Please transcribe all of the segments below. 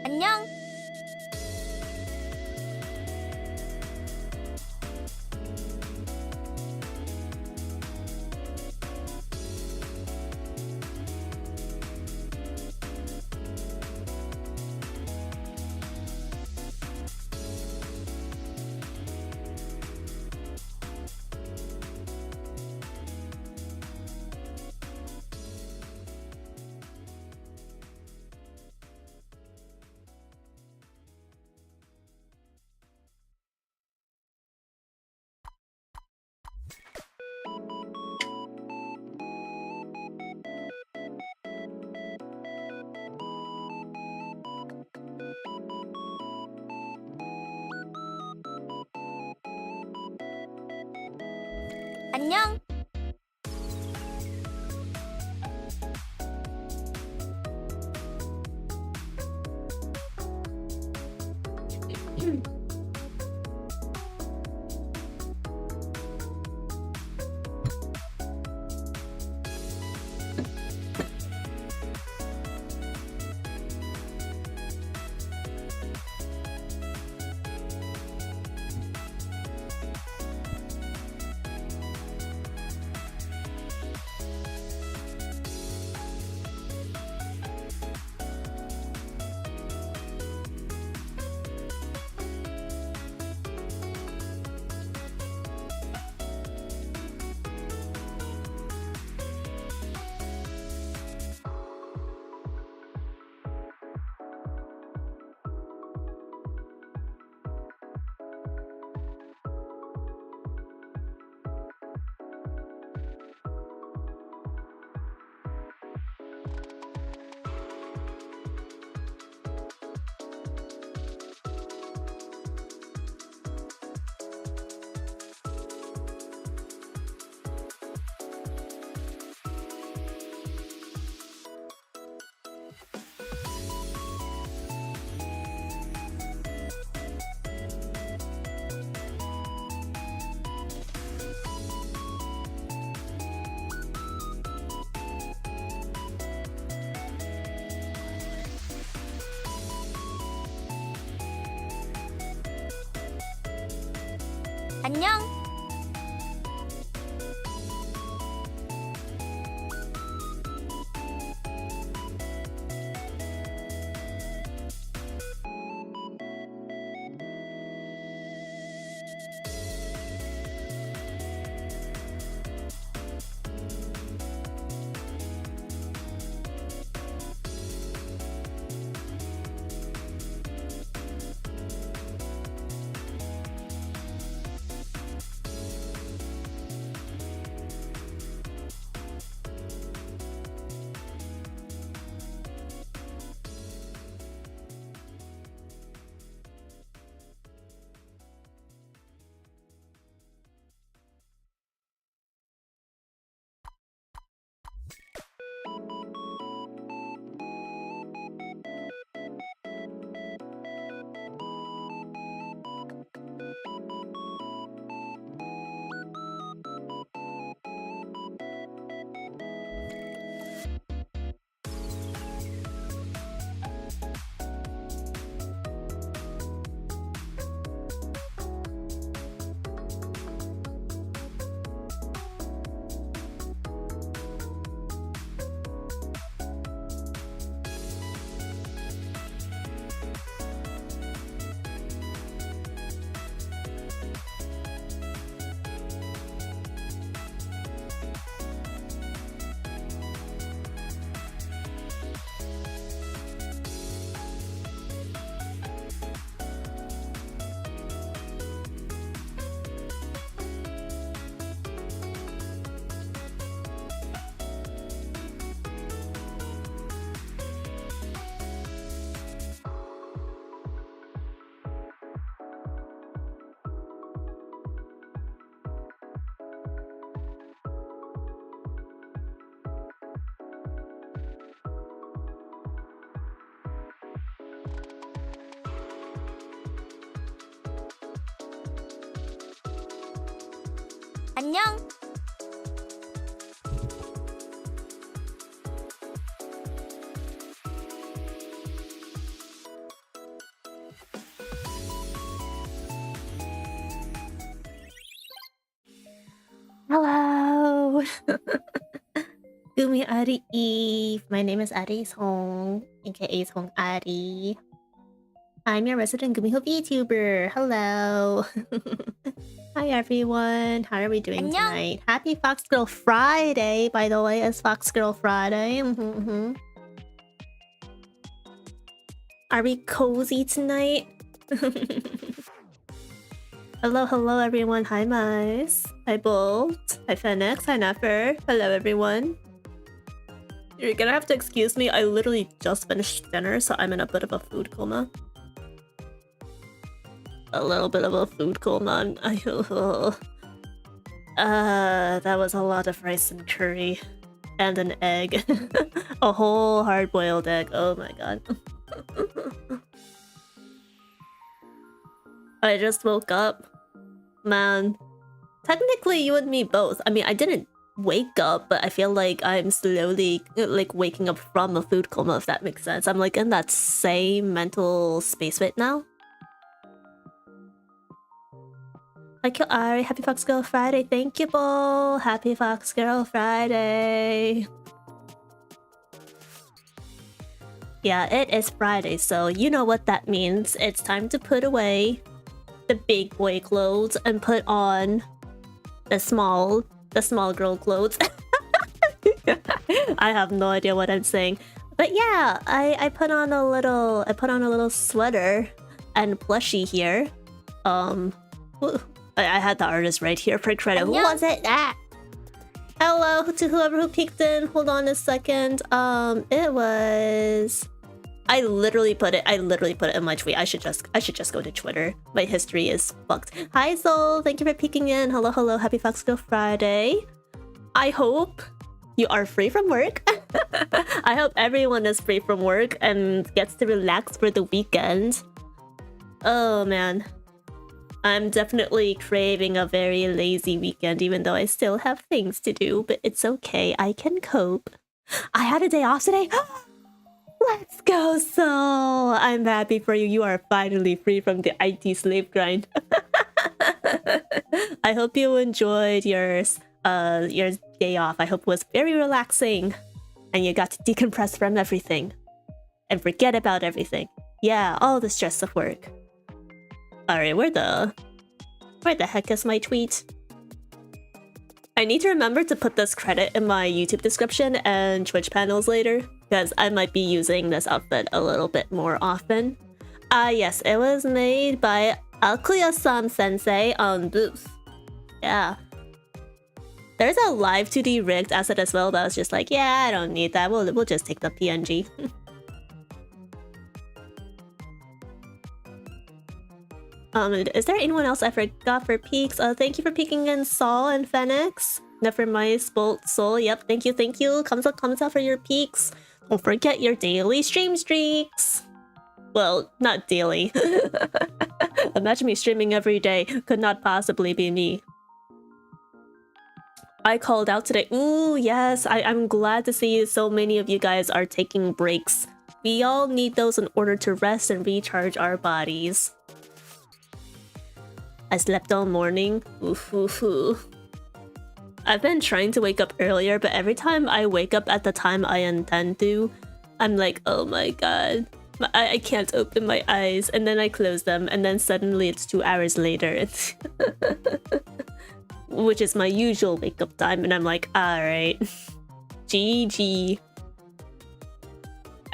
안녕. 안녕. 안녕. 안녕. Gumi Ari Eve. My name is Ari Song, aka Song Ari. I'm your resident gumiho VTuber. Hello. Hi everyone. How are we doing tonight? Happy Foxgirl Friday, by the way. It's Foxgirl Friday. Are we cozy tonight? Hello everyone. Hi Mice. Hi Bolt. Hi Phoenix. Hi Neffer. Hello everyone. You're gonna have to excuse me. I literally just finished dinner, so I'm in a bit of a food coma. A little bit of a food coma. That was a lot of rice and curry. And an egg. A whole hard-boiled egg. Oh my god. I just woke up. Man. Technically, you and me both. I mean, I didn't wake up, but I feel like I'm slowly, like, waking up from a food coma, if that makes sense. I'm, like, in that same mental space right now. Thank you, Ari. Happy Foxgirl Friday. Thank you, Bull. Happy Foxgirl Friday. Yeah, it is Friday, so you know what that means. It's time to put away the big boy clothes and put on the small girl clothes. I have no idea what I'm saying. But yeah, I put on a little sweater and plushie here. I had the artist right here for credit. Who was it? Hello to whoever who peeked in. Hold on a second. It was... I literally put it in my tweet. I should just go to Twitter. My history is fucked. Hi Soul, thank you for peeking in. Hello, happy Foxgirl Friday. I hope you are free from work. I hope everyone is free from work and gets to relax for the weekend. Oh man. I'm definitely craving a very lazy weekend, even though I still have things to do, but it's okay. I can cope. I had a day off today. Let's go, Soul! I'm happy for you. You are finally free from the IT slave grind. I hope you enjoyed your day off. I hope it was very relaxing, and you got to decompress from everything and forget about everything. Yeah, all the stress of work. Alright, where the heck is my tweet? I need to remember to put this credit in my YouTube description and Twitch panels later, because I might be using this outfit a little bit more often. Yes, it was made by Akuya-san sensei on Booth. Yeah. There's a live 2D rigged asset as well, but I was just like, yeah, I don't need that. We'll just take the PNG. Is there anyone else I forgot for peeks? Thank you for peeking in, Saul and Phoenix. Never mind, Bolt, Soul. Yep, thank you. Comes out for your peeks. Don't forget your daily stream streaks. Well, not daily. Imagine me streaming every day. Could not possibly be me. I called out today. Ooh, yes. I'm glad to see so many of you guys are taking breaks. We all need those in order to rest and recharge our bodies. I slept all morning. Ooh. I've been trying to wake up earlier, but every time I wake up at the time I intend to, I'm like, oh my god. I can't open my eyes, and then I close them, and then suddenly it's 2 hours later. Which is my usual wake up time, and I'm like, alright. GG.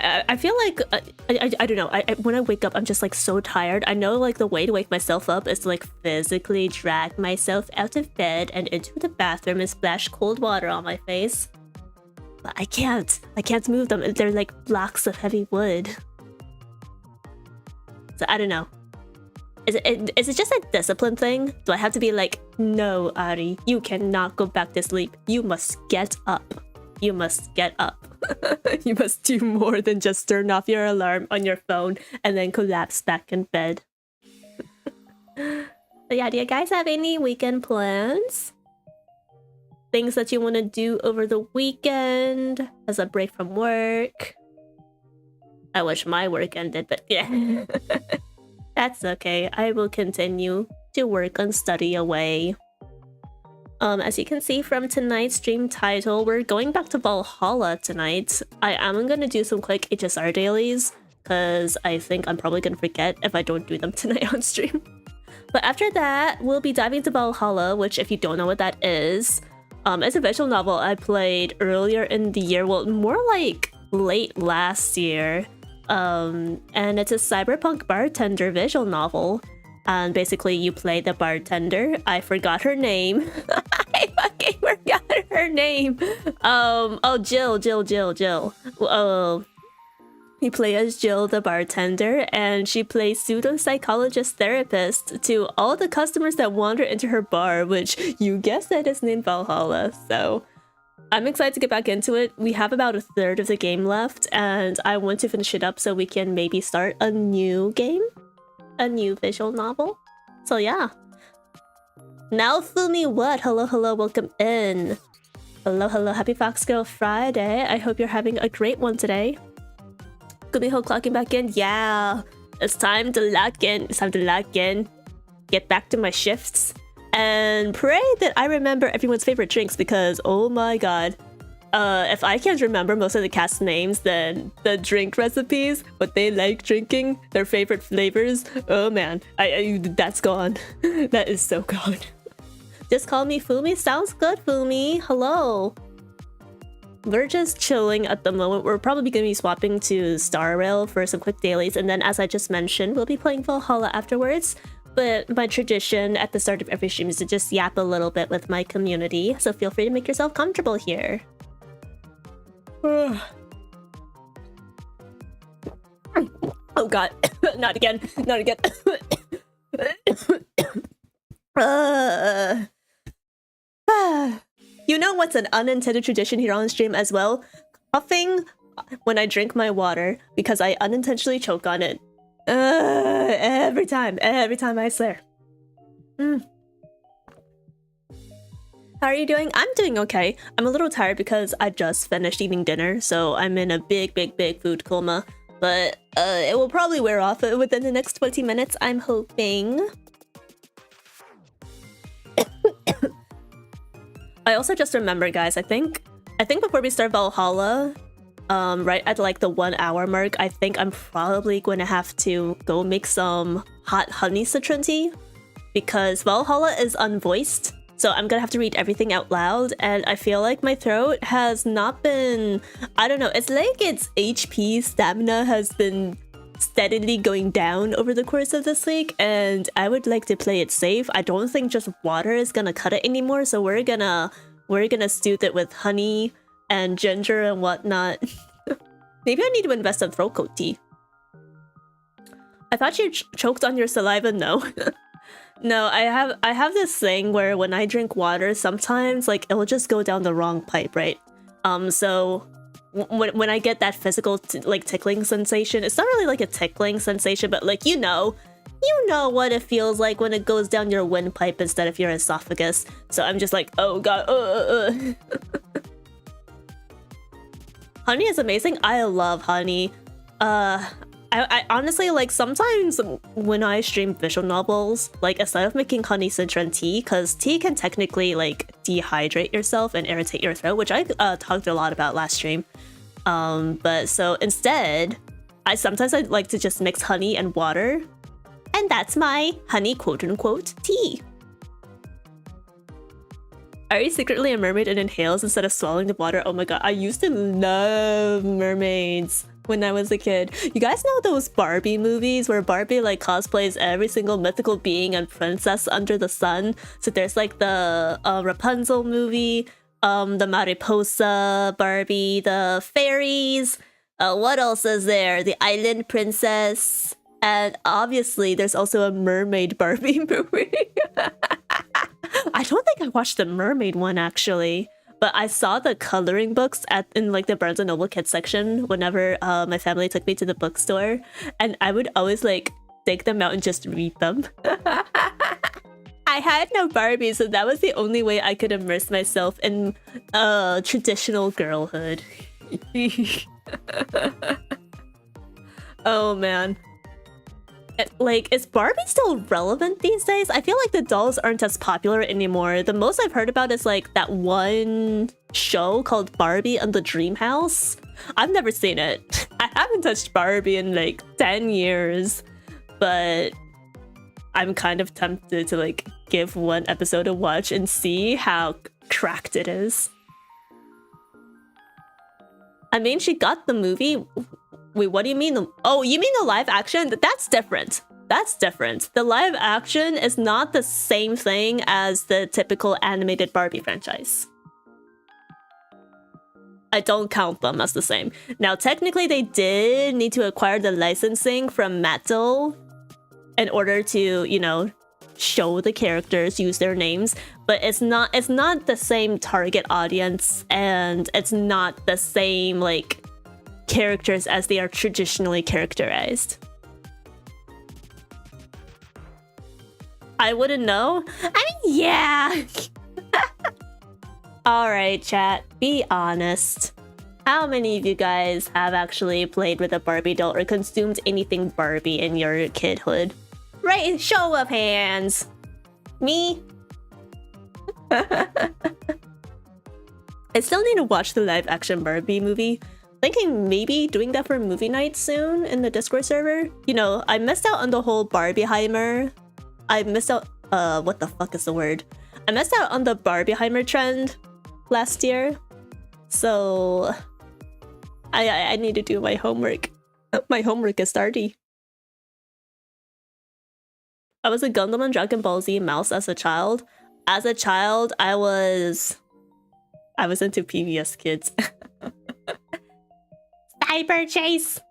I feel like I don't know. When I wake up, I'm just like so tired. I know like the way to wake myself up is to like physically drag myself out of bed and into the bathroom and splash cold water on my face. But I can't move them. They're like blocks of heavy wood. So I don't know. Is it just a discipline thing? Do I have to be like, no, Ari, you cannot go back to sleep. You must get up. You must get up. You must do more than just turn off your alarm on your phone and then collapse back in bed. But yeah, do you guys have any weekend plans? Things that you want to do over the weekend as a break from work? I wish my work ended, but yeah. That's okay. I will continue to work and study away. As you can see from tonight's stream title, we're going back to Valhalla tonight. I am gonna do some quick HSR dailies, because I think I'm probably gonna forget if I don't do them tonight on stream. But after that, we'll be diving into Valhalla, which if you don't know what that is, it's a visual novel I played earlier in the year, well, more like late last year. And it's a cyberpunk bartender visual novel. And basically you play the bartender. I forgot her name. I fucking forgot her name. Oh, Jill. You play as Jill the bartender, and she plays pseudo-psychologist therapist to all the customers that wander into her bar, which you guessed it is named Valhalla. So I'm excited to get back into it. We have about a third of the game left, and I want to finish it up so we can maybe start a new game, a new visual novel. So yeah. Now Fumi, what? Hello, welcome in. Hello, happy Foxgirl Friday. I hope you're having a great one today. Gumiho clocking back in. Yeah, it's time to lock in. Get back to my shifts. And pray that I remember everyone's favorite drinks, because oh my god. If I can't remember most of the cast names, then the drink recipes, what they like drinking, their favorite flavors, oh man, that's gone. That is so gone. Just call me Fumi. Sounds good, Fumi. Hello. We're just chilling at the moment. We're probably going to be swapping to Star Rail for some quick dailies, and then as I just mentioned, we'll be playing Valhalla afterwards. But my tradition at the start of every stream is to just yap a little bit with my community, so feel free to make yourself comfortable here. Oh god, not again. You know what's an unintended tradition here on stream as well? Coughing when I drink my water, because I unintentionally choke on it. Every time, I swear. How are you doing? I'm doing okay. I'm a little tired because I just finished eating dinner, so I'm in a big food coma. But it will probably wear off within the next 20 minutes, I'm hoping. I also just remember, guys, I think before we start Valhalla, right at like the 1 hour mark, I think I'm probably going to have to go make some hot honey citron tea, because Valhalla is unvoiced, so I'm gonna have to read everything out loud, and I feel like my throat has not been, I don't know, it's like its HP stamina has been steadily going down over the course of this week, and I would like to play it safe. I don't think just water is gonna cut it anymore, so we're gonna stew it with honey and ginger and whatnot. Maybe I need to invest in throat coat tea. I thought you choked on your saliva. No. No, I have this thing where when I drink water, sometimes like it'll just go down the wrong pipe, right? So when I get that physical like tickling sensation, it's not really like a tickling sensation, but like you know what it feels like when it goes down your windpipe instead of your esophagus. So I'm just like, oh god. Honey is amazing. I love honey. I honestly, like, sometimes when I stream visual novels, like, instead of making honey citron tea, because tea can technically, like, dehydrate yourself and irritate your throat, which I talked a lot about last stream. But so instead, I like to just mix honey and water, and that's my honey quote-unquote tea. Are you secretly a mermaid and inhales instead of swallowing the water? Oh my god, I used to love mermaids when I was a kid. You guys know those Barbie movies where Barbie like cosplays every single mythical being and princess under the sun? So there's like the Rapunzel movie, the Mariposa Barbie, the fairies. What else is there? The Island Princess. And obviously there's also a mermaid Barbie movie. I don't think I watched the mermaid one actually. But I saw the coloring books in like the Barnes & Noble kids section whenever my family took me to the bookstore, and I would always like take them out and just read them. I had no Barbie, so that was the only way I could immerse myself in traditional girlhood. Oh man. Like, is Barbie still relevant these days? I feel like the dolls aren't as popular anymore. The most I've heard about is like that one show called Barbie and the Dream House. I've never seen it. I haven't touched Barbie in like 10 years, but I'm kind of tempted to like give one episode a watch and see how cracked it is. I mean, she got the movie. Wait, what do you mean? Oh, you mean the live action? That's different. That's different. The live action is not the same thing as the typical animated Barbie franchise. I don't count them as the same. Now, technically, they did need to acquire the licensing from Mattel in order to, you know, show the characters, use their names, but it's not the same target audience, and it's not the same like characters as they are traditionally characterized. I wouldn't know. I mean, yeah. All right, chat, be honest. How many of you guys have actually played with a Barbie doll or consumed anything Barbie in your kidhood? Right, show of hands. Me? I still need to watch the live action Barbie movie. Thinking maybe doing that for movie night soon in the Discord server. You know, I missed out on the whole Barbieheimer. I missed out, what the fuck is the word? I missed out on the Barbieheimer trend last year. So, I need to do my homework. My homework is starting. I was a Gundam and Dragon Ball Z mouse as a child. As a child, I was into PBS Kids. Cyber Chase!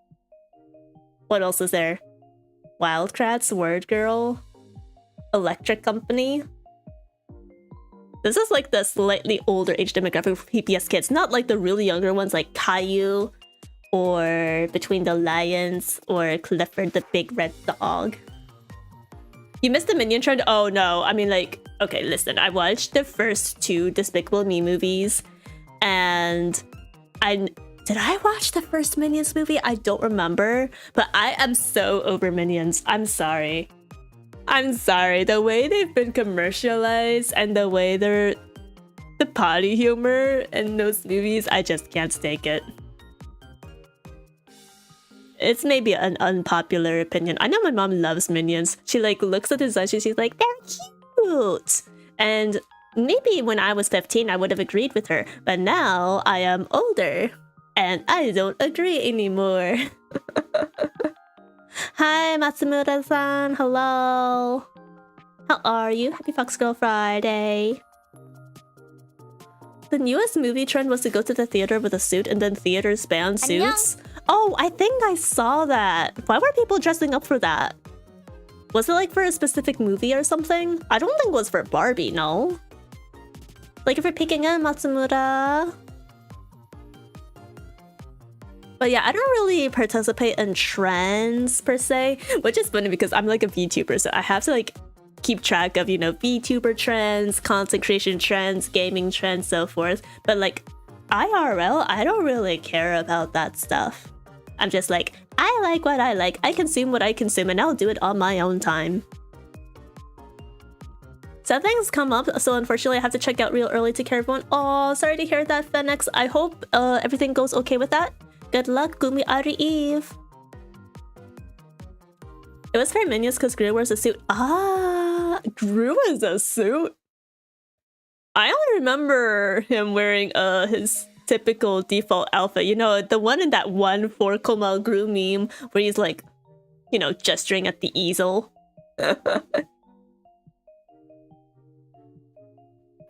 What else is there? Wildcrats, Word Girl, Electric Company. This is like the slightly older age demographic for PBS Kids, not like the really younger ones like Caillou or Between the Lions or Clifford the Big Red Dog. You missed the Minion trend? Oh no, I mean like, okay, listen, I watched the first two Despicable Me movies and did I watch the first Minions movie? I don't remember, but I am so over Minions. I'm sorry. I'm sorry. The way they've been commercialized and the way the potty humor in those movies, I just can't take it. It's maybe an unpopular opinion. I know my mom loves Minions. She like looks at the design, she's like, they're cute. And maybe when I was 15, I would have agreed with her, but now I am older. And I don't agree anymore. Hi, Matsumura-san. Hello. How are you? Happy Foxgirl Friday. The newest movie trend was to go to the theater with a suit and then theaters ban suits. Oh, I think I saw that. Why were people dressing up for that? Was it like for a specific movie or something? I don't think it was for Barbie, no. Thank you for picking in, Matsumura. But yeah, I don't really participate in trends per se, which is funny because I'm like a VTuber, so I have to like keep track of, you know, VTuber trends, content creation trends, gaming trends, so forth. But like IRL, I don't really care about that stuff. I'm just like, I like what I like, I consume what I consume, and I'll do it on my own time. Some things come up, so unfortunately I have to check out real early to care everyone. Oh, sorry to hear that, Fenix. I hope everything goes okay with that. Good luck, Gumi Ari Eve. It was for Minions because Gru wears a suit. Ah, Gru is a suit? I only remember him wearing his typical default outfit. You know, the one in that one 4 Gru meme where he's like, you know, gesturing at the easel.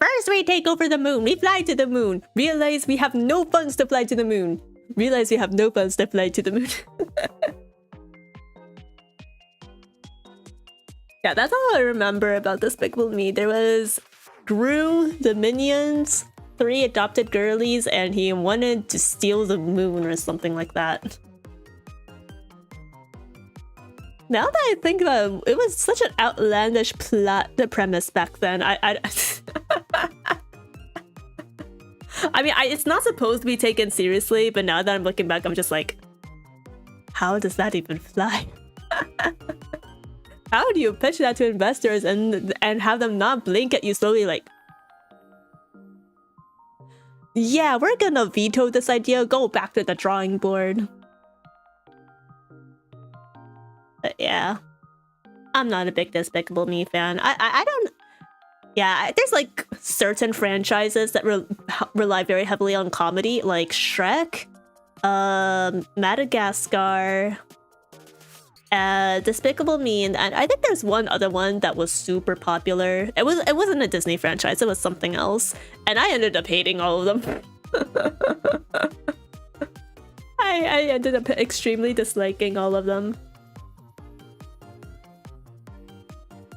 First we take over the moon, we fly to the moon. Realize we have no funds to fly to the moon. Realize we have no funds to fly to the moon. Yeah, that's all I remember about Despicable Me. There was Gru, the Minions, 3 adopted girlies, and he wanted to steal the moon or something like that. Now that I think about it, it was such an outlandish plot, the premise back then. I mean, it's not supposed to be taken seriously, but now that I'm looking back, I'm just like, how does that even fly? how do you pitch that to investors and have them not blink at you slowly like, yeah, we're gonna veto this idea, go back to the drawing board. But yeah, I'm not a big Despicable Me fan. I don't... Yeah, there's like certain franchises that rely very heavily on comedy, like Shrek, Madagascar, Despicable Me, and I think there's one other one that was super popular. It wasn't a Disney franchise, it was something else, and I ended up hating all of them. I ended up extremely disliking all of them.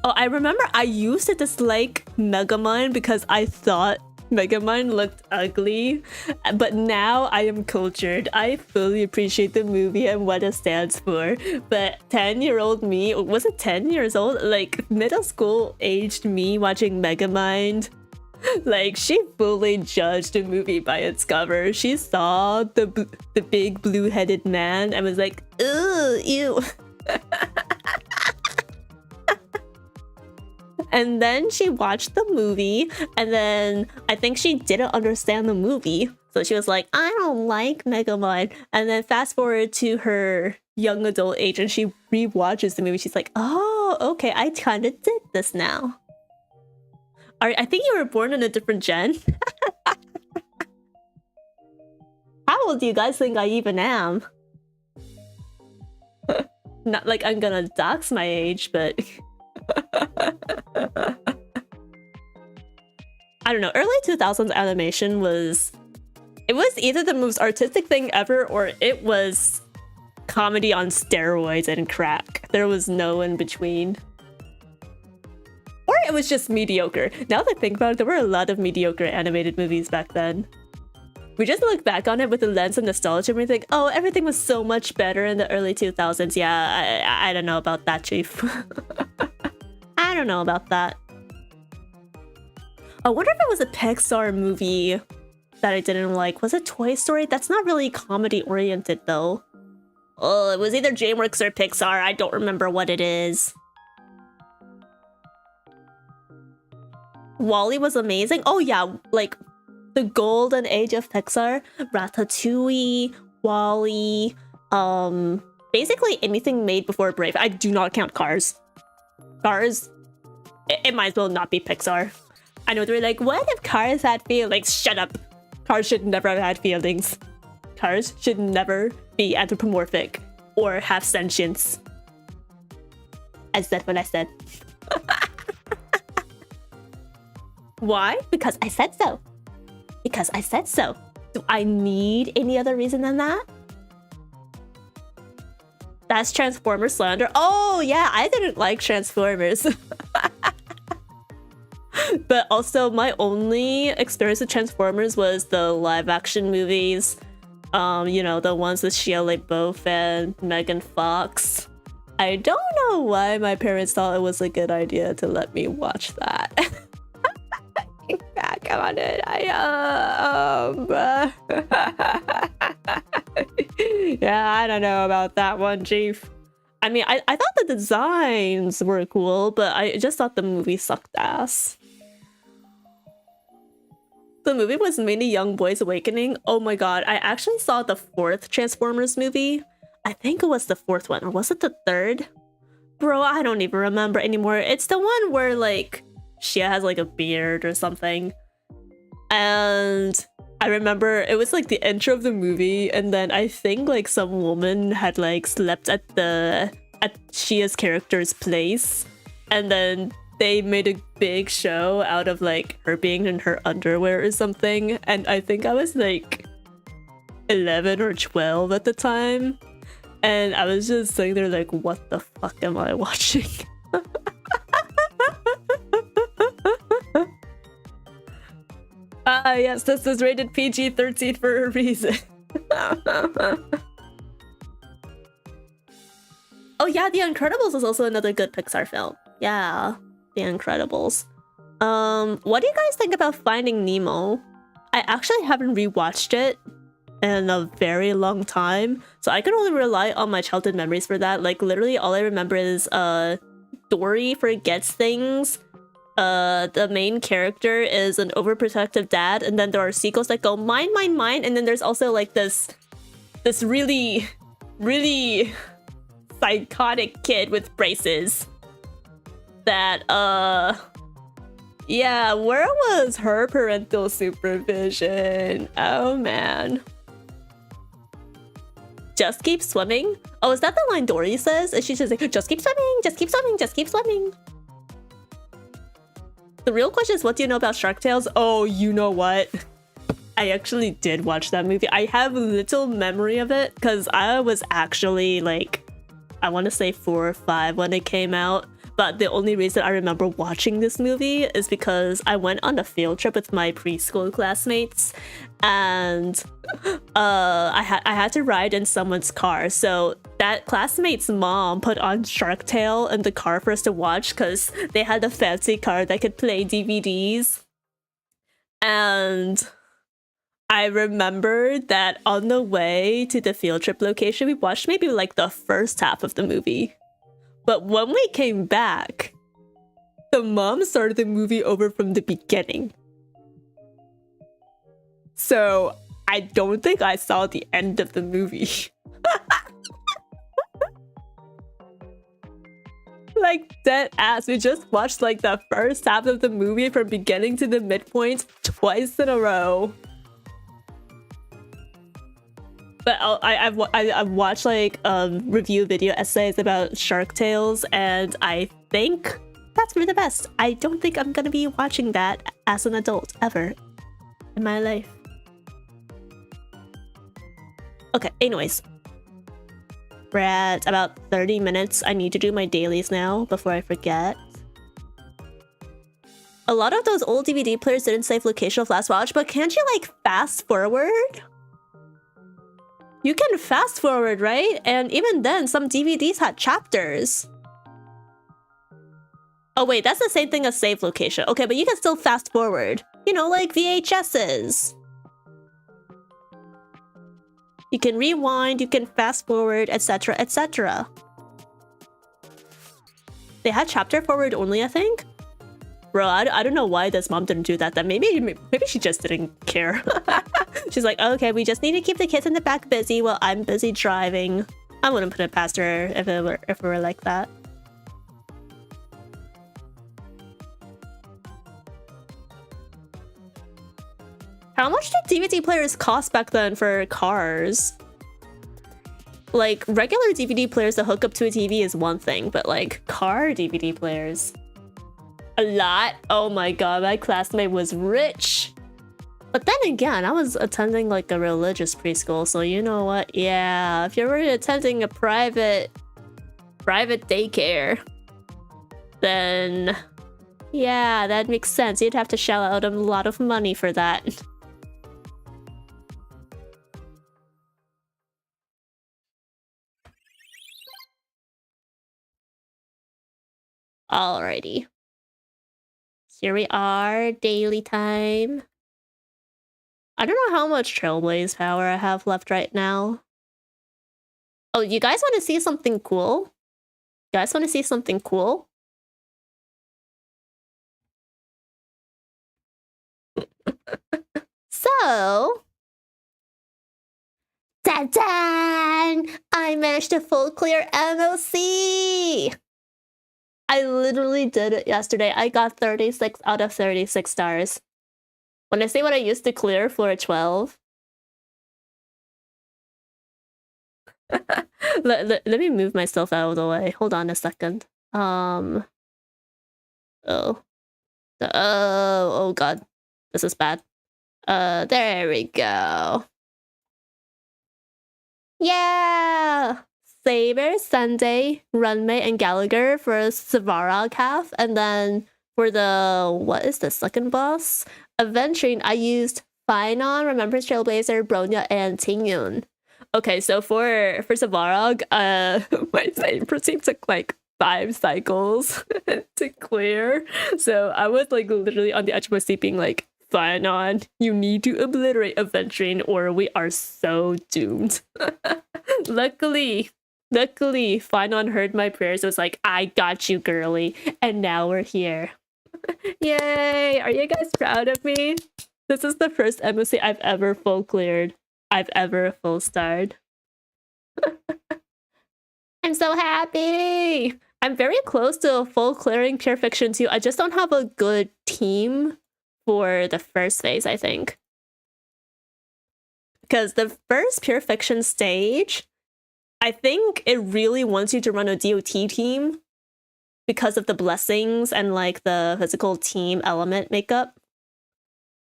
Oh, I remember I used to dislike Megamind because I thought Megamind looked ugly, but now I am cultured. I fully appreciate the movie and what it stands for. But 10-year-old me, was it 10 years old? Like middle school aged me watching Megamind, like she fully judged the movie by its cover. She saw the big blue-headed man and was like, "Ugh, ew." And then she watched the movie, and then I think she didn't understand the movie. So she was like, I don't like Megamind. And then fast forward to her young adult age and she rewatches the movie. She's like, oh, okay, I kind of did this now. I think you were born in a different gen. How old do you guys think I even am? Not like I'm gonna dox my age, but... I don't know, early 2000s animation was... It was either the most artistic thing ever or it was comedy on steroids and crack. There was no in between. Or it was just mediocre. Now that I think about it, there were a lot of mediocre animated movies back then. We just look back on it with the lens of nostalgia and we think, oh, everything was so much better in the early 2000s. Yeah, I don't know about that, Chief. I don't know about that. I wonder if it was a Pixar movie that I didn't like. Was it Toy Story? That's not really comedy oriented though. Oh, it was either DreamWorks or Pixar. I don't remember what it is. WALL-E was amazing. Oh yeah, like the golden age of Pixar. Ratatouille, WALL-E, basically anything made before Brave. I do not count Cars. Cars, it might as well not be Pixar. I know they're like, what if Cars had feelings? Shut up. Cars should never have had feelings. Cars should never be anthropomorphic or have sentience. I said what I said. Why? Because I said so. Because I said so. Do I need any other reason than that? That's Transformers slander. Oh yeah, I didn't like Transformers. But also my only experience with Transformers was the live action movies. You know, the ones with Shia LaBeouf and Megan Fox. I don't know why my parents thought it was a good idea to let me watch that. Back on it. Yeah, I don't know about that one, Chief. I mean, I thought the designs were cool, but I just thought the movie sucked ass. The movie was mainly Young Boys Awakening. Oh my god, I actually saw the 4th Transformers movie. I think it was the 4th one, or was it the 3rd? Bro, I don't even remember anymore. It's the one where like Shia has like a beard or something. And I remember it was like the intro of the movie, and then I think like some woman had like slept at Shia's character's place, and then they made a big show out of like her being in her underwear or something. And I think I was like 11 or 12 at the time, and I was just sitting there like, what the fuck am I watching? Yes, this is rated PG-13 for a reason. Oh yeah, The Incredibles is also another good Pixar film. Yeah, The Incredibles. What do you guys think about Finding Nemo? I actually haven't rewatched it in a very long time, so I can only rely on my childhood memories for that. Like literally all I remember is Dory forgets things, the main character is an overprotective dad, and then there are sequels that go mine, mine, mine, and then there's also like this really, really psychotic kid with braces that, yeah, where was her parental supervision? Oh man. Just keep swimming? Oh, is that the line Dory says? And she's just like, just keep swimming, just keep swimming, just keep swimming. The real question is, what do you know about Shark Tales? Oh, you know what? I actually did watch that movie. I have little memory of it because I was actually like, I want to say 4 or 5 when it came out. But the only reason I remember watching this movie is because I went on a field trip with my preschool classmates, and I had to ride in someone's car. So that classmate's mom put on Shark Tale in the car for us to watch because they had a fancy car that could play DVDs. And I remember that on the way to the field trip location, we watched maybe like the first half of the movie. But when we came back, the mom started the movie over from the beginning. So I don't think I saw the end of the movie. Like dead ass. We just watched like the first half of the movie from beginning to the midpoint twice in a row. But I've watched like review video essays about Shark Tales, and I think that's for the best. I don't think I'm gonna be watching that as an adult ever in my life. Okay, anyways. We're at about 30 minutes. I need to do my dailies now before I forget. A lot of those old DVD players didn't save location of last watch, but can't you like fast forward? You can fast forward, right? And even then, some DVDs had chapters. Oh wait, that's the same thing as save location. Okay, but you can still fast forward. You know, like VHSs. You can rewind, you can fast forward, etc, etc. They had chapter forward only, I think? Bro, I don't know why this mom didn't do that. Then maybe she just didn't care. She's like, okay, we just need to keep the kids in the back busy while I'm busy driving. I wouldn't put it past her if it were like that. How much did DVD players cost back then for cars? Like, regular DVD players that hook up to a TV is one thing, but like, car DVD players... A lot? Oh my god, my classmate was rich! But then again, I was attending like a religious preschool, so you know what? Yeah, if you were attending a private daycare, then yeah, that makes sense. You'd have to shell out a lot of money for that. Alrighty. Here we are, daily time. I don't know how much Trailblaze power I have left right now. Oh, you guys want to see something cool? You guys want to see something cool? So... Ta-da! I managed to full clear MOC! I literally did it yesterday. I got 36 out of 36 stars. When I say what I used to clear, floor 12. let me move myself out of the way. Hold on a second. Oh. Oh god. This is bad. There we go. Yeah! Saber, Sunday, Runmei, and Gallagher for Svarog half, and then for the what is the second boss? Adventuring, I used Finon, Remembrance Trailblazer, Bronya, and Tingyun. Okay, so for Svarog, my save proceed took like 5 cycles to clear. So I was like literally on the edge of my seat being like, Finon, you need to obliterate Adventuring or we are so doomed. Luckily, Luckily, Finon heard my prayers. It was like, I got you, girly. And now we're here. Yay! Are you guys proud of me? This is the first embassy I've ever full cleared. I've ever full starred. I'm so happy! I'm very close to full clearing Pure Fiction too. I just don't have a good team for the first phase, I think. Because the first Pure Fiction stage, I think it really wants you to run a DOT team because of the blessings and like the physical team element makeup.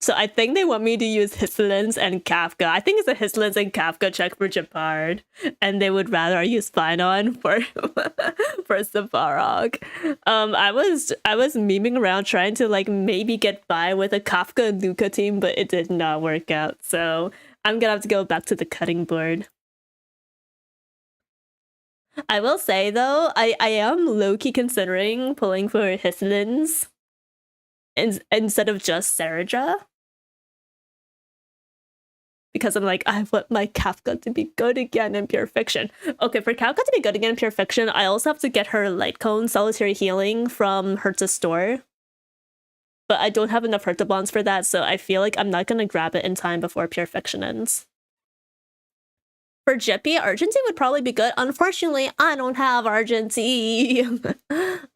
So I think they want me to use Hyslins and Kafka. I think it's a Hyslins and Kafka check for Japard. And they would rather I use Finon for for Safarog. I was memeing around trying to like maybe get by with a Kafka and Luca team, but it did not work out. So I'm gonna have to go back to the cutting board. I will say though, I am low-key considering pulling for Hyslins instead of just Serja. Because I'm like, I want my Kafka to be good again in Pure Fiction. Okay, for Kafka to be good again in Pure Fiction, I also have to get her Light Cone Solitary Healing from Herta's store. But I don't have enough Herta bonds for that, so I feel like I'm not gonna grab it in time before Pure Fiction ends. For Jippy, Argentine would probably be good. Unfortunately, I don't have Argentine.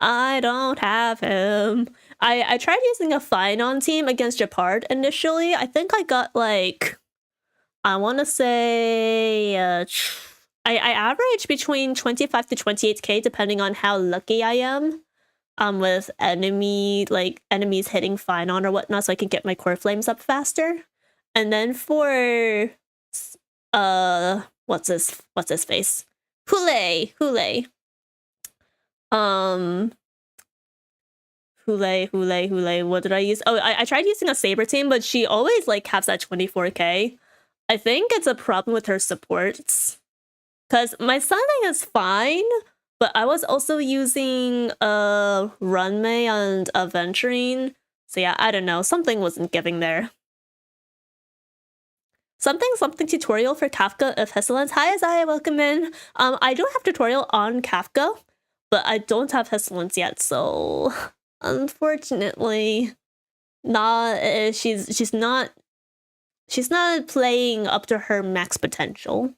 I don't have him. I tried using a Finon team against Japard initially. I think I got like, I want to say, I average between 25 to 28k depending on how lucky I am. With enemies hitting Finon or whatnot, so I can get my core flames up faster. And then for what's his face? Hule. Hule. What did I use? Oh, I tried using a Saber team, but she always like has that 24k. I think it's a problem with her supports. Because my Sunning is fine, but I was also using Runmei and Aventurine. So yeah, I don't know. Something wasn't giving there. Something tutorial for Kafka of Hyslins. Hi, Isaiah, welcome in. I don't have tutorial on Kafka, but I don't have Hyslins yet, so unfortunately, she's not playing up to her max potential.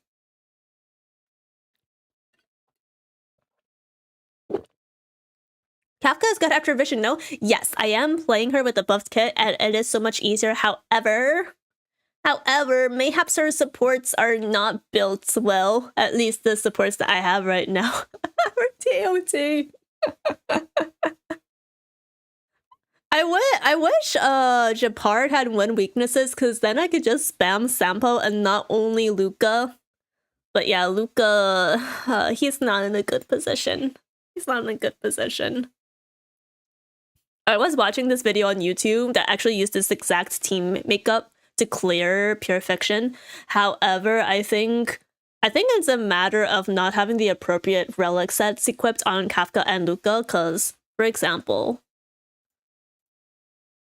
Kafka is good after Vision, no? Yes, I am playing her with the buffed kit, and it is so much easier. However, mayhaps her supports are not built well. At least the supports that I have right now. For TOT. I wish Japard had 1 weaknesses, because then I could just spam Sampo and not only Luca. But yeah, Luca, he's not in a good position. I was watching this video on YouTube that actually used this exact team makeup to clear Pure Fiction. However, I think it's a matter of not having the appropriate relic sets equipped on Kafka and Luca, because, for example,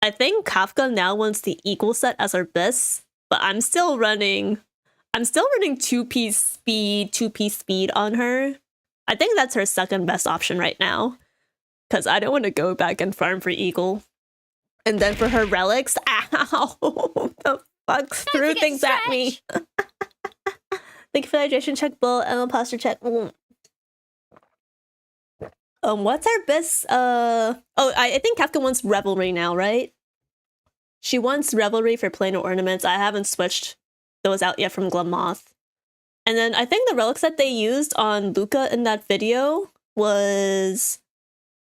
I think Kafka now wants the equal set as her bis, but I'm still running 2-piece speed on her. I think that's her second best option right now, because I don't want to go back and farm for eagle. And then for her relics, ow, the fuck threw things at me. Thank you for the hydration check, bull, and posture check. What's our best? I think Kafka wants Revelry now, right? She wants Revelry for planar ornaments. I haven't switched those out yet from Glamoth. And then I think the relics that they used on Luca in that video was,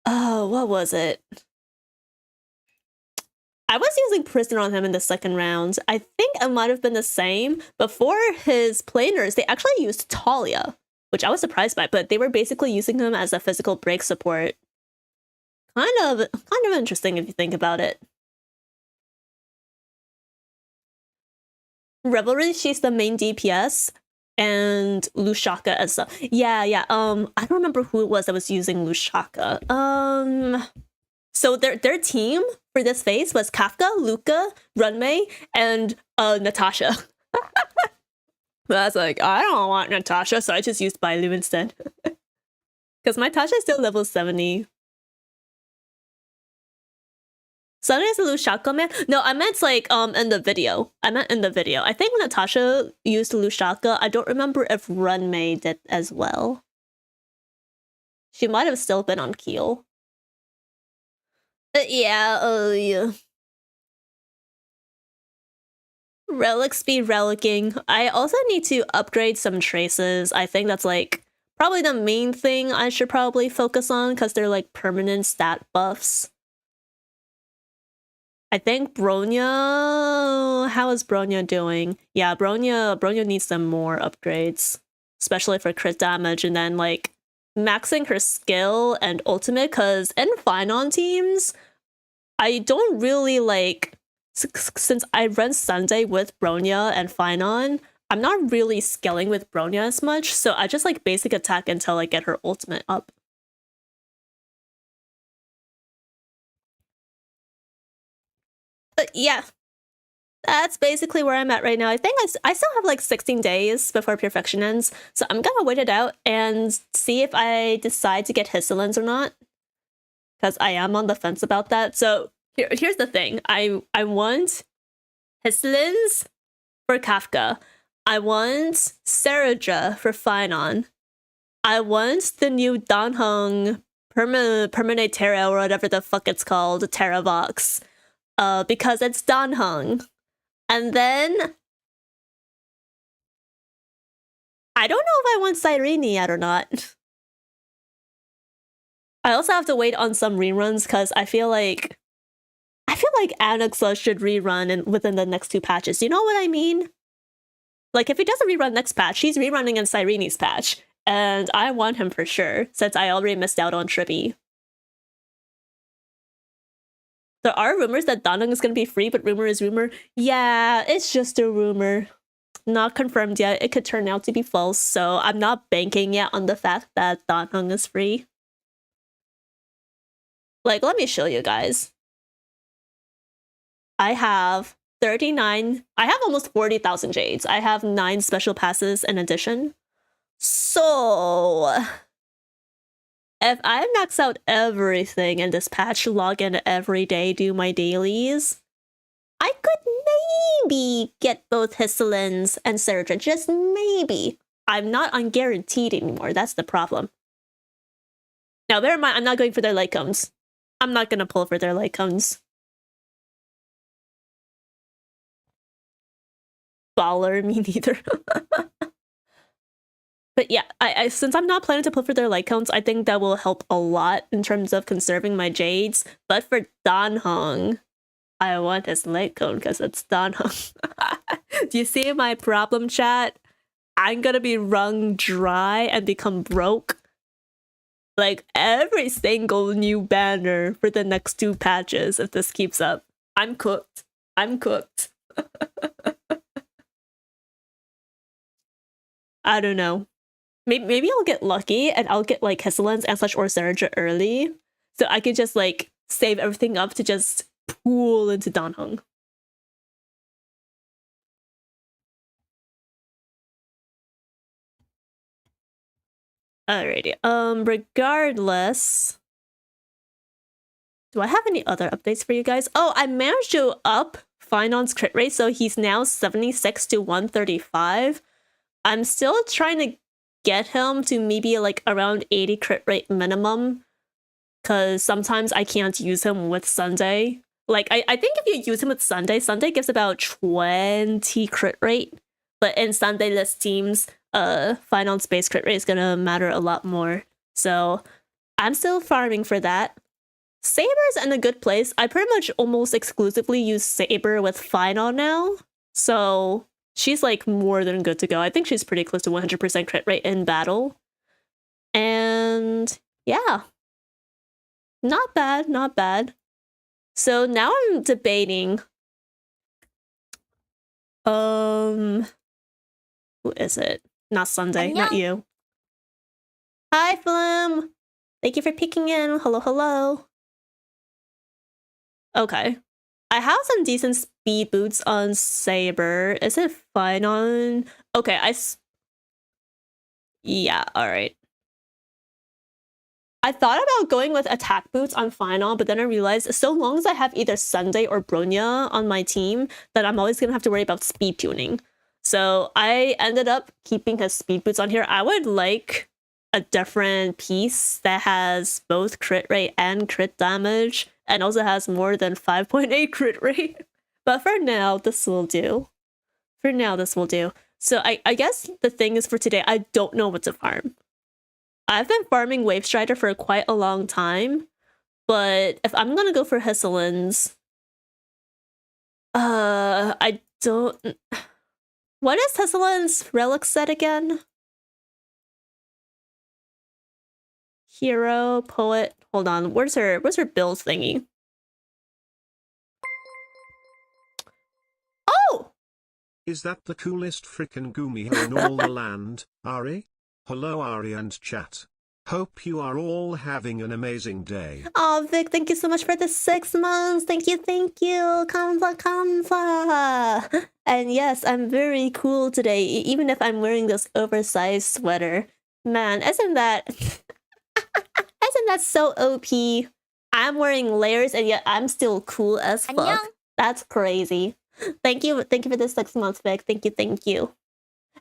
what was it? I was using Prisoner on him in the second round. I think it might have been the same. Before his planers, they actually used Talia, which I was surprised by, but they were basically using him as a physical break support. Kind of interesting if you think about it. Revelry, she's the main DPS, and Lushaka as well. Yeah. I don't remember who it was that was using Lushaka. So their team for this phase was Kafka, Luca, Runmei, and Natasha. But I was like, I don't want Natasha, so I just used Bailu instead. Because my Tasha is still level 70. Sunday is a Lushaka man? No, I meant like in the video. I meant in the video. I think Natasha used Lushaka. I don't remember if Runmei did as well. She might have still been on Keel. Yeah. Relics be relicking. I also need to upgrade some traces. I think that's like probably the main thing I should probably focus on because they're like permanent stat buffs. I think Bronya... How is Bronya doing? Yeah, Bronya needs some more upgrades. Especially for crit damage and then like maxing her skill and ultimate because in Finon teams, I don't really like... Since I run Sunday with Bronya and Finon, I'm not really scaling with Bronya as much, so I just like basic attack until I get her ultimate up. But yeah, that's basically where I'm at right now. I think I still have like 16 days before Perfection ends, so I'm gonna wait it out and see if I decide to get Hisselins or not. Because I am on the fence about that. So here's the thing. I want Hisselins for Kafka. I want Saraja for Finon. I want the new Danheng Permanent Terra or whatever the fuck it's called, Terra Vox. Because it's Danheng. And then I don't know if I want Cyrene yet or not. I also have to wait on some reruns because I feel like Anaxa should rerun within the next 2 patches. You know what I mean? Like if he doesn't rerun next patch, he's rerunning in Cyrene's patch. And I want him for sure, since I already missed out on Trippy. There are rumors that Danheng is going to be free, but rumor is rumor. Yeah, it's just a rumor. Not confirmed yet. It could turn out to be false, so I'm not banking yet on the fact that Danheng is free. Like, let me show you guys. I have 39... I have almost 40,000 Jades. I have 9 special passes in addition. So... if I max out everything in this patch, log in every day, do my dailies, I could maybe get both Hisselins and Serja. Just maybe. I'm not unguaranteed anymore. That's the problem. Now, bear in mind, I'm not going for their light cones. I'm not going to pull for their light cones. Baller, me neither. But yeah, I since I'm not planning to pull for their light counts, I think that will help a lot in terms of conserving my Jades. But for Danheng, I want his light cone because it's Danheng. Do you see my problem, chat? I'm gonna be wrung dry and become broke. Like every single new banner for the next 2 patches if this keeps up. I'm cooked. I'm cooked. I don't know. Maybe I'll get lucky and I'll get like Hisselins and such or Serja early. So I could just like save everything up to just pool into Danheng. Alrighty. Regardless. Do I have any other updates for you guys? Oh, I managed to up Finon's crit rate, so he's now 76 to 135. I'm still trying to get him to maybe like around 80 crit rate minimum, because sometimes I can't use him with Sunday. Like I think if you use him with Sunday gives about 20 crit rate, but in Sunday-less teams, Finon's base crit rate is gonna matter a lot more. So I'm still farming for that. Saber's in a good place. I pretty much almost exclusively use Saber with Finon now, so she's like more than good to go. I think she's pretty close to 100% crit rate in battle. And yeah. Not bad, not bad. So now I'm debating. Who is it? Not Sunday, not you. Hi, Flim! Thank you for peeking in. Hello, hello. Okay. I have some decent speed boots on Saber. Is it Finon? Okay, yeah, alright. I thought about going with attack boots on final, but then I realized so long as I have either Sunday or Bronya on my team, that I'm always gonna have to worry about speed tuning. So I ended up keeping his speed boots on here. I would like a different piece that has both crit rate and crit damage, and also has more than 5.8 crit rate. But for now, this will do. For now, this will do. So I guess the thing is for today, I don't know what to farm. I've been farming Wave Strider for quite a long time, but if I'm gonna go for Hisselins, I don't... What is Hisselin's relic set again? Hero, poet. Hold on, where's her build thingy? Oh! Is that the coolest frickin' gumiho in all the land, Ari? Hello Ari and chat. Hope you are all having an amazing day. Oh, Vic, thank you so much for the 6 months. Thank you. Kamsa, kamsa. And yes, I'm very cool today, even if I'm wearing this oversized sweater. Man, isn't that so OP? I'm wearing layers and yet I'm still cool as fuck. 안녕. That's crazy. Thank you for the 6 months, Vic. Thank you.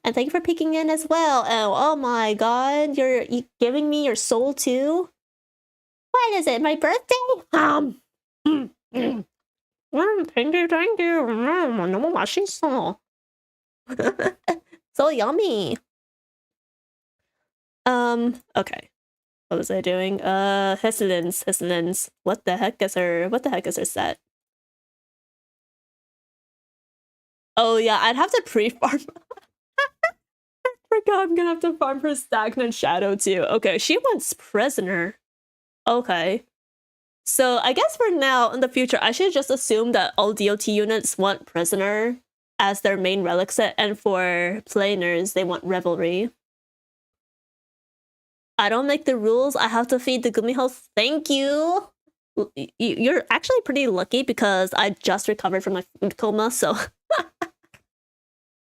And thank you for peeking in as well. Oh my god, you're giving me your soul too? What is it, my birthday? Thank you. 너무 맛있어. So yummy. Okay. What was I doing? Hisselins. What the heck is her set? Oh yeah, I'd have to pre-farm. I forgot I'm gonna have to farm for Stagnant Shadow too. Okay, she wants Prisoner. Okay. So I guess for now, in the future, I should just assume that all DOT units want Prisoner as their main relic set, and for Planers, they want Revelry. I don't make the rules, I have to feed the gumiho. Thank you! You're actually pretty lucky because I just recovered from my food coma, so...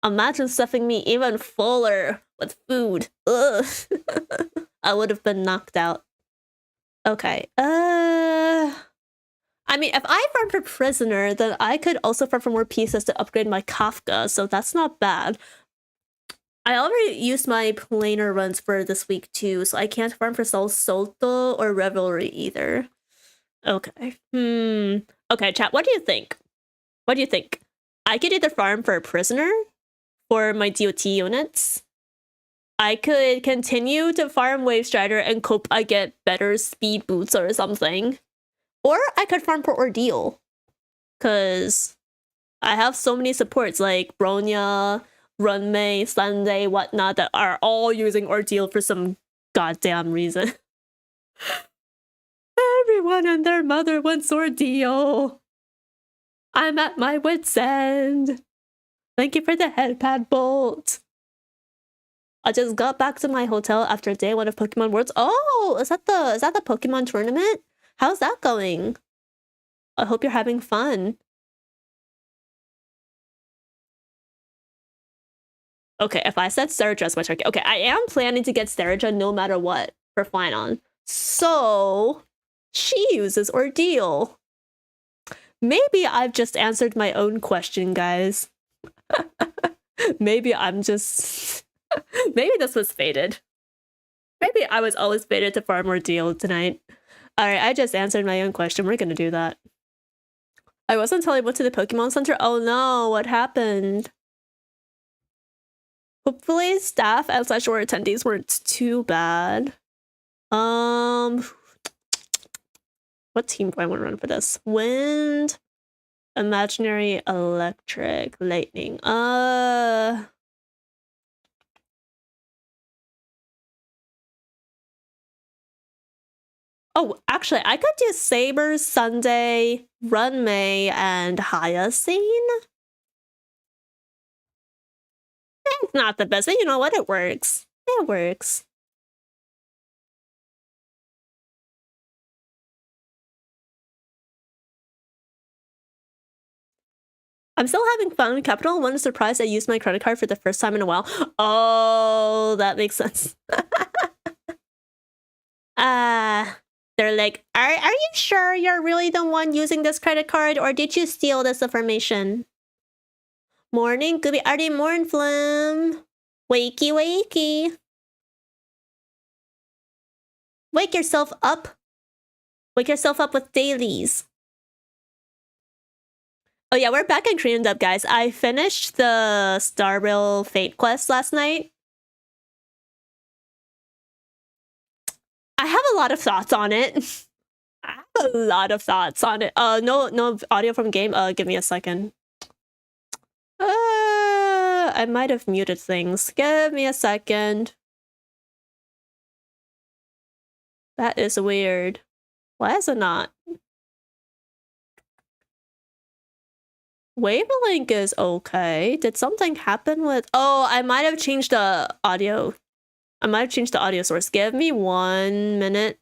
Imagine stuffing me even fuller with food. Ugh. I would have been knocked out. Okay. I mean, if I farm for Prisoner, then I could also farm for more pieces to upgrade my Kafka, so that's not bad. I already used my planar runs for this week too, so I can't farm for Sol Solto or Revelry either. Okay. Okay, chat, what do you think? What do you think? I could either farm for a Prisoner for my DOT units. I could continue to farm Wave Strider and hope I get better speed boots or something. Or I could farm for Ordeal. Because I have so many supports like Bronya, Runmei, Sunday, whatnot that are all using Ordeal for some goddamn reason. Everyone and their mother wants Ordeal. I'm at my wit's end. Thank you for the headpad bolt. I just got back to my hotel after day 1 of Pokemon Worlds. Oh, is that the Pokemon tournament? How's that going? I hope you're having fun. Okay, if I said Serja as my target. Okay, I am planning to get Serja no matter what for Flynon. So she uses Ordeal. Maybe I've just answered my own question, guys. Maybe I'm just... Maybe this was fated. Maybe I was always fated to farm Ordeal tonight. Alright, I just answered my own question. We're gonna do that. I wasn't until I went to the Pokemon Center. Oh no, what happened? Hopefully staff and / attendees weren't too bad. What team do I want to run for this? Wind, Imaginary, Electric, Lightning. Oh, actually, I could do Saber, Sunday, Runmei, and Hyacinth. It's not the best, but you know what? It works. It works. I'm still having fun. Capital One is surprised I used my credit card for the first time in a while. Oh, that makes sense. They're like, are you sure you're really the one using this credit card, or did you steal this information? Morning, Gooby Arty Morn Flim. Wakey, wakey. Wake yourself up. Wake yourself up with dailies. Oh yeah, we're back in Korean dub, guys. I finished the Star Rail Fate quest last night. I have a lot of thoughts on it. No audio from game. Give me a second. I might have muted things. Give me a second. That is weird. Why is it not? Wavelength is okay. Did something happen with... Oh, I might have changed the audio. I might have changed the audio source. Give me 1 minute.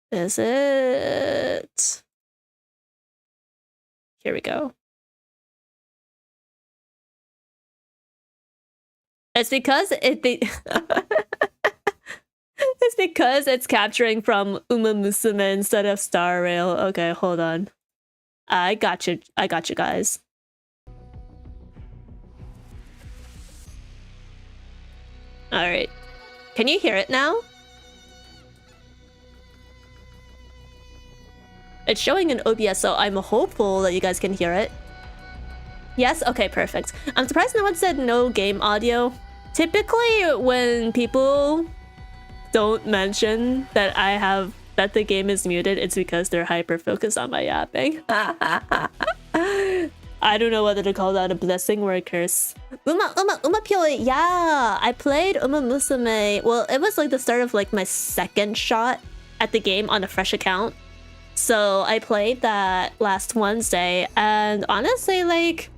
Is it... Here we go. It's because it's because it's capturing from Uma Musume instead of Star Rail. Okay, hold on. I got you guys. Alright. Can you hear it now? It's showing in OBS, so I'm hopeful that you guys can hear it. Yes? Okay, perfect. I'm surprised no one said no game audio. Typically, when people don't mention that that the game is muted, it's because they're hyper focused on my yapping. I don't know whether to call that a blessing or a curse. Uma Pyo, yeah, I played Uma Musume. Well, it was like the start of like my second shot at the game on a fresh account. So I played that last Wednesday, and honestly, like,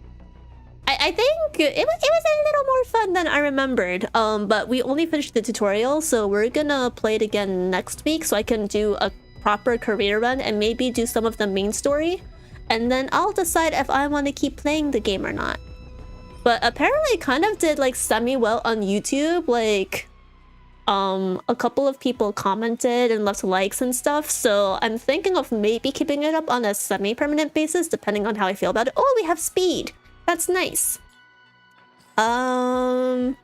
I think it was a little more fun than I remembered. But we only finished the tutorial, so we're gonna play it again next week so I can do a proper career run and maybe do some of the main story. And then I'll decide if I want to keep playing the game or not. But apparently it kind of did like semi-well on YouTube. Like, a couple of people commented and left likes and stuff. So I'm thinking of maybe keeping it up on a semi-permanent basis depending on how I feel about it. Oh, we have speed! That's nice. Actually,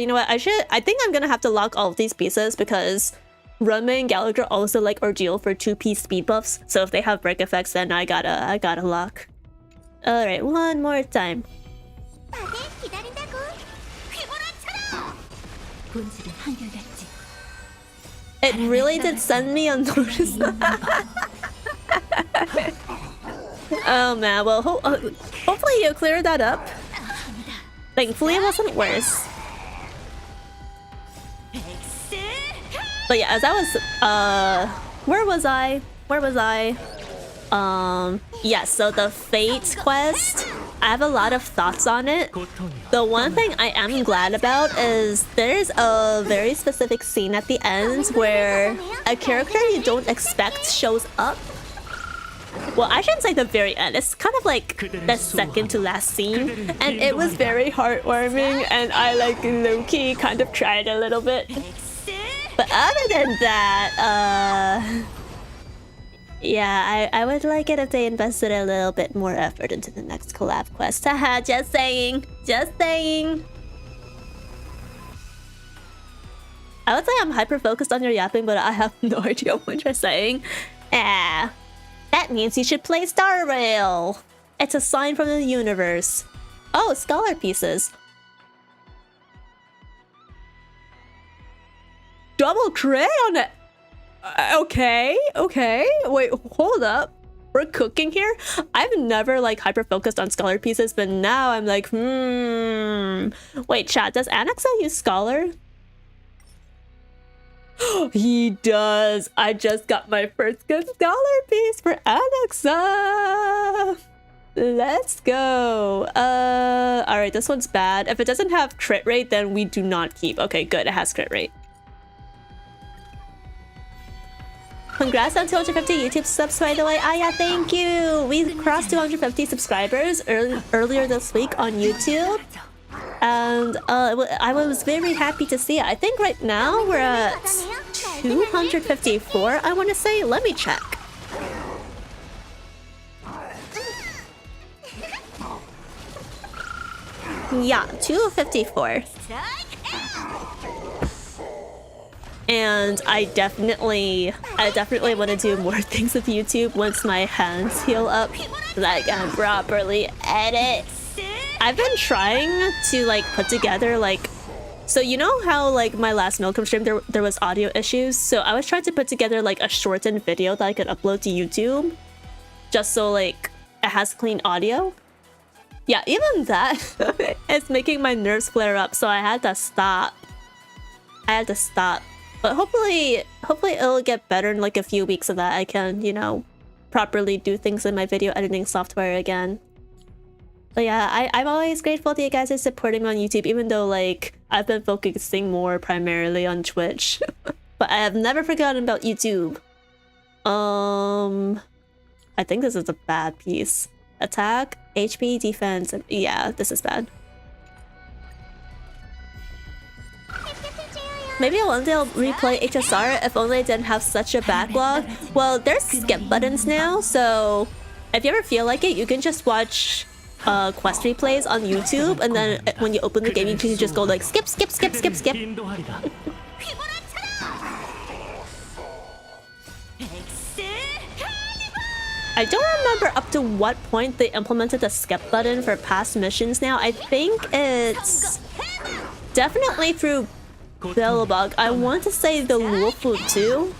you know what? I think I'm gonna have to lock all of these pieces because Runmei and Gallagher also like Ordeal for 2-piece speed buffs. So if they have break effects, then I gotta lock. Alright, one more time. It really did send me on notice. Oh man, well, hopefully you cleared that up. Thankfully, it wasn't worse. But yeah, as I was, where was I? Yeah, so the Fate quest, I have a lot of thoughts on it. The one thing I am glad about is there's a very specific scene at the end where a character you don't expect shows up. Well, I shouldn't say the very end. It's kind of like the second to last scene. And it was very heartwarming, and I like low-key kind of tried a little bit. But other than that, yeah, I would like it if they invested a little bit more effort into the next collab quest. Haha, just saying. Just saying. I would say I'm hyper-focused on your yapping, but I have no idea what you're saying. Ah. That means you should play Star Rail. It's a sign from the universe. Oh, scholar pieces. Double cray on it. Okay. Wait, hold up. We're cooking here? I've never like hyper focused on scholar pieces, but now I'm like, Wait, chat, does Anaxa use scholar? He does. I just got my first good scholar piece for Anaxa. Let's go. Alright, this one's bad. If it doesn't have crit rate, then we do not keep. Okay, good. It has crit rate. Congrats on 250 YouTube subs, by the way. Ah, yeah, thank you. We crossed 250 subscribers earlier this week on YouTube. And I was very happy to see it. I think right now we're at 254, I want to say. Let me check. Yeah, 254. And I definitely want to do more things with YouTube once my hands heal up so that I can properly edit. I've been trying to like put together like, so you know how like my last Milcom stream there was audio issues, so I was trying to put together like a shortened video that I could upload to YouTube just so like it has clean audio. Yeah, even that is making my nerves flare up, so I had to stop. But hopefully it'll get better in like a few weeks so that I can, you know, properly do things in my video editing software again. But yeah, I'm always grateful that you guys are supporting me on YouTube, even though like I've been focusing more primarily on Twitch. But I have never forgotten about YouTube. I think this is a bad piece. Attack, HP, defense, and yeah, this is bad. Maybe one day I'll replay HSR if only I didn't have such a backlog. Well, there's skip buttons now, so if you ever feel like it, you can just watch quest replays on YouTube, and then when you open the game, you can just go like skip, skip, skip, skip, skip. I don't remember up to what point they implemented the skip button for past missions now. I think it's definitely through Billabug. I want to say the Wolfwood too.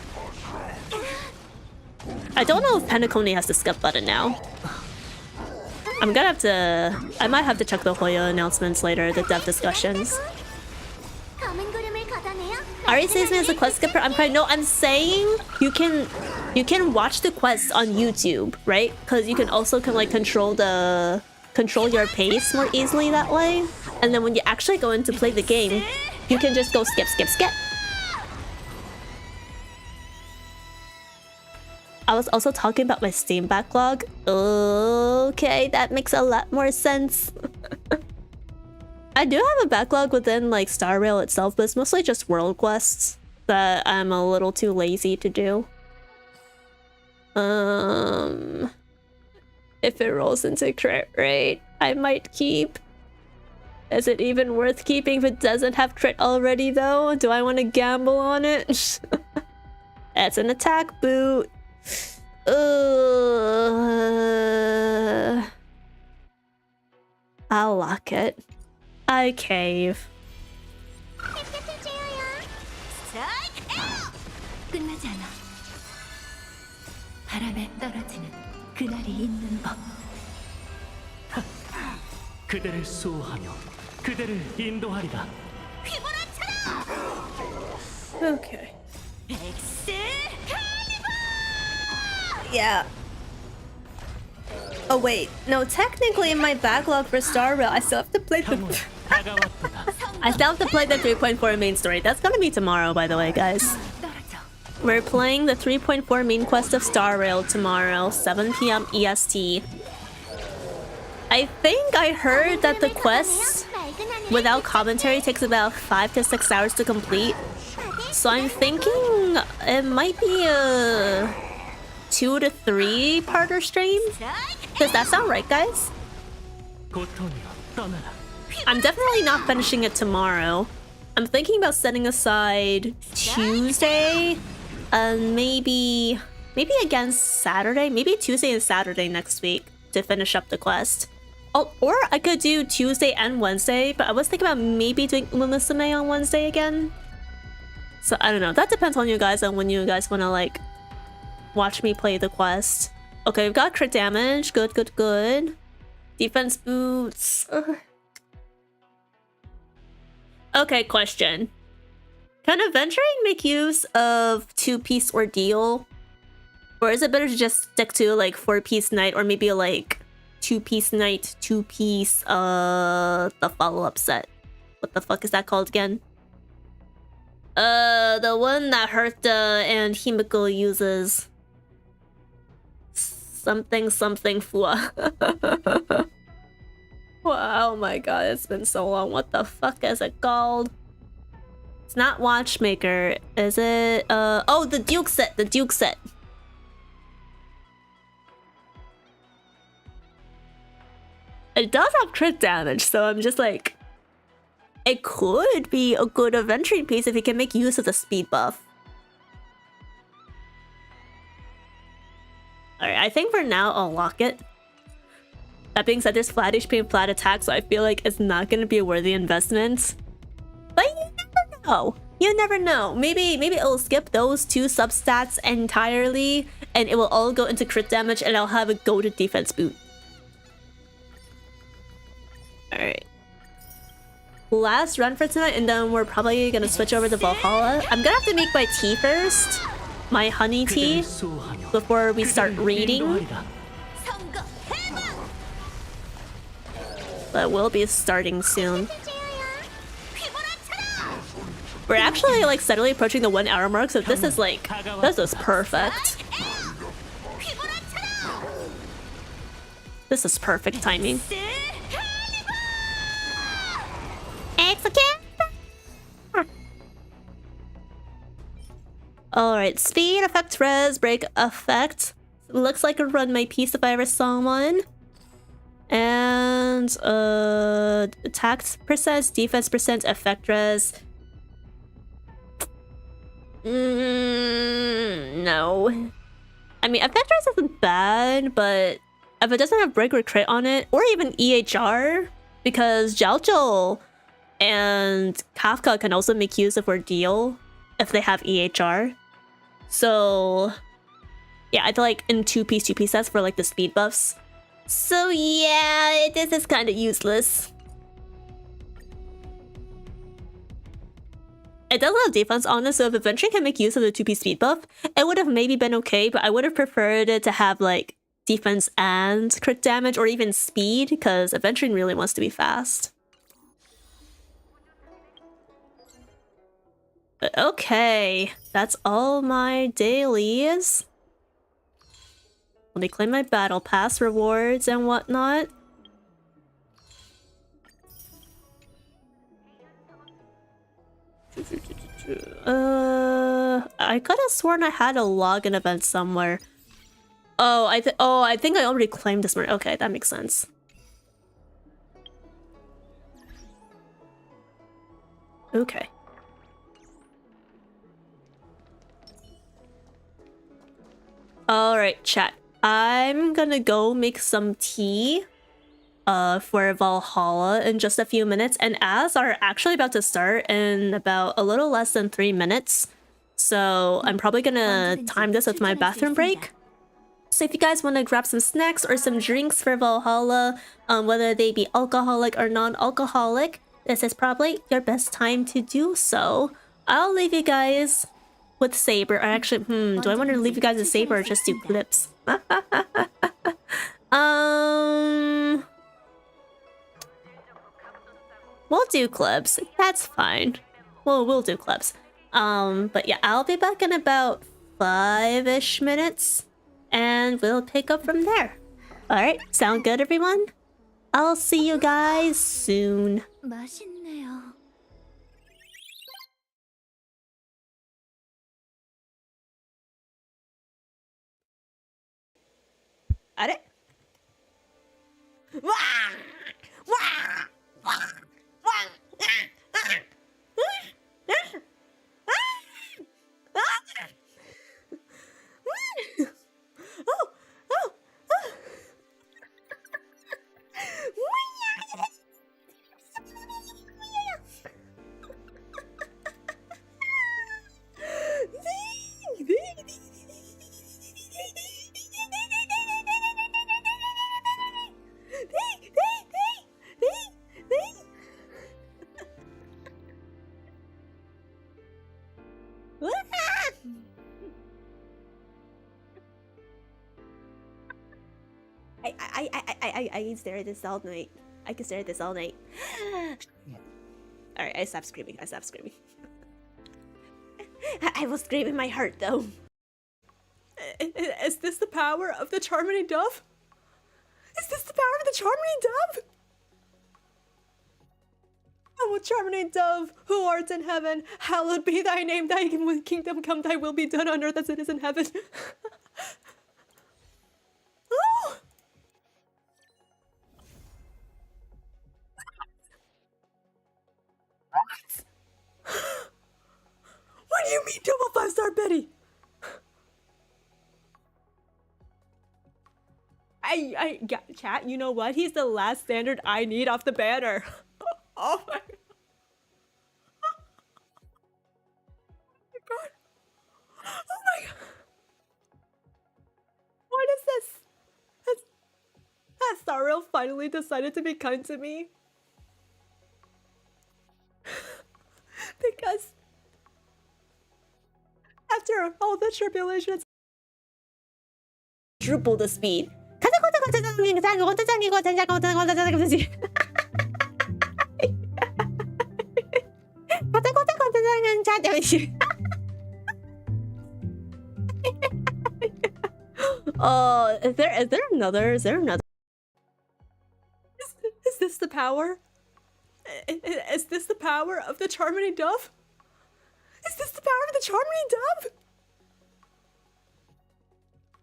I don't know if Penacony has the skip button now. I'm gonna have to... I might have to check the Hoya announcements later, the dev discussions. Ari says me as a quest skipper. I'm crying. No, I'm saying you can watch the quests on YouTube, right? Because you can also like control your pace more easily that way. And then when you actually go in to play the game, you can just go skip, skip, skip. I was also talking about my Steam backlog. Okay, that makes a lot more sense. I do have a backlog within like Star Rail itself, but it's mostly just world quests that I'm a little too lazy to do. If it rolls into crit rate, I might keep. Is it even worth keeping if it doesn't have crit already though? Do I want to gamble on it? It's an attack boot. I'll lock it. I cave. Okay. Yeah. Oh wait, no, technically in my backlog for Star Rail, I still have to play the 3.4 main story. That's gonna be tomorrow, by the way, guys. We're playing the 3.4 main quest of Star Rail tomorrow, 7 PM EST. I think I heard that the quest without commentary takes about 5 to 6 hours to complete. So I'm thinking it might be a 2 to 3 parter stream. Does that sound right, guys? I'm definitely not finishing it tomorrow. I'm thinking about setting aside Tuesday and maybe again Saturday, maybe Tuesday and Saturday next week to finish up the quest. Oh, or I could do Tuesday and Wednesday, but I was thinking about maybe doing Umusume on Wednesday again. So I don't know. That depends on you guys and when you guys want to like watch me play the quest. Okay, we've got crit damage. Good, good, good. Defense boots. Ugh. Okay, question. Can adventuring make use of 2-piece ordeal? Or is it better to just stick to like 4-piece night or maybe like 2-piece night, 2-piece the follow-up set? What the fuck is that called again? The one that Hertha and Himiko uses. Something fua. Wow, oh my god, it's been so long. What the fuck is it called? It's not Watchmaker, is it? Oh, the Duke set, the Duke set. It does have crit damage, so I'm just like... It could be a good adventuring piece if you can make use of the speed buff. Alright, I think for now I'll lock it. That being said, there's flat HP and flat attack, so I feel like it's not gonna be a worthy investment. But you never know. You never know. Maybe it'll skip those two substats entirely, and it will all go into crit damage, and I'll have a goated defense boot. Alright. Last run for tonight, and then we're probably gonna switch over to Valhalla. I'm gonna have to make my tea first. My honey tea. Before we start reading. But we'll be starting soon. We're actually like steadily approaching the 1 hour mark, so this is like... This is perfect. This is perfect timing. Alright, speed, effect, res, break, effect. Looks like a run my piece if I ever saw one. And attack percent, defense percent, effect res. No. I mean, effect res isn't bad, but if it doesn't have break or crit on it, or even EHR, because Jiaozhou and Kafka can also make use of Ordeal if they have EHR. So yeah, I feel like in 2-piece sets for like the speed buffs. So yeah, this is kind of useless. It does have defense on it, so if Adventure can make use of the 2-piece speed buff, it would have maybe been okay, but I would have preferred it to have like defense and crit damage, or even speed, because Adventuring really wants to be fast. But okay, that's all my dailies. Let me claim my battle pass rewards and whatnot. I could have sworn I had a login event somewhere. Oh, I think I already claimed this one. Okay, that makes sense. Okay. Alright, chat. I'm gonna go make some tea for Valhalla in just a few minutes, and ads are actually about to start in about a little less than 3 minutes. So I'm probably gonna time this with my bathroom break. So if you guys want to grab some snacks or some drinks for Valhalla, whether they be alcoholic or non-alcoholic, this is probably your best time to do so. I'll leave you guys with Saber. Or actually, do I want to leave you guys with Saber or just do clips? We'll do clips. That's fine. Well, we'll do clips. But yeah, I'll be back in about 5-ish minutes, and we'll pick up from there. Alright, sound good, everyone? I'll see you guys soon. Are? I can stare at this all night. I can stare at this all night. Alright, I stopped screaming. I will scream in my heart, though. Is this the power of the Charmony Dove? Is this the power of the Charmony Dove? O Charmony Dove, who art in heaven, hallowed be thy name, thy kingdom come, thy will be done on earth as it is in heaven. Oh! What do you mean double 5-star Betty? Chat, you know what? He's the last standard I need off the banner. Oh my god. Oh my god. What is this? Has Sariel finally decided to be kind to me? Because after all the tribulations, Triple the speed. Is there another? Is this the power? Is this the power of the Charmony Dove? Is this the power of the Charmony Dove?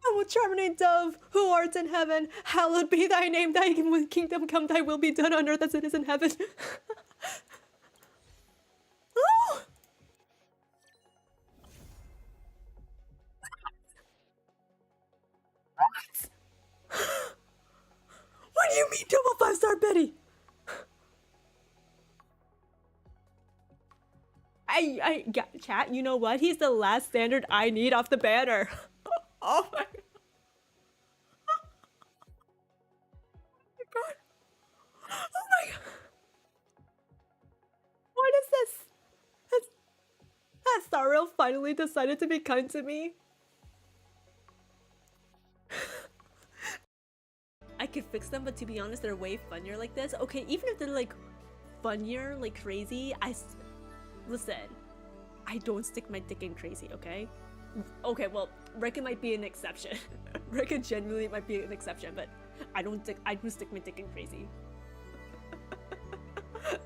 O Charmony Dove, who art in heaven, hallowed be thy name, thy kingdom come, thy will be done on earth as it is in heaven. Oh! What do you mean double 5-star Betty? Chat, you know what? He's the last standard I need off the banner. Oh my god. Oh my god. What is this? Has Sariel finally decided to be kind to me? I could fix them, but to be honest, they're way funnier like this. Okay, even if they're like funnier, like crazy, listen, I don't stick my dick in crazy, okay? Okay, well, Rekka might be an exception. Rekka genuinely might be an exception, but I do stick my dick in crazy.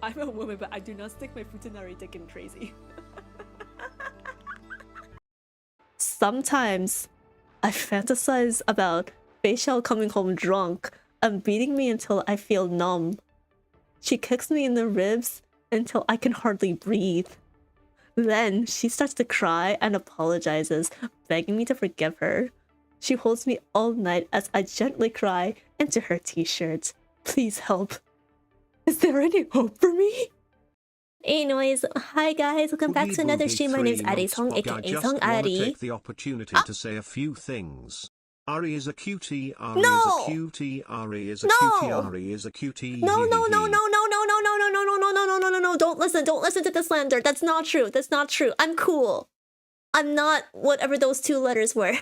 I'm a woman, but I do not stick my futanari dick in crazy. Sometimes I fantasize about Facial coming home drunk and beating me until I feel numb. She kicks me in the ribs until I can hardly breathe. Then she starts to cry and apologizes, begging me to forgive her. She holds me all night as I gently cry into her t-shirt. Please help. Is there any hope for me? Anyways, hi guys, welcome back to another stream. My name's Ari Song, aka Song Ari. Take the opportunity to say a few things. Ari is a cutie, Ari No! is a cutie, Ari is a No! cutie, Ari is a cutie. No, don't listen to the slander. That's not true. I'm cool. I'm not whatever those two letters were.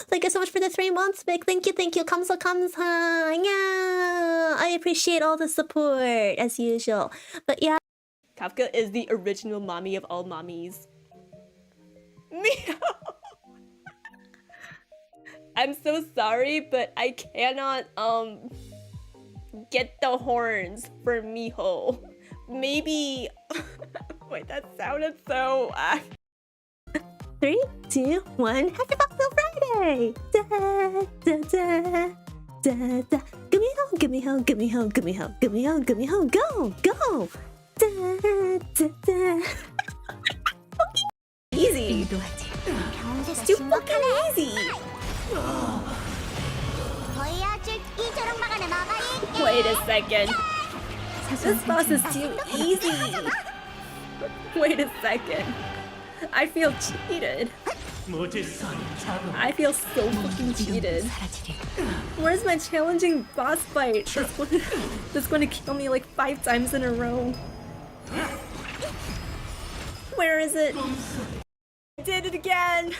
Thank you so much for the 3 months, big. Thank you. Kamsa. Yeah. I appreciate all the support as usual. But yeah. Kafka is the original mommy of all mommies. Meow. I'm so sorry, but I cannot get the horns for Miho. Maybe wait, that sounded so 3, 2, 1. Happy Foxgirl Friday! Da, da, da, da, da. Gumiho, go! Da, da, da. Easy. It's too fucking easy. Wait a second. This boss is too easy. Wait a second. I feel cheated. I feel so fucking cheated. Where's my challenging boss fight that's going to kill me like 5 times in a row? Where is it? I did it again!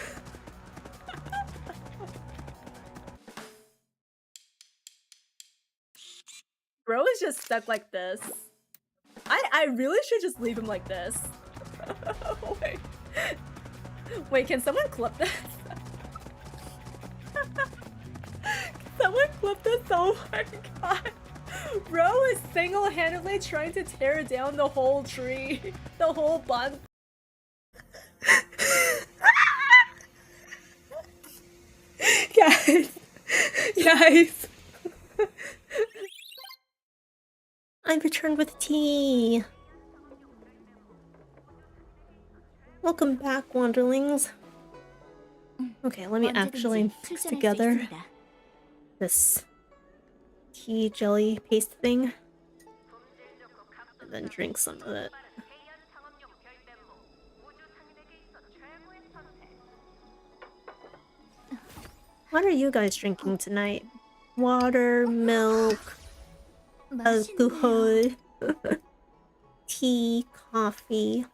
Bro is just stuck like this. I really should just leave him like this. Wait. Wait, can someone clip this? Someone clip this? Oh my god. Bro is single-handedly trying to tear down the whole tree. The whole bun. Guys. Guys. I've returned with tea. Welcome back, wanderlings. Okay, let me actually mix together this tea jelly paste thing and then drink some of it. What are you guys drinking tonight? Water, milk, alcohol, tea, coffee.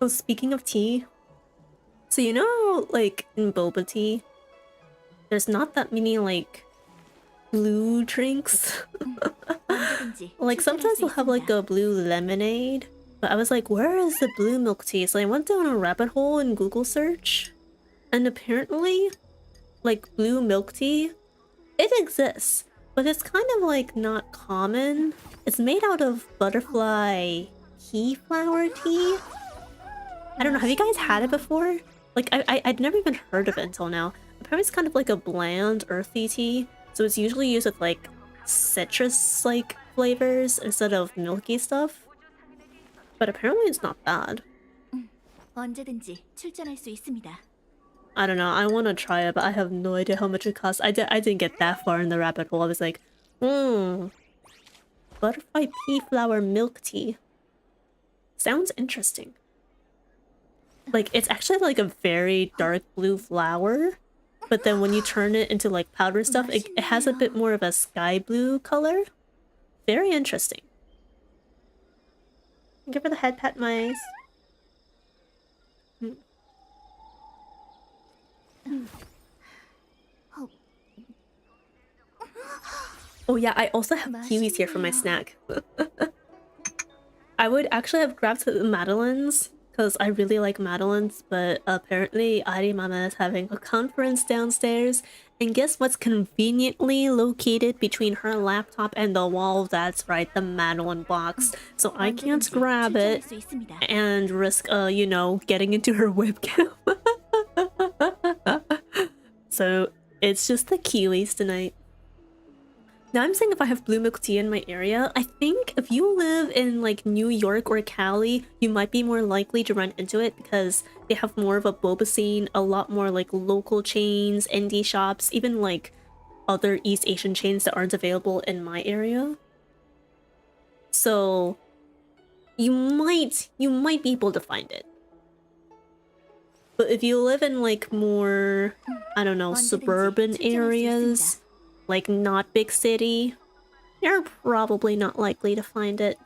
Oh, speaking of tea, so you know, like in boba tea, there's not that many like blue drinks. Like sometimes they'll have like a blue lemonade, but I was like, where is the blue milk tea? So I went down a rabbit hole in Google search, and apparently, like blue milk tea, it exists, but it's kind of like not common. It's made out of butterfly key flower tea. I don't know, have you guys had it before? Like, I'd never even heard of it until now. Apparently it's kind of like a bland, earthy tea, so it's usually used with like citrus-like flavors instead of milky stuff. But apparently it's not bad. 언제든지 출전할 수 있습니다. I don't know, I want to try it, but I have no idea how much it costs. I didn't get that far in the rabbit hole. I was like, butterfly pea flower milk tea. Sounds interesting. Like, it's actually like a very dark blue flower, but then when you turn it into like powder stuff, it has a bit more of a sky blue color. Very interesting. Thank you for the head pat, mice. Oh yeah, I also have kiwis here for my snack. I would actually have grabbed the madeleines, because I really like madeleines, but apparently Ari Mama is having a conference downstairs, and guess what's conveniently located between her laptop and the wall? That's right, the madeleine box. So I can't grab it and risk, you know, getting into her webcam. So it's just the kiwis tonight. Now I'm saying if I have blue milk tea in my area, I think if you live in like New York or Cali, you might be more likely to run into it because they have more of a boba scene, a lot more like local chains, indie shops, even like other East Asian chains that aren't available in my area. So you might be able to find it. But if you live in like more, I don't know, suburban areas, like not big city, you're probably not likely to find it.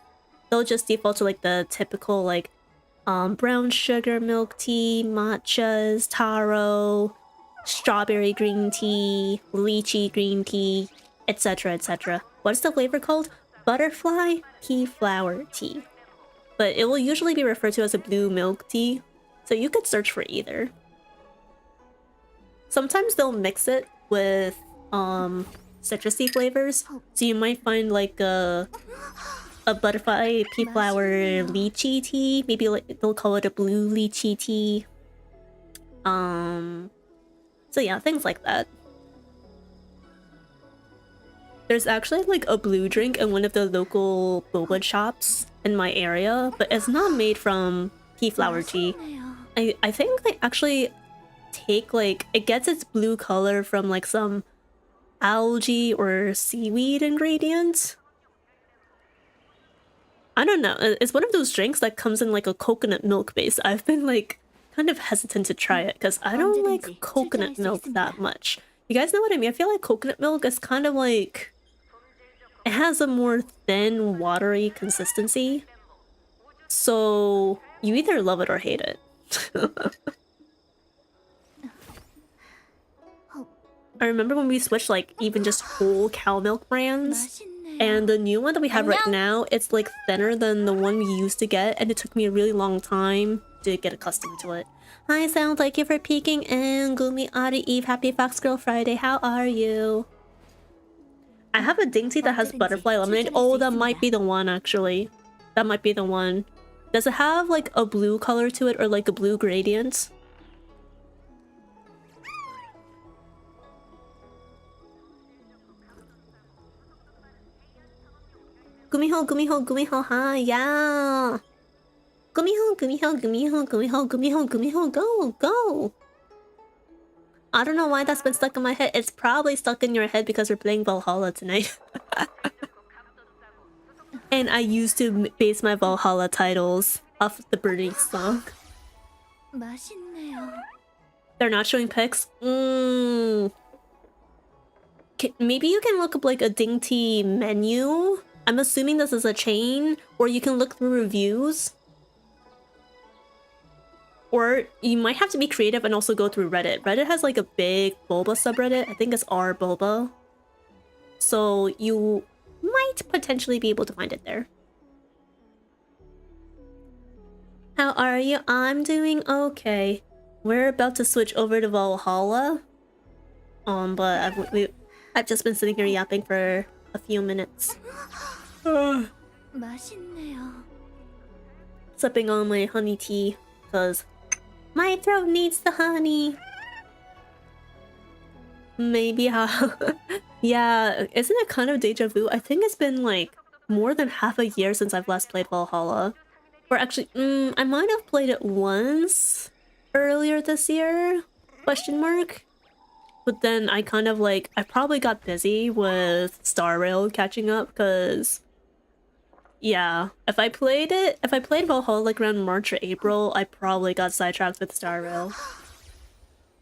They'll just default to like the typical like brown sugar milk tea, matchas, taro, strawberry green tea, lychee green tea, etc, etc. What's the flavor called? Butterfly pea flower tea. But it will usually be referred to as a blue milk tea, so you could search for either. Sometimes they'll mix it with citrusy flavors, so you might find like a butterfly pea flower lychee tea. Maybe like they'll call it a blue lychee tea. So yeah, things like that. There's actually like a blue drink in one of the local boba shops in my area, but it's not made from pea flower tea. I think they actually take like, it gets its blue color from like some algae or seaweed ingredient. I don't know, it's one of those drinks that comes in like a coconut milk base. I've been like kind of hesitant to try it because I don't like coconut milk that much. You guys know what I mean? I feel like coconut milk is kind of like, it has a more thin, watery consistency. So you either love it or hate it. I remember when we switched like even just whole cow milk brands, And the new one that we have right now, it's like thinner than the one we used to get, and it took me a really long time to get accustomed to it. Hi, Sound, thank you for peeking in. Gumi Ari Eve, happy Foxgirl Friday. How are you? I have a dainty that has butterfly lemonade. Oh, that might be the one, actually. That might be the one. Does it have like a blue color to it or like a blue gradient? Gumiho, gumiho, gumiho, hi, yeah. Gumiho, gumiho, gumiho, gumiho, gumiho, gumiho, go, go. I don't know why that's been stuck in my head. It's probably stuck in your head because we're playing Valhalla tonight. And I used to base my Valhalla titles off the Bernie song. They're not showing pics? Maybe you can look up like a dainty menu. I'm assuming this is a chain, or you can look through reviews. Or you might have to be creative and also go through Reddit. Reddit has like a big boba subreddit. I think it's r-boba. So you might potentially be able to find it there. How are you? I'm doing okay. We're about to switch over to Valhalla. But I've just been sitting here yapping for a few minutes. Sipping on my honey tea because my throat needs the honey. Maybe how... Yeah, isn't it kind of deja vu? I think it's been like more than half a year since I've last played Valhalla. Or actually, I might have played it once earlier this year? Question mark? But then I kind of like... I probably got busy with Star Rail catching up because... Yeah, if I played Valhalla like around March or April, I probably got sidetracked with Star Rail.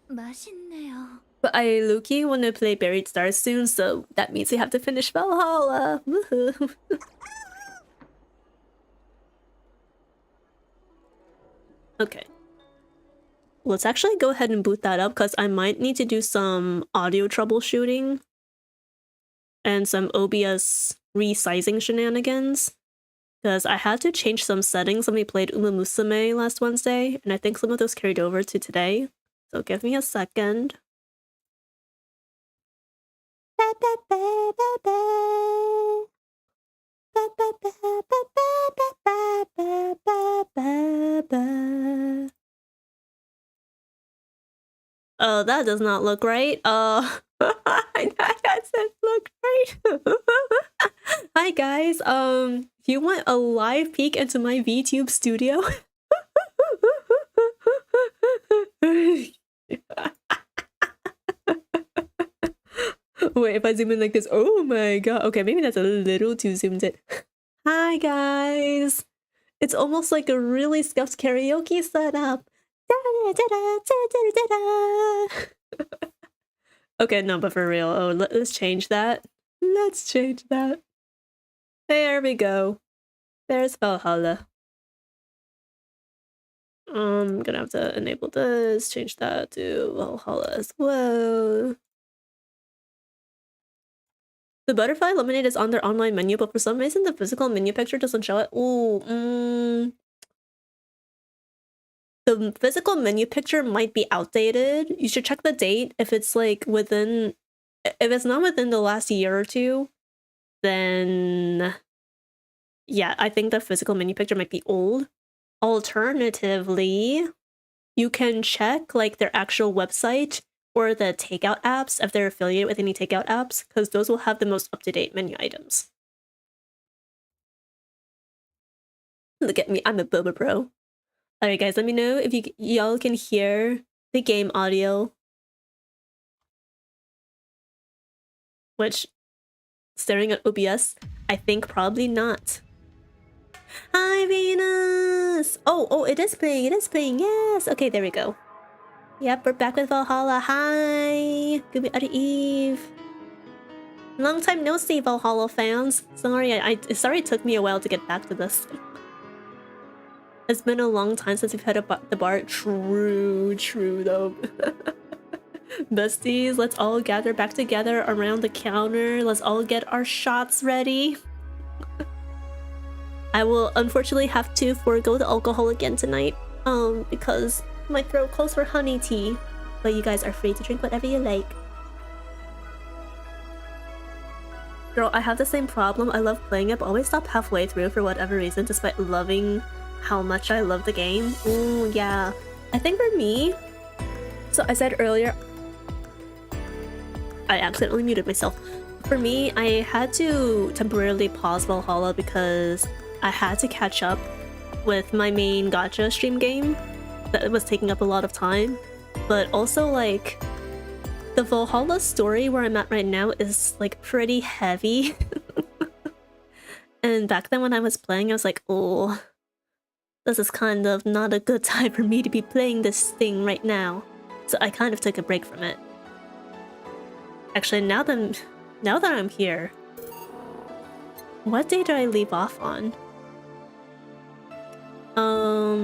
But I low-key want to play Buried Stars soon, so that means we have to finish Valhalla. Woohoo! Okay. Let's actually go ahead and boot that up because I might need to do some audio troubleshooting and some OBS resizing shenanigans. Because I had to change some settings when we played Uma Musume last Wednesday, and I think some of those carried over to today. So give me a second. Oh, that does not look right. That doesn't look right. Hi guys. If you want a live peek into my VTube studio. Wait, if I zoom in like this, oh my god. Okay, maybe that's a little too zoomed in. Hi guys. It's almost like a really scuffed karaoke setup. Okay, no, but for real. Oh, let's change that. Let's change that. There we go. There's Valhalla. I'm gonna have to enable this, change that to Valhalla as well. The butterfly lemonade is on their online menu, but for some reason the physical menu picture doesn't show it. Ooh, The physical menu picture might be outdated. You should check the date. If it's like within... If it's not within the last year or two, then... Yeah, I think the physical menu picture might be old. Alternatively, you can check like their actual website or the takeout apps if they're affiliated with any takeout apps, because those will have the most up-to-date menu items. Look at me, I'm a boba bro. Alright guys, let me know if y'all can hear the game audio. Which, staring at OBS, I think probably not. Hi Venus! Oh, it is playing, yes! Okay, there we go. Yep, we're back with Valhalla. Hi! Good Eve. Long time no see, Valhalla fans. Sorry, sorry it took me a while to get back to this. It's been a long time since we've had the bar. True though. Besties, let's all gather back together around the counter. Let's all get our shots ready. I will unfortunately have to forego the alcohol again tonight, because my throat calls for honey tea. But you guys are free to drink whatever you like. Girl, I have the same problem. I love playing it, but always stop halfway through for whatever reason, despite loving how much I love the game. Ooh, yeah. I think for me, so I said earlier, I accidentally muted myself. For me, I had to temporarily pause Valhalla because I had to catch up with my main gacha stream game that was taking up a lot of time. But also, like, the Valhalla story where I'm at right now is like pretty heavy. And back then when I was playing, I was like, oh, this is kind of not a good time for me to be playing this thing right now. So I kind of took a break from it. Actually, now that I'm here, what day did I leave off on?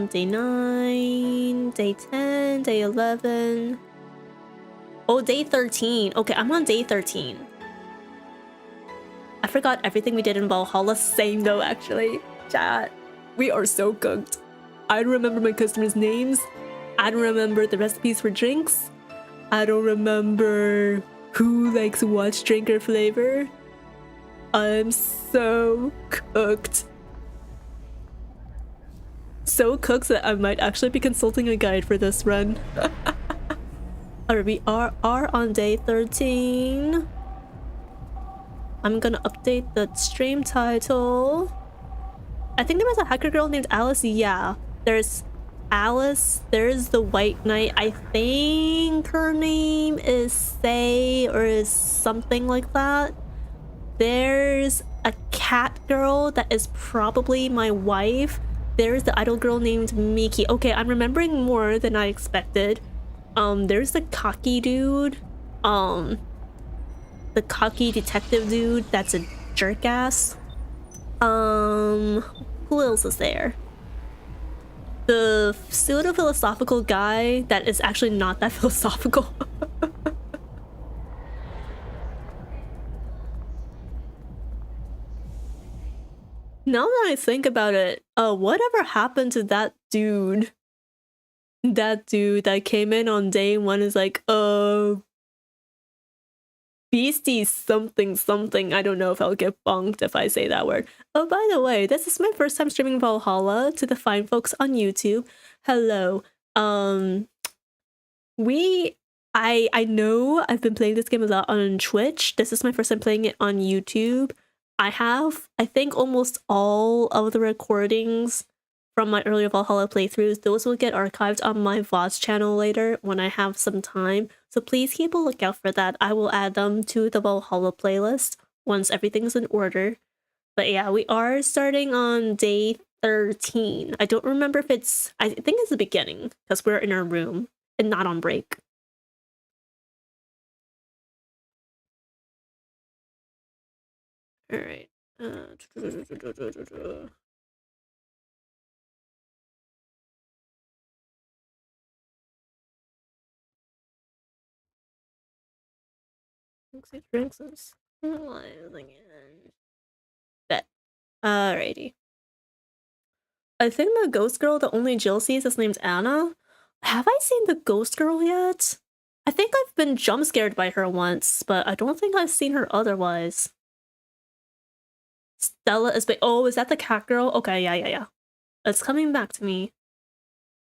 Day 9, day 10, day 11. Oh, day 13. Okay, I'm on day 13. I forgot everything we did in Valhalla. Same though, actually. Chat. We are so cooked. I don't remember my customers' names. I don't remember the recipes for drinks. I don't remember who likes what drink or flavor. I'm so cooked. So cooked that I might actually be consulting a guide for this run. Alright, we are on day 13. I'm gonna update the stream title. I think there was a hacker girl named Alice. Yeah, there's Alice. There's the White Knight. I think her name is Say or is something like that. There's a cat girl that is probably my wife. There's the idol girl named Miki. Okay, I'm remembering more than I expected. There's the cocky dude. The cocky detective dude that's a jerk ass. Who else is there? The pseudo-philosophical guy that is actually not that philosophical. Now that I think about it, whatever happened to that dude? That dude that came in on day 1 is like, beastie something something. I don't know if I'll get bonked if I say that word. Oh, by the way, this is my first time streaming Valhalla to the fine folks on YouTube. Hello. I know I've been playing this game a lot on Twitch. This is my first time playing it on YouTube. I think almost all of the recordings from my earlier Valhalla playthroughs. Those will get archived on my VODs channel later when I have some time. So please keep a lookout for that. I will add them to the Valhalla playlist once everything's in order. But yeah, we are starting on day 13. I don't remember if it's... I think it's the beginning because we're in our room and not on break. All right. Drinks again. Bet. Alrighty. I think the ghost girl that only Jill sees is named Anna. Have I seen the ghost girl yet? I think I've been jump scared by her once, but I don't think I've seen her otherwise. Stella is oh, is that the cat girl? Okay, yeah. It's coming back to me.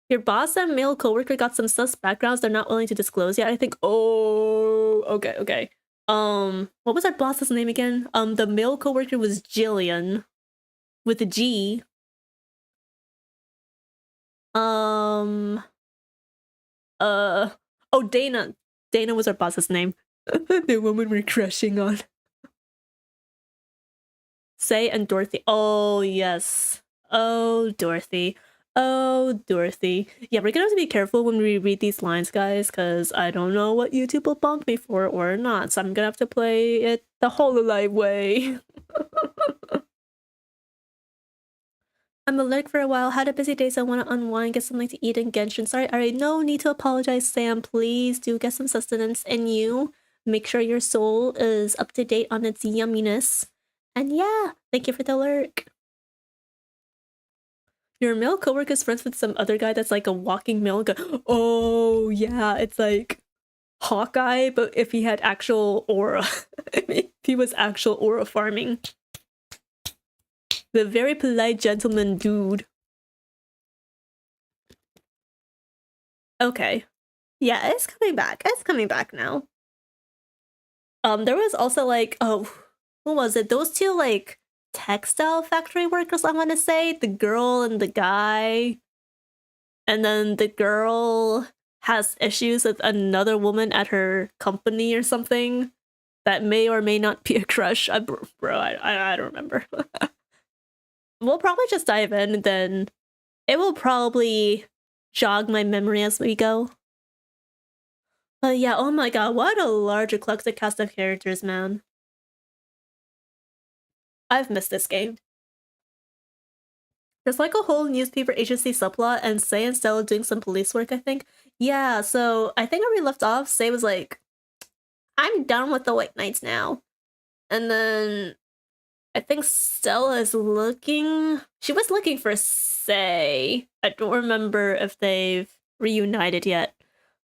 Your boss and male coworker got some sus backgrounds they're not willing to disclose yet. I think, oh, okay. What was our boss's name again? The male coworker was Jillian with a G. Oh, Dana. Dana was our boss's name. The woman we're crushing on. Say and Dorothy. Oh, yes. Oh, Dorothy. Oh, Dorothy. Yeah, we're gonna have to be careful when we read these lines, guys, because I don't know what YouTube will bonk me for or not, so I'm gonna have to play it the Hololive way. I'm alert for a while. Had a busy day, so I want to unwind, get something to eat, and Genshin. Sorry, alright, no need to apologize, Sam. Please do get some sustenance, and you make sure your soul is up to date on its yumminess. And yeah, thank you for the lurk. Your male coworker is friends with some other guy that's like a walking male guy. Oh yeah, it's like Hawkeye, but if he had actual aura. If he was actual aura farming. The very polite gentleman dude. Okay. Yeah, it's coming back. It's coming back now. There was also like, oh, what was it? Those two like textile factory workers, I want to say. The girl and the guy. And then the girl has issues with another woman at her company or something. That may or may not be a crush. Bro, I don't remember. We'll probably just dive in, and then it will probably jog my memory as we go. But yeah, oh my god, what a large eclectic cast of characters, man. I've missed this game. There's like a whole newspaper agency subplot, and Sei and Stella doing some police work, I think. Yeah, so I think where we left off, Sei was like, I'm done with the White Knights now. And then I think Stella is looking... She was looking for Sei. I don't remember if they've reunited yet.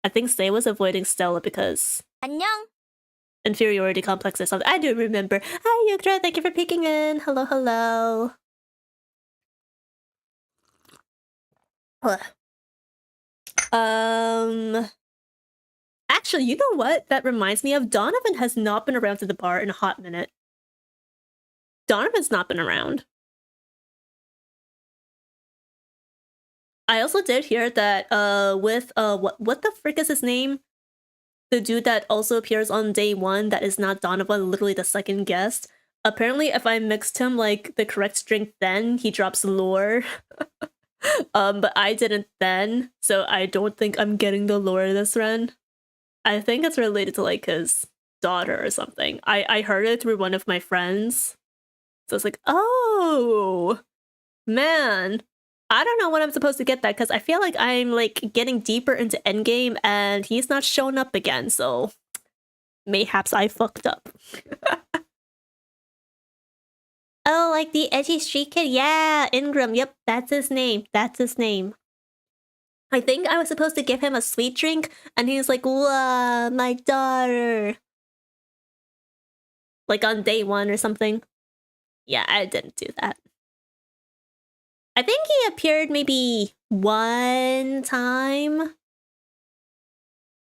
I think Sei was avoiding Stella because... 안녕. Inferiority complex or something. I do remember. Hi, Yuktra. Thank you for peeking in. Hello, hello. Actually, you know what? That reminds me of Donovan has not been around to the bar in a hot minute. Donovan's not been around. I also did hear that with what the frick is his name? The dude that also appears on day one that is not Donovan, literally the second guest. Apparently if I mixed him like the correct strength then, he drops lore. But I didn't then, so I don't think I'm getting the lore this run. I think it's related to like his daughter or something. I heard it through one of my friends. So it's like, oh, man, I don't know when I'm supposed to get that because I feel like I'm like getting deeper into endgame and he's not showing up again. So mayhaps I fucked up. Oh, like the edgy street kid? Yeah, Ingram. Yep, that's his name. That's his name. I think I was supposed to give him a sweet drink and he was like, "Whoa, my daughter." Like on day one or something. Yeah, I didn't do that. I think he appeared maybe one time.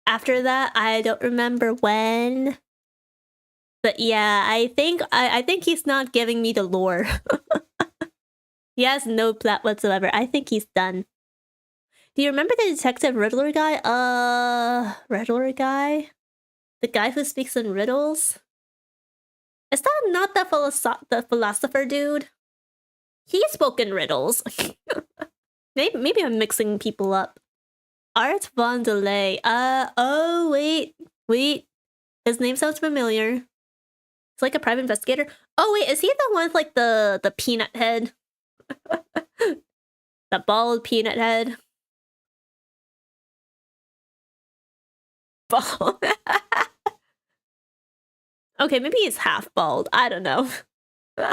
After that, I don't remember when. But yeah, I think he's not giving me the lore. He has no plot whatsoever. I think he's done. Do you remember the Detective Riddler guy? Riddler guy? The guy who speaks in riddles? Is that not the philosopher dude? He spoke in riddles. maybe I'm mixing people up. Art Von Delay. Oh, wait. His name sounds familiar. It's like a private investigator. Oh, wait, is he the one with like the peanut head? The bald peanut head? Bald. Okay, maybe he's half bald. I don't know. Bro,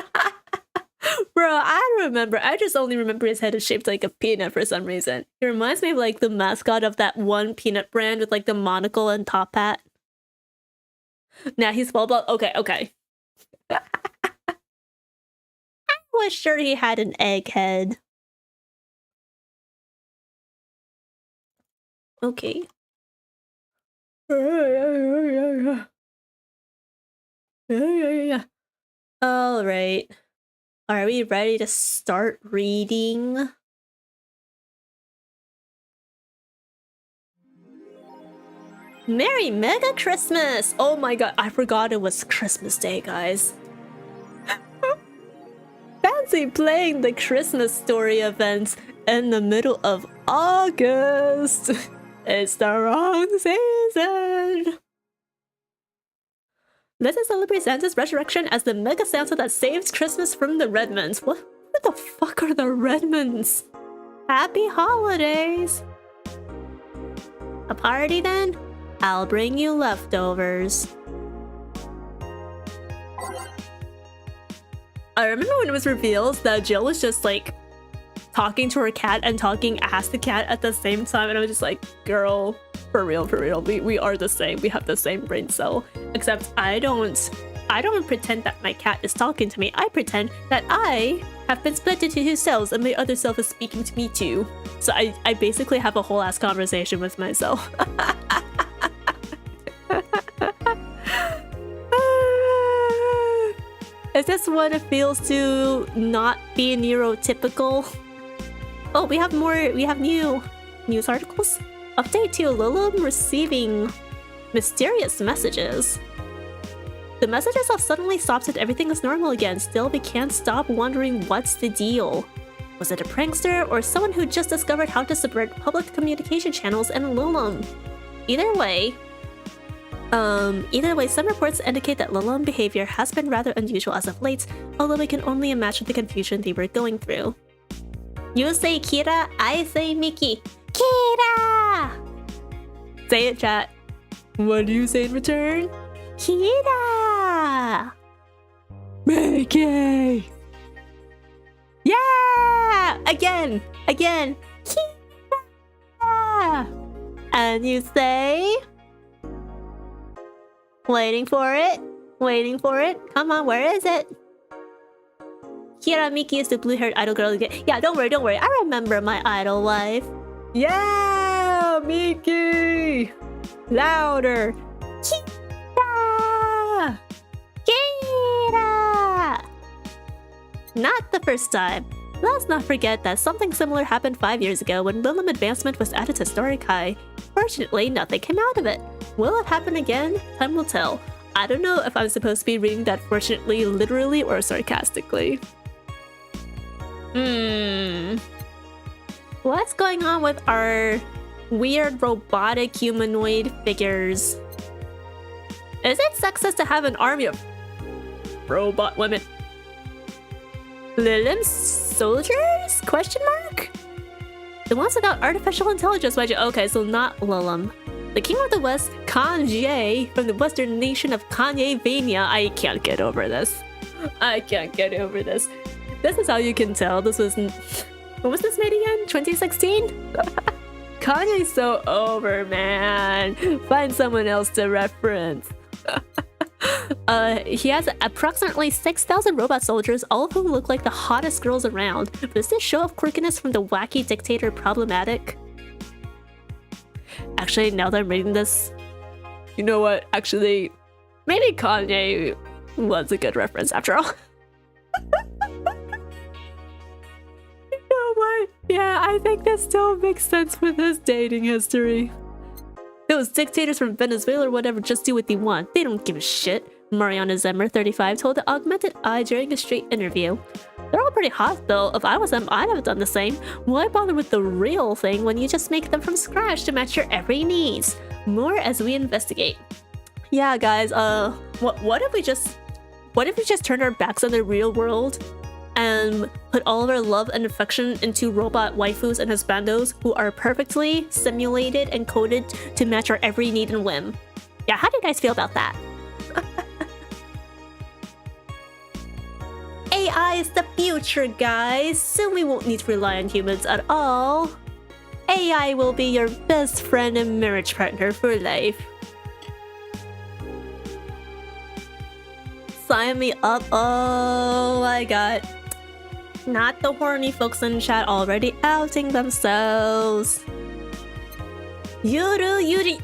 I don't remember. I just only remember his head is shaped like a peanut for some reason. It reminds me of like the mascot of that one peanut brand with like the monocle and top hat. Nah, he's bald. Okay. I was sure he had an egg head. Okay. All right. Are we ready to start reading? Merry Mega Christmas! Oh my god, I forgot it was Christmas Day, guys. Fancy playing the Christmas story events in the middle of August. It's the wrong season. Let's celebrate Santa's resurrection as the Mega Santa that saves Christmas from the Redmonds. What What the fuck are the Redmonds? Happy holidays! A party then? I'll bring you leftovers. I remember when it was revealed that Jill was just like talking to her cat and talking as the cat at the same time, and I was just like, girl, for real, we are the same. We have the same brain cell, except I don't pretend that my cat is talking to me. I pretend that I have been split into two cells and my other self is speaking to me too. So I basically have a whole ass conversation with myself. Is this what it feels to not be neurotypical? Oh, we have new news articles. Update to Lilum receiving mysterious messages. The messages have suddenly stopped and everything is normal again. Still, we can't stop wondering what's the deal. Was it a prankster or someone who just discovered how to subvert public communication channels in Lilum? Either way, some reports indicate that Lilum behavior has been rather unusual as of late, although we can only imagine the confusion they were going through. You say Kira, I say Miki. Kira! Say it, chat. What do you say in return? Kira! Miki! Yeah! Again! Kira! And you say... Waiting for it. Come on, where is it? Kira Miki is the blue-haired idol girl again. Yeah, don't worry. I remember my idol life. Yeah, Miki! Louder. Kira! Kira! Not the first time. Let's not forget that something similar happened 5 years ago when Lilum Advancement was added to Story Kai. Fortunately, nothing came out of it. Will it happen again? Time will tell. I don't know if I'm supposed to be reading that fortunately literally or sarcastically. What's going on with our weird robotic humanoid figures? Is it sexist to have an army of robot women? Lilum soldiers? Question mark? The ones without artificial intelligence, budget. Okay, so not Lilum. The king of the west, Kanye, from the western nation of Kanye-vania. I can't get over this. This is how you can tell this was... When was this made again? 2016? Kanye's so over, man. Find someone else to reference. He has approximately 6,000 robot soldiers, all of whom look like the hottest girls around. Is this show of quirkiness from the wacky dictator problematic? Actually, now that I'm reading this, you know what? Actually, maybe Kanye was a good reference after all. You know what? Yeah, I think that still makes sense with his dating history. Those dictators from Venezuela or whatever just do what they want. They don't give a shit. Mariana Zemmer, 35, told the Augmented Eye during a straight interview. They're all pretty hot though. If I was them, I'd have done the same. Why bother with the real thing when you just make them from scratch to match your every needs? More as we investigate. Yeah, guys, what if we just turned our backs on the real world and put all of our love and affection into robot waifus and husbandos who are perfectly simulated and coded to match our every need and whim? Yeah, how do you guys feel about that? AI is the future, guys. Soon we won't need to rely on humans at all. AI will be your best friend and marriage partner for life. Sign me up. Oh my god. Not the horny folks in chat already outing themselves. Yuri.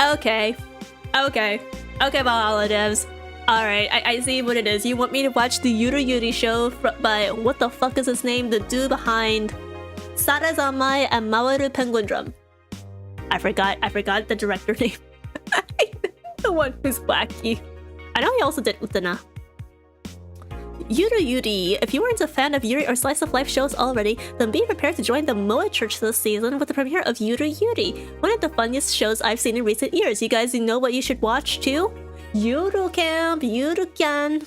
Okay, Bahaladives. Alright, I see what it is. You want me to watch the Yuri show by what the fuck is his name? The dude behind Sarazamai and Mawaru Penguin Drum. I forgot the director name. The one who's wacky. I know he also did Utena. Yuri. If you weren't a fan of Yuri or Slice of Life shows already, then be prepared to join the Moa Church this season with the premiere of Yuri, one of the funniest shows I've seen in recent years. You guys know what you should watch too? Yuru Camp, Yuru-can.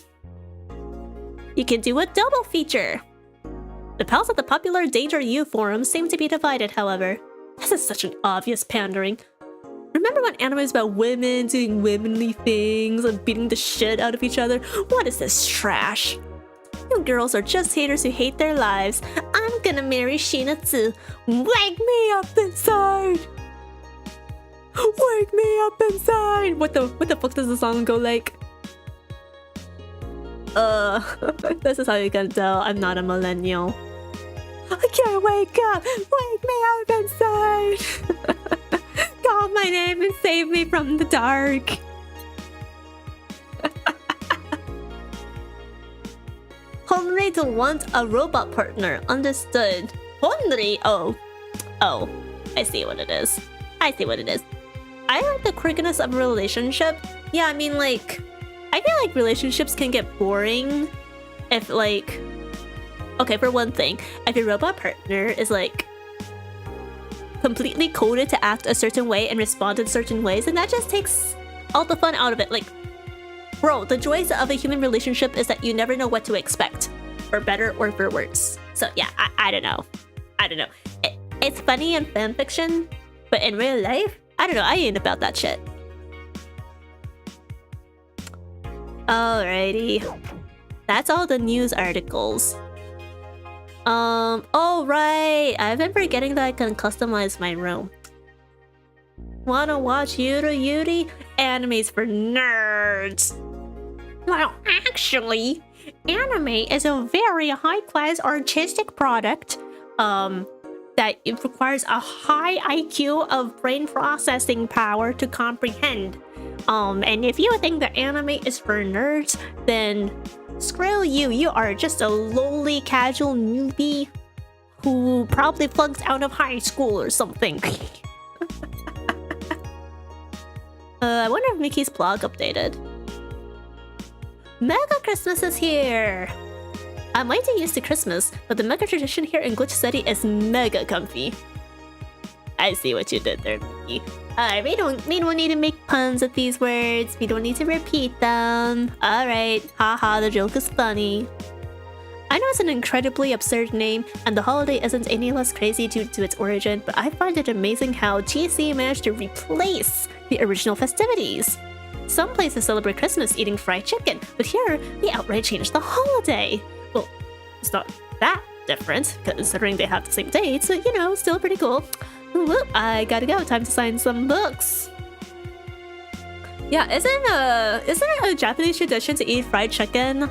You can do a double feature. The pals at the popular Danger U forum seem to be divided, however. This is such an obvious pandering. Remember when anime is about women doing womanly things and beating the shit out of each other? What is this trash? You girls are just haters who hate their lives. I'm gonna marry Sheena too. Wake me up inside! Wake me up inside! What the fuck does the song go like? This is how you can tell I'm not a millennial. I can't wake up! Wake me up inside! Call my name and save me from the dark. Honri to want a robot partner. Understood. Honri? Oh, I see what it is. I like the quirkiness of a relationship. Yeah, I mean, like, I feel like relationships can get boring if, like, okay, for one thing, if your robot partner is, like, completely coded to act a certain way and respond in certain ways, and that just takes all the fun out of it. Like, bro, the joys of a human relationship is that you never know what to expect, for better or for worse. So yeah, I don't know. It's funny in fanfiction, but in real life, I don't know, I ain't about that shit. Alrighty. That's all the news articles. Oh right, I've been forgetting that I can customize my room. Wanna watch Yuri? Animes for nerds. Well, actually, anime is a very high-class artistic product, that it requires a high IQ of brain processing power to comprehend. And if you think that anime is for nerds, then screw you. You are just a lowly casual newbie who probably flunked out of high school or something. I wonder if Mickey's blog updated. Mega Christmas is here! I'm way too used to Christmas, but the mega tradition here in Glitch City is mega comfy. I see what you did there, Mickey. We don't need to make puns with these words. We don't need to repeat them. Alright, haha, the joke is funny. I know it's an incredibly absurd name, and the holiday isn't any less crazy due to its origin, but I find it amazing how GC managed to replace the original festivities. Some places celebrate Christmas eating fried chicken, but here, they outright changed the holiday. Well, it's not that different, considering they have the same date, so, you know, still pretty cool. Whoop, I gotta go, time to sign some books. Yeah, isn't it a Japanese tradition to eat fried chicken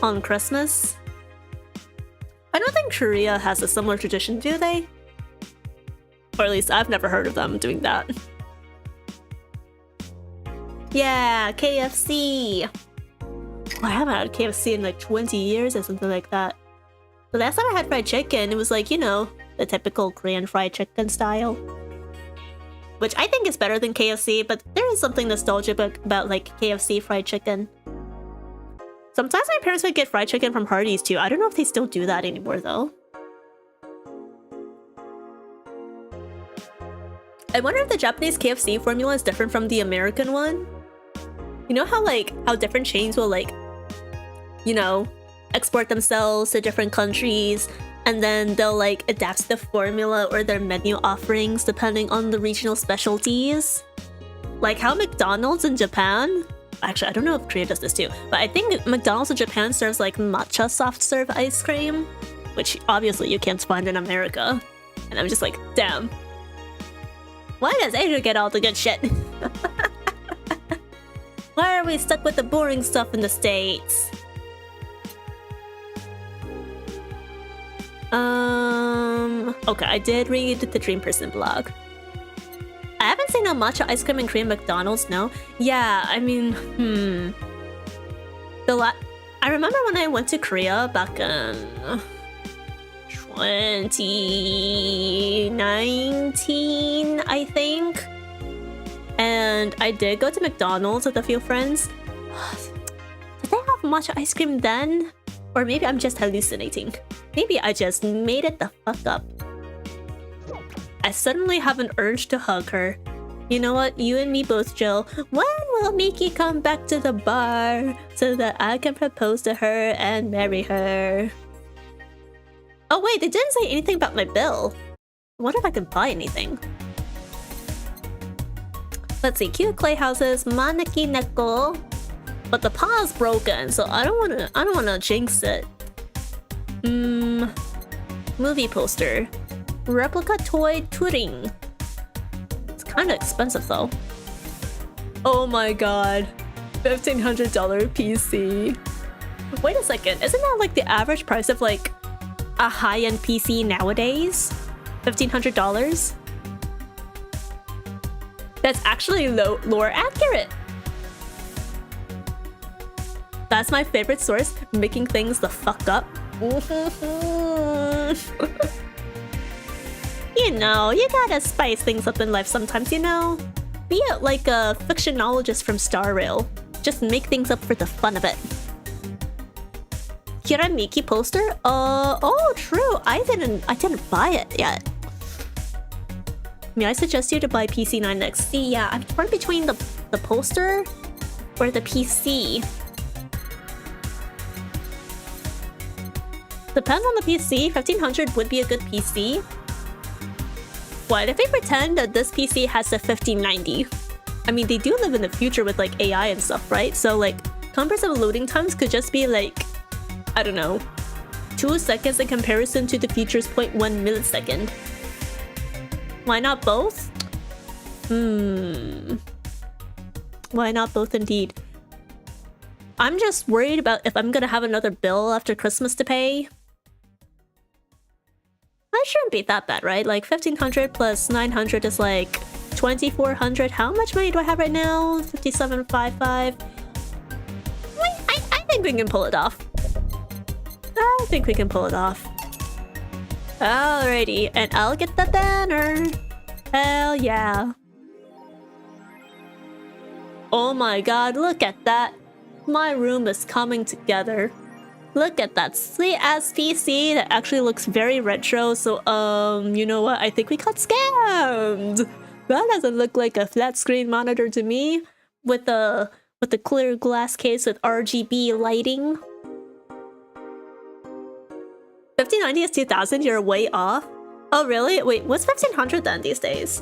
on Christmas? I don't think Korea has a similar tradition, do they? Or at least I've never heard of them doing that. Yeah, KFC! Well, I haven't had KFC in like 20 years or something like that. The last time I had fried chicken, it was like, you know, the typical Korean fried chicken style. Which I think is better than KFC, but there is something nostalgic about like KFC fried chicken. Sometimes my parents would get fried chicken from Hardee's too. I don't know if they still do that anymore though. I wonder if the Japanese KFC formula is different from the American one. You know how different chains will like, you know, export themselves to different countries, and then they'll like adapt the formula or their menu offerings depending on the regional specialties. Like how McDonald's in Japan, actually I don't know if Korea does this too, but I think McDonald's in Japan serves like matcha soft serve ice cream, which obviously you can't find in America. And I'm just like, damn. Why does Asia get all the good shit? Why are we stuck with the boring stuff in the States? Okay, I did read the Dream Person blog. I haven't seen a matcha ice cream in Korean McDonald's, no? Yeah, I mean, I remember when I went to Korea back in 2019, I think. And I did go to McDonald's with a few friends. Did they have matcha ice cream then? Or maybe I'm just hallucinating. Maybe I just made it the fuck up. I suddenly have an urge to hug her. You know what? You and me both, Jill. When will Miki come back to the bar so that I can propose to her and marry her? Oh wait, they didn't say anything about my bill. I wonder if I can buy anything. Let's see, cute clay houses, maneki neko. But the paw's broken, so I don't wanna jinx it. Movie poster. Replica toy Turing. It's kinda expensive though. Oh my god. $1,500 PC. Wait a second, isn't that like the average price of like a high-end PC nowadays? $1,500? That's actually lore accurate. That's my favorite source, making things the fuck up. You know, you gotta spice things up in life sometimes, you know? Be it like a fictionologist from Star Rail. Just make things up for the fun of it. Kiramiki poster? Oh, true. I didn't buy it yet. May I suggest you to buy PC9 next? See, yeah, I'm torn between the poster or the PC. Depends on the PC. 1500 would be a good PC. What if we pretend that this PC has a 1590? I mean, they do live in the future with like AI and stuff, right? So like, compressive loading times could just be like, I don't know, 2 seconds in comparison to the future's 0.1 millisecond. Why not both? Why not both indeed? I'm just worried about if I'm gonna have another bill after Christmas to pay. That shouldn't be that bad, right? Like 1500 plus 900 is like 2400. How much money do I have right now? 5755. I think we can pull it off. I think we can pull it off. Alrighty, and I'll get the banner. Hell yeah. Oh my god, look at that. My room is coming together. Look at that sweet ass PC that actually looks very retro. So, you know what? I think we got scammed. That doesn't look like a flat screen monitor to me. With a clear glass case with RGB lighting. 1590 is 2000, you're way off. Oh really? Wait, what's 1500 then these days?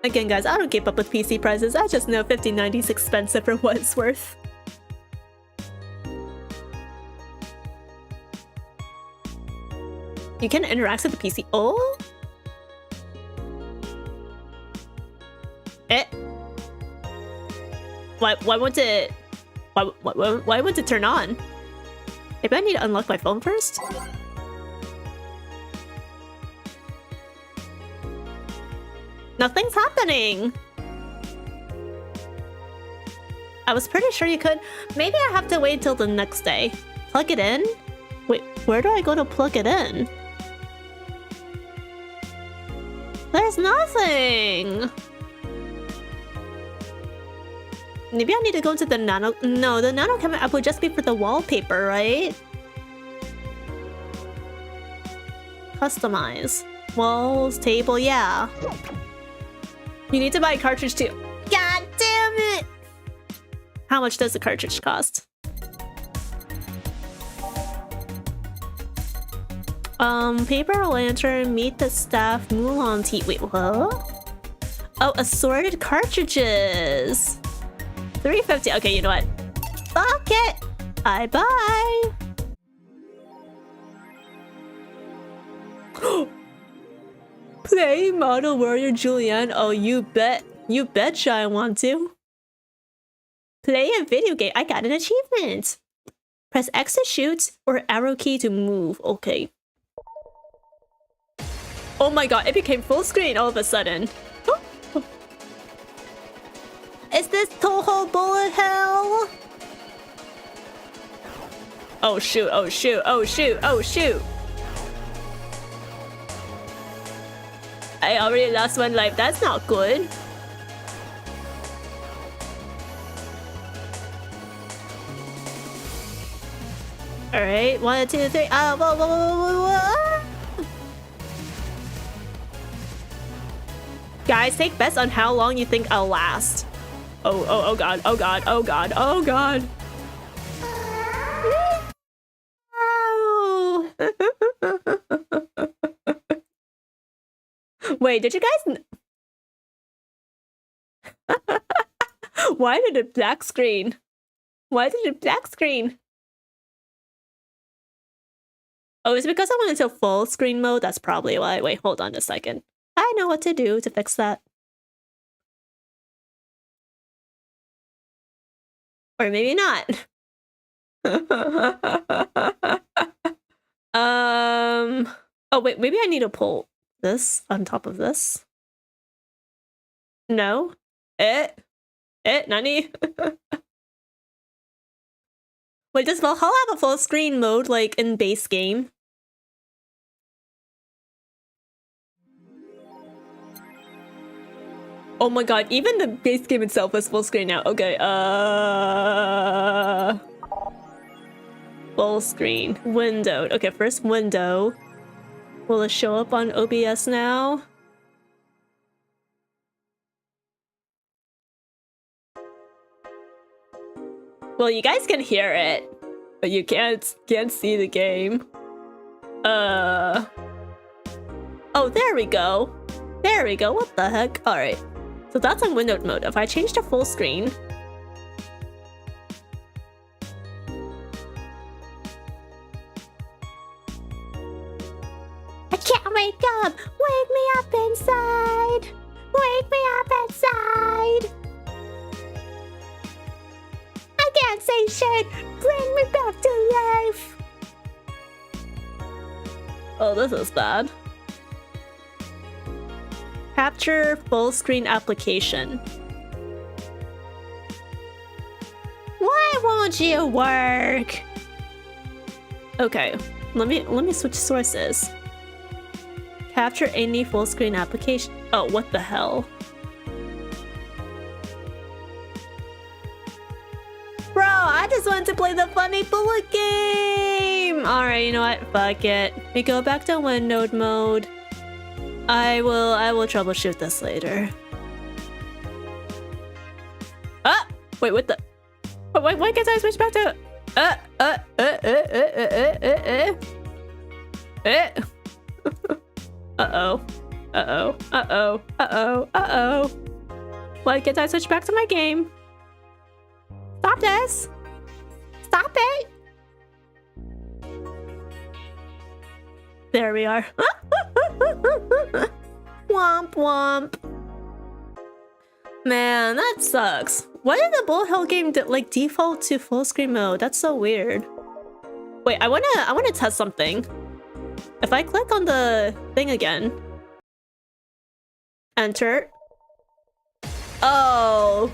Again guys, I don't keep up with PC prices, I just know 1590 is expensive for what it's worth. You can interact with the PC. Oh? Why won't it... Why won't it turn on? Maybe I need to unlock my phone first? Nothing's happening! I was pretty sure you could. Maybe I have to wait till the next day. Plug it in? Wait, where do I go to plug it in? There's nothing! Maybe I need to go into the nano... No, the nano camera app would just be for the wallpaper, right? Customize. Walls, table, yeah. You need to buy a cartridge too. God damn it! How much does the cartridge cost? Paper lantern, meet the staff, Mulan tea. Wait, what? Oh, assorted cartridges. 350. Okay, you know what? Fuck it. I buy. Play Model Warrior Julianne. Oh, you bet. You betcha I want to. Play a video game. I got an achievement. Press X to shoot or arrow key to move. Okay. Oh my god, it became full screen all of a sudden. Is this Toho bullet hell? Oh shoot, oh shoot, oh shoot, oh shoot. I already lost one life, that's not good. Alright, 1, 2, 3. Whoa, whoa, whoa, whoa, whoa. Guys, take bets on how long you think I'll last. Oh god, oh god, oh god, oh god. Oh. Wait, did you guys... Why did it black screen? Why did it black screen? Oh, it's because I went into full screen mode? That's probably why. Wait, hold on a second. I know what to do to fix that. Or maybe not. Oh wait, maybe I need to pull this on top of this. No? Nani? Wait, does Valhalla have a full screen mode like in base game? Oh my god, even the base game itself is full screen now. Okay, full screen. Windowed. Okay, first window. Will it show up on OBS now? Well, you guys can hear it, but you can't see the game. Oh, there we go. There we go. What the heck? All right. So that's on windowed mode. If I change to full screen, I can't wake up. Wake me up inside. Wake me up inside. I can't say shit. Bring me back to life. Oh, this is bad. Capture full screen application. Why won't you work? Okay, let me switch sources. Capture any full screen application. Oh, what the hell? Bro, I just wanted to play the funny bullet game. All right, you know what? Fuck it. We go back to windowed mode. I will troubleshoot this later. Ah! Wait, what the? Why can't I switch back to? Uh-oh. Why can't I switch back to my game? Stop this! Stop it! There we are. Womp womp. Man, that sucks. Why did the bullet hell game like default to full screen mode? That's so weird. Wait, I wanna test something. If I click on the thing again, enter. Oh,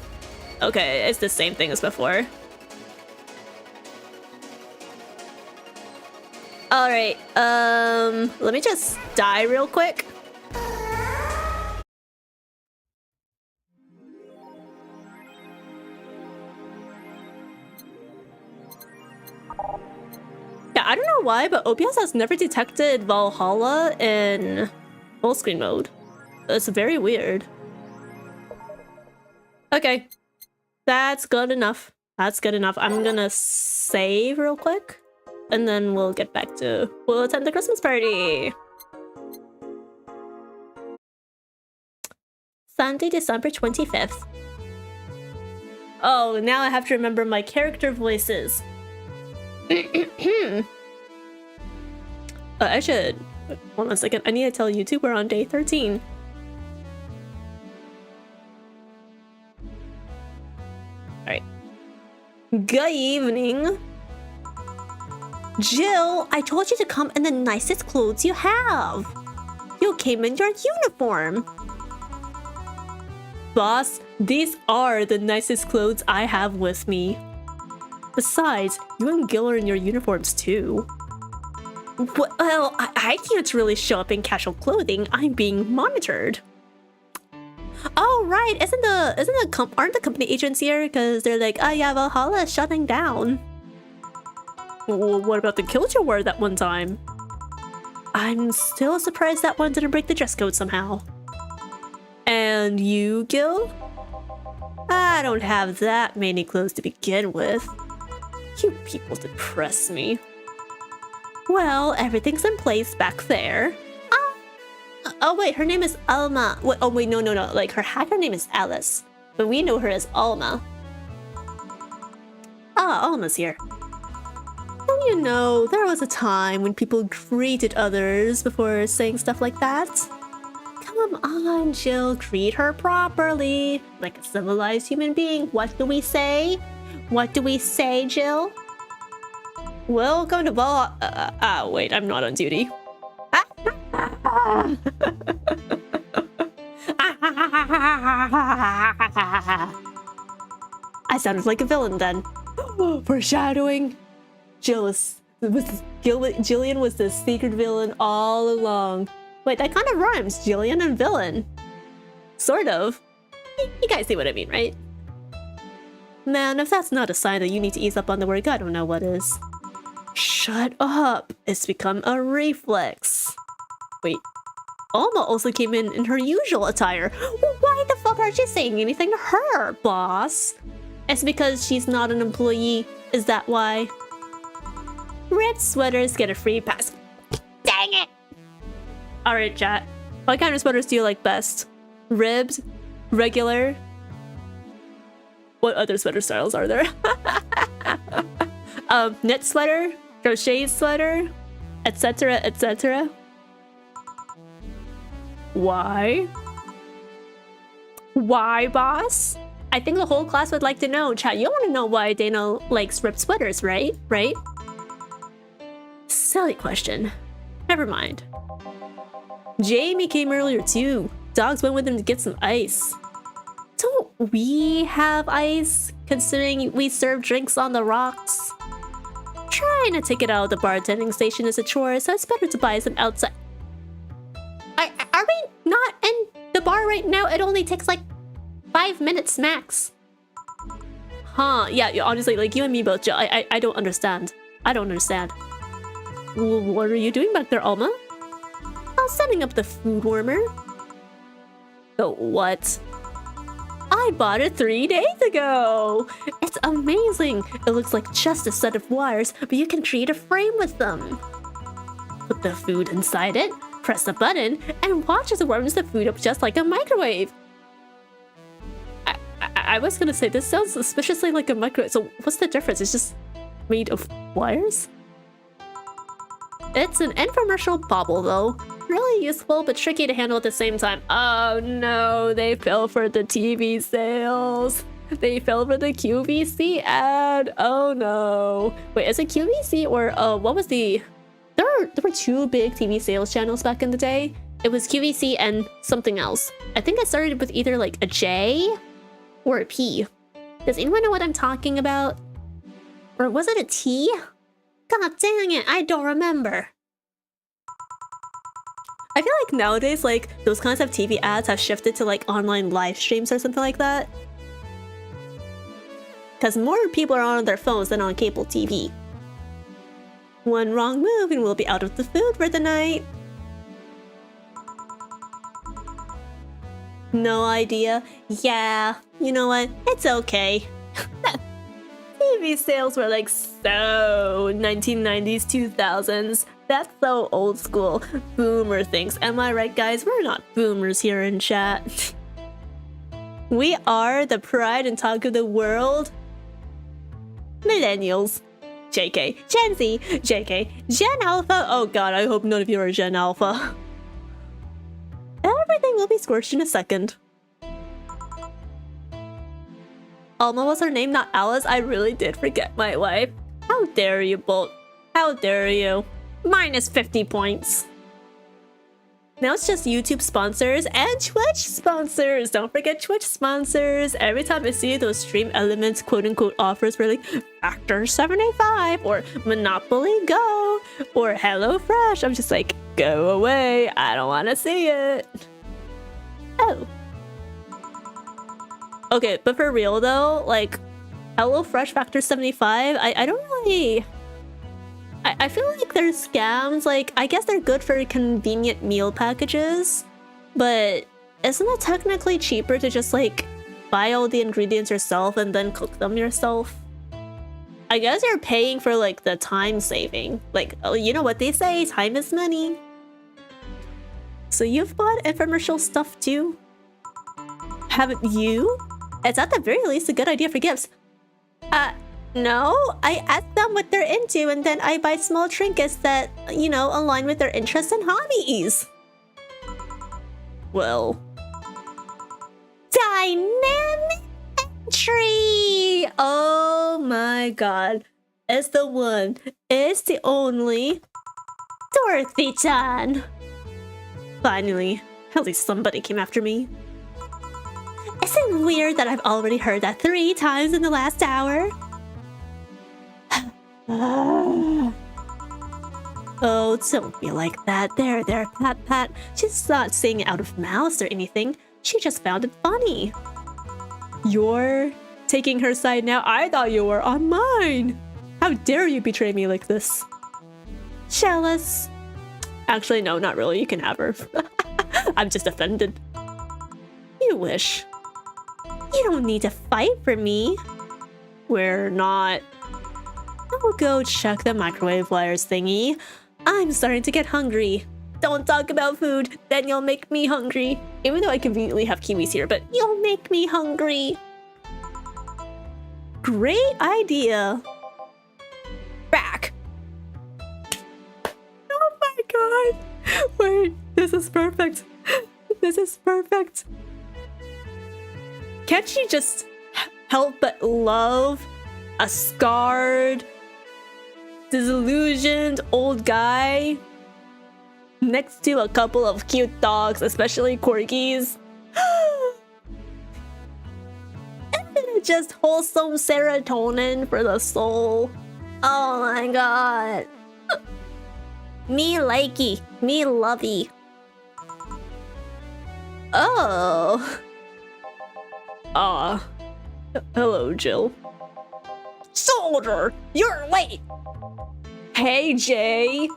okay, it's the same thing as before. All right, let me just die real quick. Yeah, I don't know why, but OBS has never detected Valhalla in full screen mode. It's very weird. Okay, that's good enough. That's good enough. I'm gonna save real quick, and then we'll get back to... We'll attend the Christmas party. Sunday, December 25th. Oh, now I have to remember my character voices. I should... Hold on a second. I need to tell YouTube we're on day 13. Alright. Good evening. Jill, I told you to come in the nicest clothes you have. You came in your uniform. Boss, these are the nicest clothes I have with me. Besides, you and Gil are in your uniforms too. Well, I can't really show up in casual clothing. I'm being monitored. Oh right, aren't the company agents here? Because they're like, oh yeah, Valhalla is shutting down. Well, what about the kilt you wore that one time? I'm still surprised that one didn't break the dress code somehow. And you, Gil? I don't have that many clothes to begin with. You people depress me. Well, everything's in place back there. Oh wait, her name is Alma. Wait, oh wait, no. Like, her hacker name is Alice. But we know her as Alma. Ah, Alma's here. And you know, there was a time when people greeted others before saying stuff like that. Come on, Jill, greet her properly. Like a civilized human being. What do we say? What do we say, Jill? Welcome to ball. Wait, I'm not on duty. I sounded like a villain then. Foreshadowing. Jillian was the secret villain all along. Wait, that kind of rhymes. Jillian and villain. Sort of. You guys see what I mean, right? Man, if that's not a sign that you need to ease up on the work, I don't know what is. Shut up. It's become a reflex. Wait. Alma also came in her usual attire. Well, why the fuck aren't you saying anything to her, boss? It's because she's not an employee. Is that why? Red sweaters get a free pass. Dang it! Alright, chat. What kind of sweaters do you like best? Ribbed? Regular? What other sweater styles are there? Knit sweater? Crochet sweater? Etc, etc. Why? Why, boss? I think the whole class would like to know. Chat, you want to know why Dana likes ripped sweaters, right? Right? Silly question. Never mind. Jamie came earlier too. Dogs went with him to get some ice. Don't we have ice, considering we serve drinks on the rocks? Trying to take it out of the bartending station is a chore, so it's better to buy some outside. Are we not in the bar right now? It only takes like 5 minutes max. Huh, yeah, honestly, like you and me both, Jill. I don't understand. I don't understand. What are you doing back there, Alma? I'm setting up the food warmer. The what? I bought it 3 days ago. It's amazing. It looks like just a set of wires, but you can create a frame with them. Put the food inside it, press the button, and watch as it warms the food up just like a microwave. I was gonna say, this sounds suspiciously like a microwave. So what's the difference? It's just made of wires? It's an infomercial bauble though. Really useful, but tricky to handle at the same time. Oh no, they fell for the TV sales. They fell for the QVC ad. Oh no. Wait, is it QVC or what was the... There were 2 big TV sales channels back in the day. It was QVC and something else. I think I started with either like a J or a P. Does anyone know what I'm talking about? Or was it a T? God dang it, I don't remember. I feel like nowadays, like, those kinds of TV ads have shifted to like online live streams or something like that. Because more people are on their phones than on cable TV. One wrong move and we'll be out of the food for the night. No idea. Yeah, you know what? It's okay. TV sales were like so 1990s, 2000s. That's so old school. Boomer things. Am I right, guys? We're not boomers here in chat. We are the pride and talk of the world. Millennials. JK. Gen Z. JK. Gen Alpha. Oh god, I hope none of you are Gen Alpha. Everything will be scorched in a second. Alma was her name, not Alice. I really did forget my wife. How dare you, Bolt? How dare you? Minus 50 points. Now it's just YouTube sponsors and Twitch sponsors. Don't forget Twitch sponsors. Every time I see those Stream Elements quote-unquote offers for like Factor 75 or Monopoly Go or HelloFresh, I'm just like, go away. I don't want to see it. Oh. Okay, but for real though, like HelloFresh Factor 75, I don't really... I feel like they're scams. Like, I guess they're good for convenient meal packages, but isn't it technically cheaper to just like buy all the ingredients yourself and then cook them yourself? I guess you're paying for like the time saving. Like, oh, you know what they say, time is money. So you've bought infomercial stuff too? Haven't you? It's at the very least a good idea for gifts. No, I ask them what they're into and then I buy small trinkets that, you know, align with their interests and hobbies. Well, dynamic entry! Oh my god. It's the one, it's the only Dorothy-chan. Finally, at least somebody came after me. Isn't it weird that I've already heard that 3 times in the last hour? Oh, don't be like that. There, Pat Pat. She's not saying it out of malice or anything. She just found it funny. You're taking her side now? I thought you were on mine. How dare you betray me like this? Jealous. Actually, no, not really. You can have her. I'm just offended. You wish. You don't need to fight for me. We're not. I'll go check the microwave wires thingy. I'm starting to get hungry. Don't talk about food, then you'll make me hungry. Even though I conveniently have kiwis here, but you'll make me hungry. Great idea. Back. Oh my god. Wait, this is perfect. This is perfect. Can't you just help but love a scarred, disillusioned old guy next to a couple of cute dogs, especially corgis? Isn't it just wholesome serotonin for the soul? Oh my god. Me likey, me lovey. Oh. Hello, Jill. Soldier, you're late. Hey, Jay.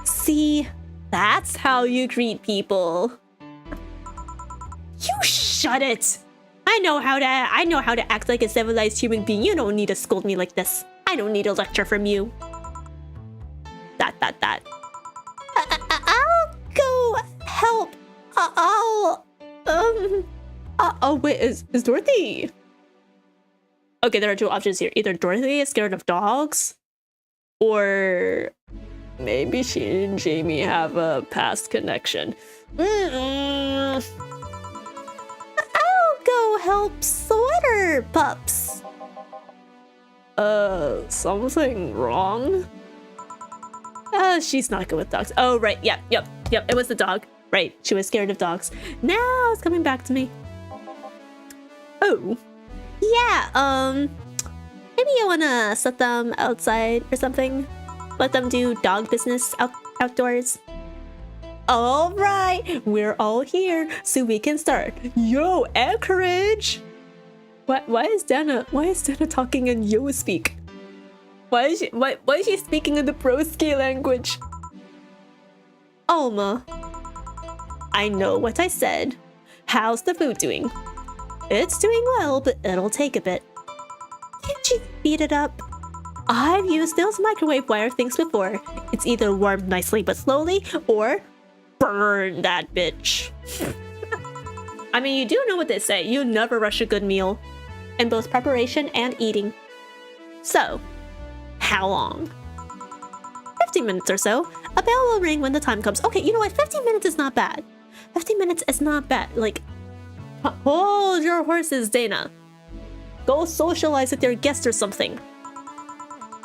See, that's how you greet people. You shut it. I know how to act like a civilized human being. You don't need to scold me like this. I don't need a lecture from you. That. I'll go help. Oh wait, is Dorothy? Okay, there are 2 options here. Either Dorothy is scared of dogs, or maybe she and Jamie have a past connection. I'll go help Sweater Pups. Something wrong? She's not good with dogs. Oh, right. Yep. It was the dog. Right. She was scared of dogs. Now it's coming back to me. Oh. Yeah, maybe you wanna set them outside or something? Let them do dog business outdoors? Alright, we're all here, so we can start. Yo, Anchorage! Why is Dana talking in yo speak? Why is she speaking in the broski language? Alma. I know what I said. How's the food doing? It's doing well, but it'll take a bit. Can't you speed it up? I've used those microwave wire things before. It's either warm nicely but slowly, or burn that bitch. I mean, you do know what they say. You never rush a good meal. In both preparation and eating. So, how long? 15 minutes or so. A bell will ring when the time comes. Okay, you know what? 15 minutes is not bad. 15 minutes is not bad. Like, hold your horses, Dana. Go socialize with your guests or something.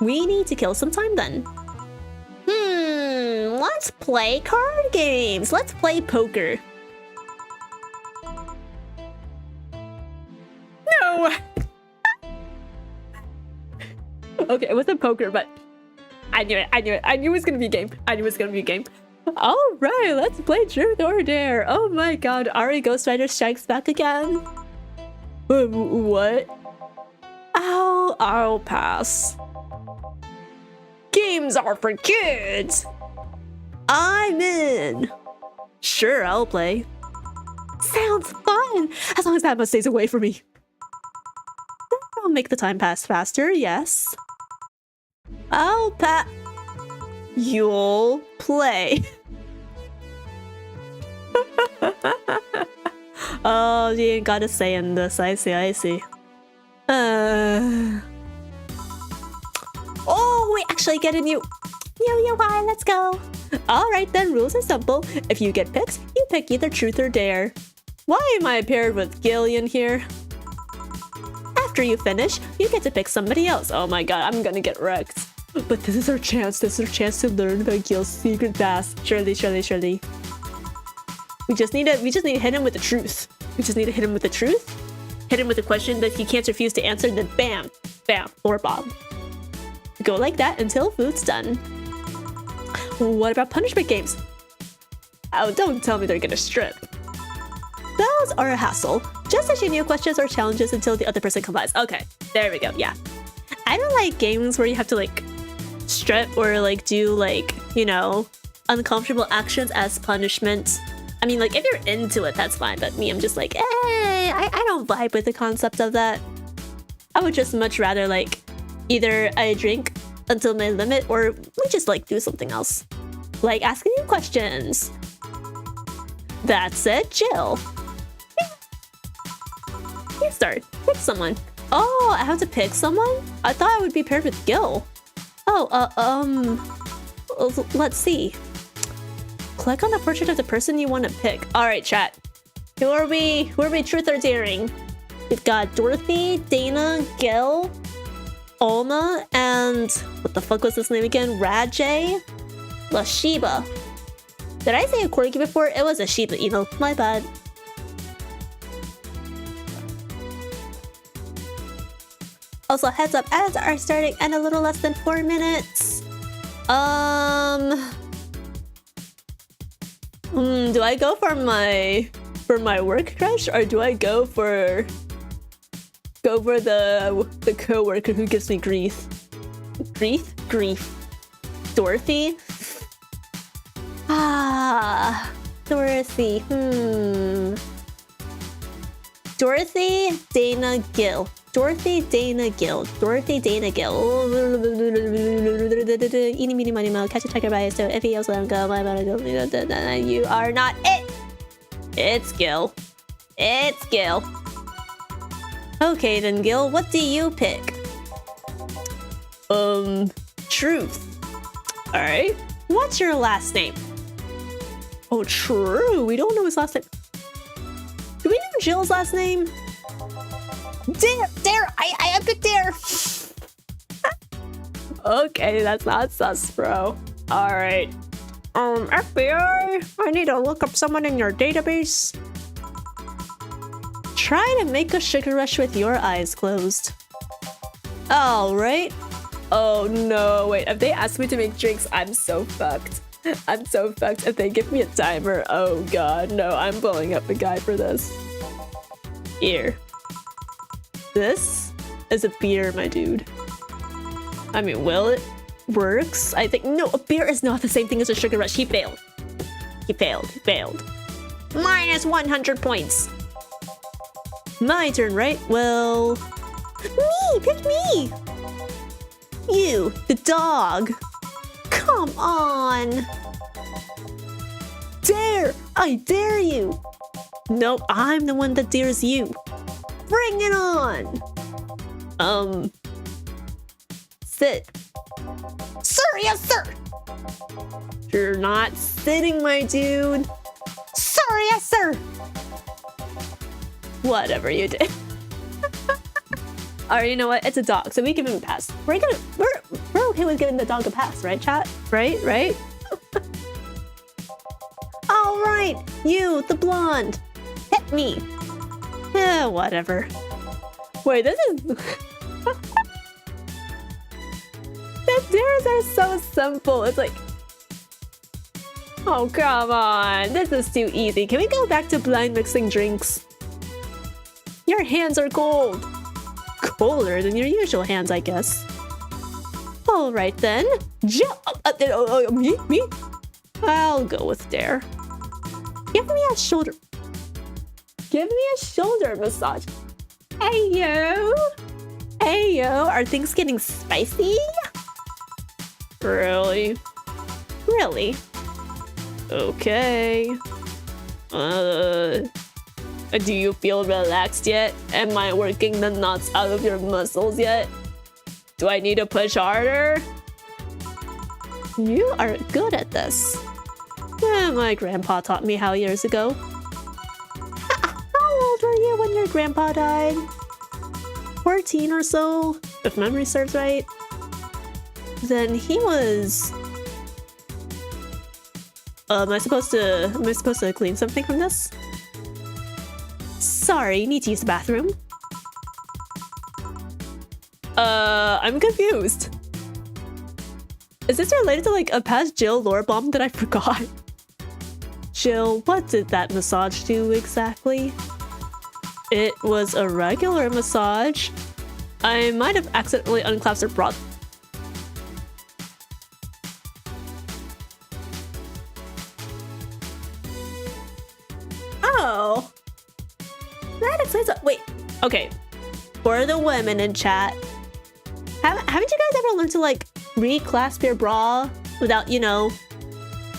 We need to kill some time then. Let's play card games. Let's play poker. No! Okay, it wasn't poker, but I knew it. I knew it was gonna be a game. Alright, let's play Truth or Dare. Oh my god, Ari Ghost Rider strikes back again. What? I'll pass. Games are for kids! I'm in! Sure, I'll play. Sounds fun! As long as that much stays away from me. I'll make the time pass faster, yes. Oh, you'll play. Oh, you ain't got a say in this. I see. Oh, we actually get a new UI. Let's go. Alright then, rules are simple. If you get picked, you pick either truth or dare. Why am I paired with Gillian here? After you finish, you get to pick somebody else. Oh my god, I'm gonna get wrecked. But this is our chance. This is our chance to learn about Gil's secret past. Surely. We just need to hit him with the truth. Hit him with a question that he can't refuse to answer, then bam, floor bomb. Go like that until food's done. What about punishment games? Oh, don't tell me they're gonna strip. Those are a hassle. Just issue new questions or challenges until the other person complies. Okay, there we go, yeah. I don't like games where you have to like strip or like do like, you know, uncomfortable actions as punishment. I mean, like if you're into it, that's fine, but me, I'm just like, I don't vibe with the concept of that. I would just much rather like either I drink until my limit or we just like do something else. Like asking you questions. That's it, Jill. You start. Pick someone. Oh, I have to pick someone? I thought I would be paired with Gil. Oh, let's see. Click on the portrait of the person you want to pick. Alright, chat. Who are we truth or daring? We've got Dorothy, Dana, Gil, Alma, and what the fuck was his name again? Rajay? Lashiba. Did I say a corgi before? It was a Shiba Inu. My bad. Also, heads up, ads are starting in a little less than 4 minutes. Do I go for my work crush or do I go for the coworker who gives me grief? Grief. Dorothy? Dorothy. Dorothy, Dana, Gil. Dorothy, Dana, Gil. Eeny, meeny, miny, mo. Catch a tiger by his toe. If he yells, let him go. You are not it. It's Gil. Okay then, Gil. What do you pick? Truth. Alright. What's your last name? Oh, true. We don't know his last name. Do we know Jill's last name? Dare! I picked Dare! Okay, that's not sus, bro. Alright. FBI, I need to look up someone in your database. Try to make a sugar rush with your eyes closed. Alright. Oh no, wait, if they ask me to make drinks, I'm so fucked. If they give me a timer, oh god, no, I'm blowing up a guy for this. Here. This is a beer, my dude. I mean, will it? Works? I think, no, a beer is not the same thing as a sugar rush. He failed. Minus 100 points. My turn, right? Well, pick me. You, the dog. Come on. Dare, I dare you. Nope, I'm the one that dares you. Bring it on. Sit. Sir, yes, sir. You're not sitting, my dude. Sir, yes, sir. Whatever you did. Alright, you know what? It's a dog, so we give him a pass. We're okay with giving the dog a pass, right, chat? Right? Alright, you, the blonde. Hit me. Whatever. Wait, this is... The dares are so simple. It's like... Oh, come on. This is too easy. Can we go back to blind mixing drinks? Your hands are cold. Colder than your usual hands, I guess. Alright then. Me? I'll go with Dare. Give me a shoulder. Give me a shoulder massage. Hey yo! Hey yo! Are things getting spicy? Really? Really? Okay. Do you feel relaxed yet? Am I working the knots out of your muscles yet? Do I need to push harder? You are good at this. Yeah, my grandpa taught me how years ago. How old were you when your grandpa died? 14 or so, if memory serves right. Then he was... am I supposed to clean something from this? Sorry, need to use the bathroom. I'm confused. Is this related to like a past Jill lore bomb that I forgot? Jill, what did that massage do exactly? It was a regular massage. I might have accidentally unclasped her bra. Oh. That explains it. Wait, okay. For the women in chat, haven't you guys ever learned to like reclasp your bra without, you know,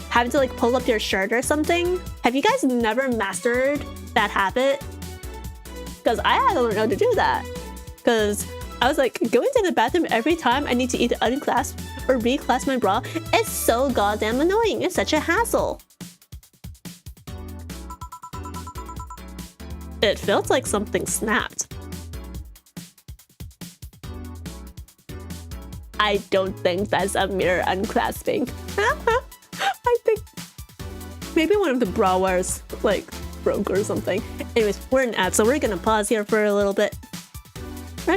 having to like pull up your shirt or something? Have you guys never mastered that habit? Because I had to learn how to do that. Because I was like, going to the bathroom every time I need to either unclasp or reclasp my bra is so goddamn annoying. It's such a hassle. It felt like something snapped. I don't think that's a mirror unclasping. I think maybe one of the bra wires like broke or something. Anyways, we're in ad, so we're gonna pause here for a little bit. So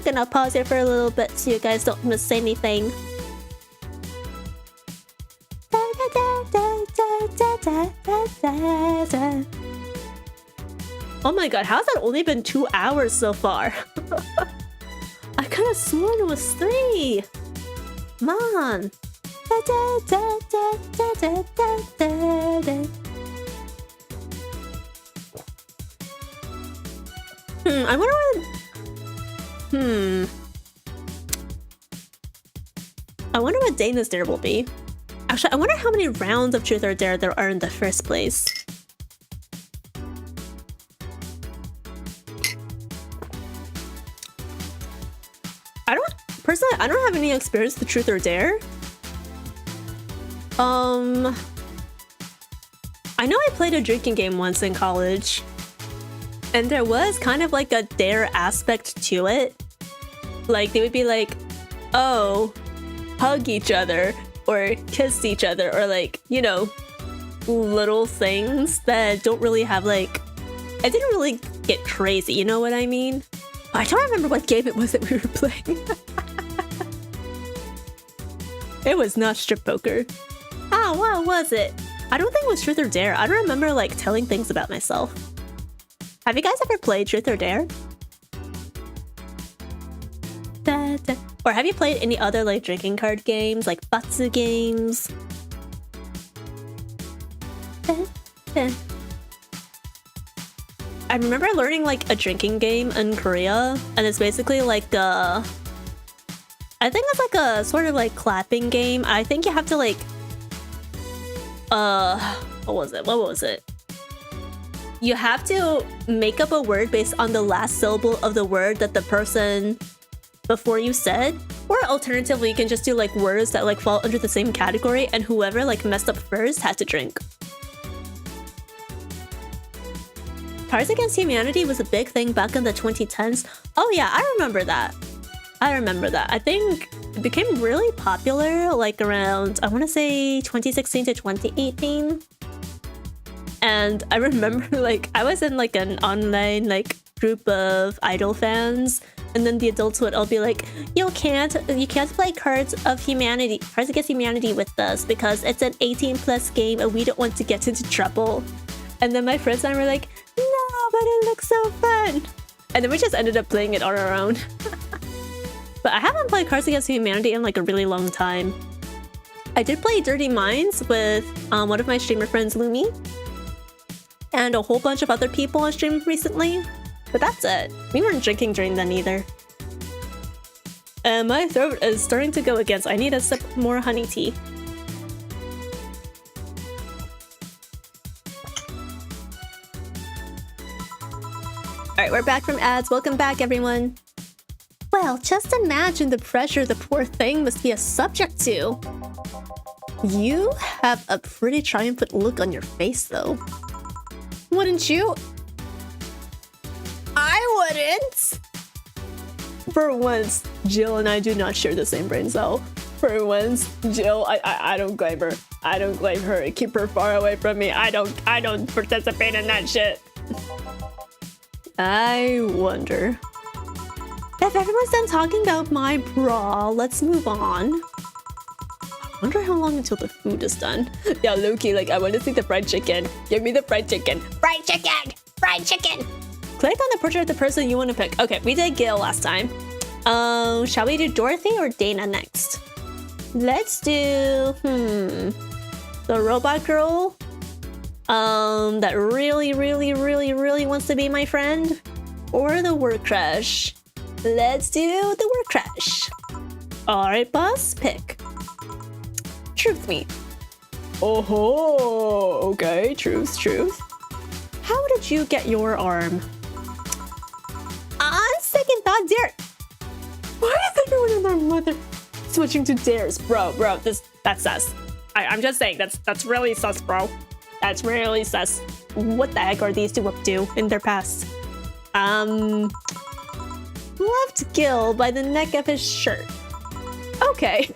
you guys don't miss anything. Oh my god, how's that only been 2 hours so far? I could have sworn it was 3. Come on. I wonder what... I wonder what day this dare will be. Actually, I wonder how many rounds of Truth or Dare there are in the first place. Personally, I don't have any experience with Truth or Dare. I know I played a drinking game once in college, and there was kind of like a dare aspect to it. Like, they would be like, oh, hug each other, or kiss each other, or like, you know, little things that don't really have like... I didn't really get crazy, you know what I mean? I don't remember what game it was that we were playing. It was not strip poker. Ah, what was it? I don't think it was Truth or Dare. I don't remember like telling things about myself. Have you guys ever played Truth or Dare? Or have you played any other like drinking card games, like batsu games? I remember learning like a drinking game in Korea, and it's basically like I think it's like a sort of like clapping game. I think you have to like what was it? You have to make up a word based on the last syllable of the word that the person before you said. Or alternatively, you can just do like words that like fall under the same category, and whoever like messed up first had to drink. Cards Against Humanity was a big thing back in the 2010s. Oh yeah, I remember that. I think it became really popular like around, I want to say 2016 to 2018. And I remember like I was in like an online like group of idol fans, and then the adults would all be like, you can't play Cards Against Humanity with us because it's an 18+ game and we don't want to get into trouble. And then my friends and I were like, no, but it looks so fun. And then we just ended up playing it on our own. But I haven't played Cards Against Humanity in like a really long time. I did play Dirty Minds with one of my streamer friends, Lumi. and a whole bunch of other people on stream recently. But that's it. We weren't drinking during then either. And my throat is starting to go again, so I need a sip more honey tea. Alright, we're back from ads. Welcome back, everyone. Well, just imagine the pressure the poor thing must be a subject to. You have a pretty triumphant look on your face, though. Wouldn't you? I wouldn't! For once, Jill and I do not share the same brain cell. For once, Jill, I don't blame her. I don't blame her. Keep her far away from me. I don't participate in that shit. I wonder. If everyone's done talking about my bra, let's move on. I wonder how long until the food is done. Yeah, Loki, like, I want to see the fried chicken. Give me the fried chicken. Fried chicken! Fried chicken! Click on the portrait of the person you want to pick. Okay, we did Gil last time. Shall we do Dorothy or Dana next? Let's do, the robot girl. That really wants to be my friend. Or the work crush. Let's do the work crush. Alright, boss, pick. Truth me. Oh, okay, truth. How did you get your arm? On second thought, Dare. Why is everyone and their mother switching to Dares? Bro, that's sus. I'm just saying, that's really sus, bro. That's really sus. What the heck are these two up to in their past? Left Gil by the neck of his shirt. Okay.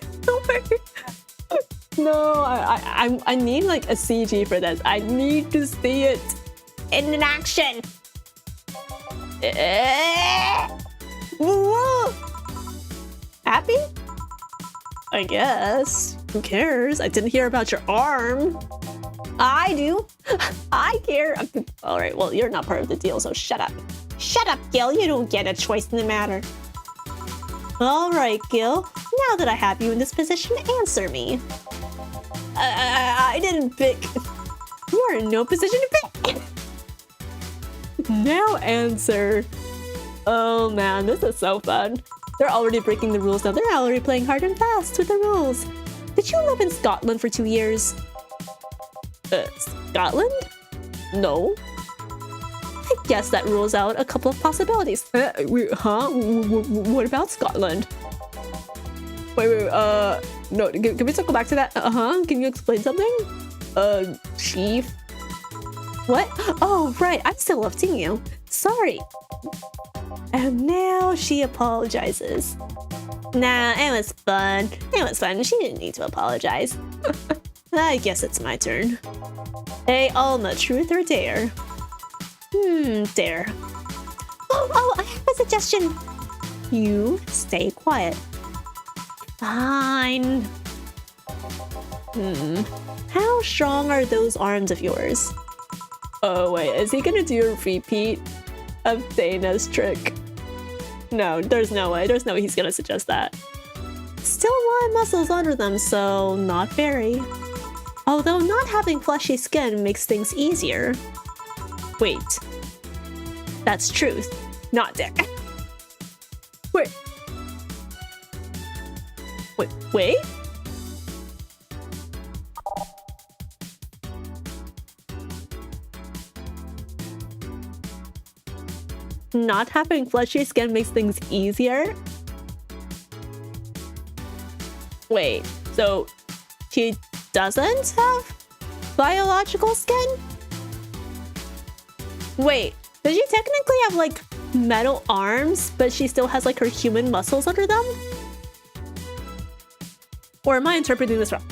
No, I need like a CG for this. I need to see it in action. Happy? I guess. Who cares? I didn't hear about your arm. I do. I care. All right, well, you're not part of the deal, so shut up. Shut up, Gil. You don't get a choice in the matter. All right, Gil. Now that I have you in this position, answer me. I didn't pick. You are in no position to pick. Now answer. Oh man, this is so fun. They're already breaking the rules now. They're already playing hard and fast with the rules. Did you live in Scotland for 2 years? Scotland? No. I guess that rules out a couple of possibilities. Huh? What about Scotland? Wait, no, can we circle back to that? Can you explain something? Chief? What? Oh, right, I'm still lifting you. Sorry. And now she apologizes. Nah, it was fun. She didn't need to apologize. I guess it's my turn. Hey, Alma, truth or dare? Dare. Oh, I have a suggestion. You stay quiet. Fine. How strong are those arms of yours? Oh, wait, is he gonna do a repeat of Dana's trick? No, there's no way. There's no way he's gonna suggest that. Still a lot of muscles under them, so not very. Although not having fleshy skin makes things easier. Wait. That's truth, not dare. Wait? Not having fleshy skin makes things easier? Wait, so she doesn't have biological skin? Wait, does she technically have like metal arms, but she still has like her human muscles under them? Or am I interpreting this wrong?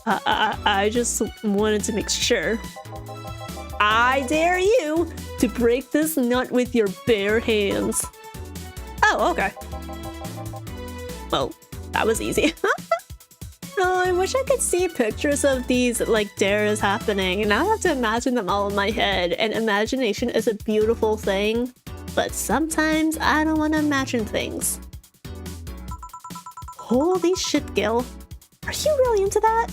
I just wanted to make sure. I dare you to break this nut with your bare hands. Oh, okay. Well, that was easy. Oh, I wish I could see pictures of these like dares happening, and I have to imagine them all in my head, and imagination is a beautiful thing, but sometimes I don't want to imagine things. Holy shit, Gil. Are you really into that?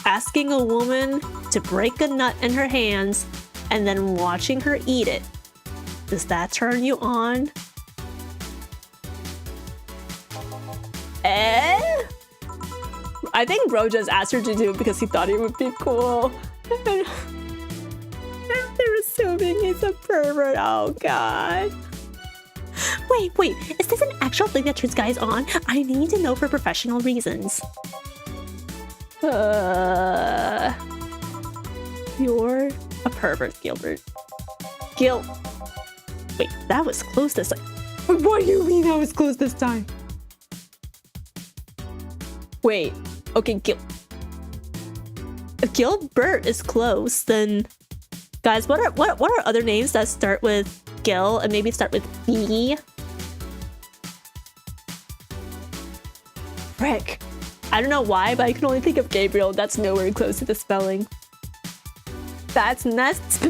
Asking a woman to break a nut in her hands and then watching her eat it. Does that turn you on? I think bro just asked her to do it because he thought it would be cool. They're assuming he's a pervert. Oh god. Wait, is this an actual thing that turns guys on? I need to know for professional reasons. You're a pervert, Gilbert. Wait, that was close this time. What do you mean that was close this time? Wait, okay, if Gilbert is close, then guys, what are other names that start with Gil and maybe start with B? Frick. I don't know why, but I can only think of Gabriel. That's nowhere close to the spelling. That's nuts.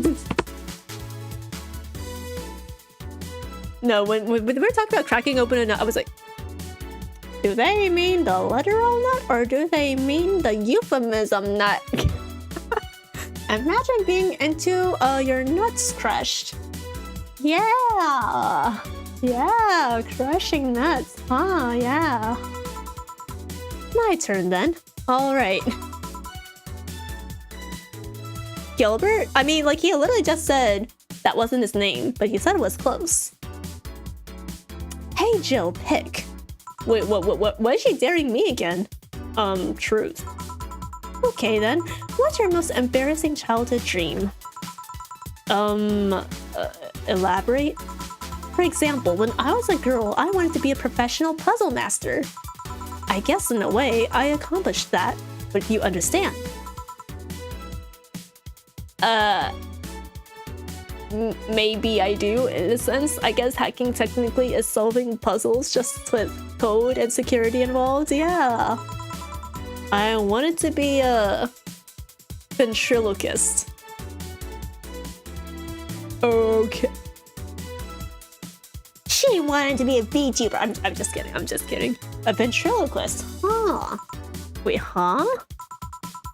No, when we were talking about cracking open a nut, I was like, do they mean the literal nut or do they mean the euphemism nut? Imagine being into your nuts crushed. Yeah, crushing nuts. Huh, yeah. My turn then. All right. Gilbert? I mean, like, he literally just said that wasn't his name, but he said it was close. Hey, Jill, pick. Wait, what is she daring me again? Truth. Okay then, what's your most embarrassing childhood dream? Elaborate? For example, when I was a girl, I wanted to be a professional puzzle master. I guess in a way, I accomplished that, but you understand. Maybe I do, in a sense. I guess hacking technically is solving puzzles just with code and security involved, yeah. I wanted to be a ventriloquist. Okay. She wanted to be a VTuber. I'm just kidding. A ventriloquist, huh? Wait, huh?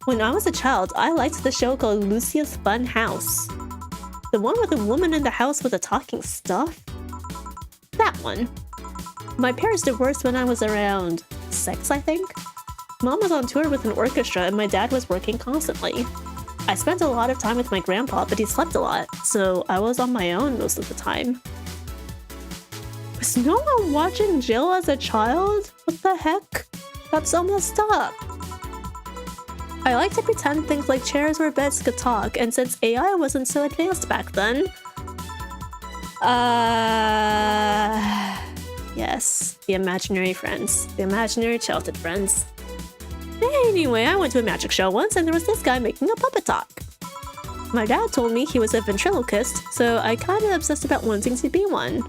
When I was a child, I liked the show called Lucia's Fun House. The one with the woman in the house with the talking stuff? That one. My parents divorced when I was around 6, I think. Mom was on tour with an orchestra and my dad was working constantly. I spent a lot of time with my grandpa, but he slept a lot, so I was on my own most of the time. Was no one watching Jill as a child? What the heck? That's so messed up. I like to pretend things like chairs or beds could talk, and since AI wasn't so advanced back then... Yes, the imaginary friends. The imaginary childhood friends. Anyway, I went to a magic show once and there was this guy making a puppet talk. My dad told me he was a ventriloquist, so I kinda obsessed about wanting to be one.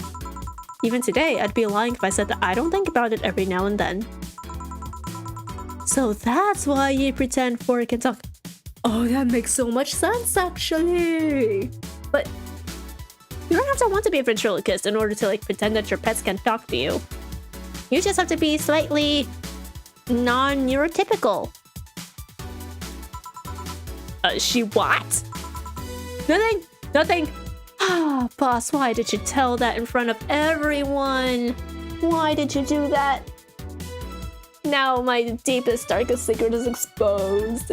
Even today, I'd be lying if I said that I don't think about it every now and then. So that's why you pretend Fork can talk. Oh, that makes so much sense, actually. But you don't have to want to be a ventriloquist in order to, like, pretend that your pets can talk to you. You just have to be slightly non-neurotypical. She what? Nothing. Ah, boss, why did you tell that in front of everyone? Why did you do that? Now my deepest, darkest secret is exposed.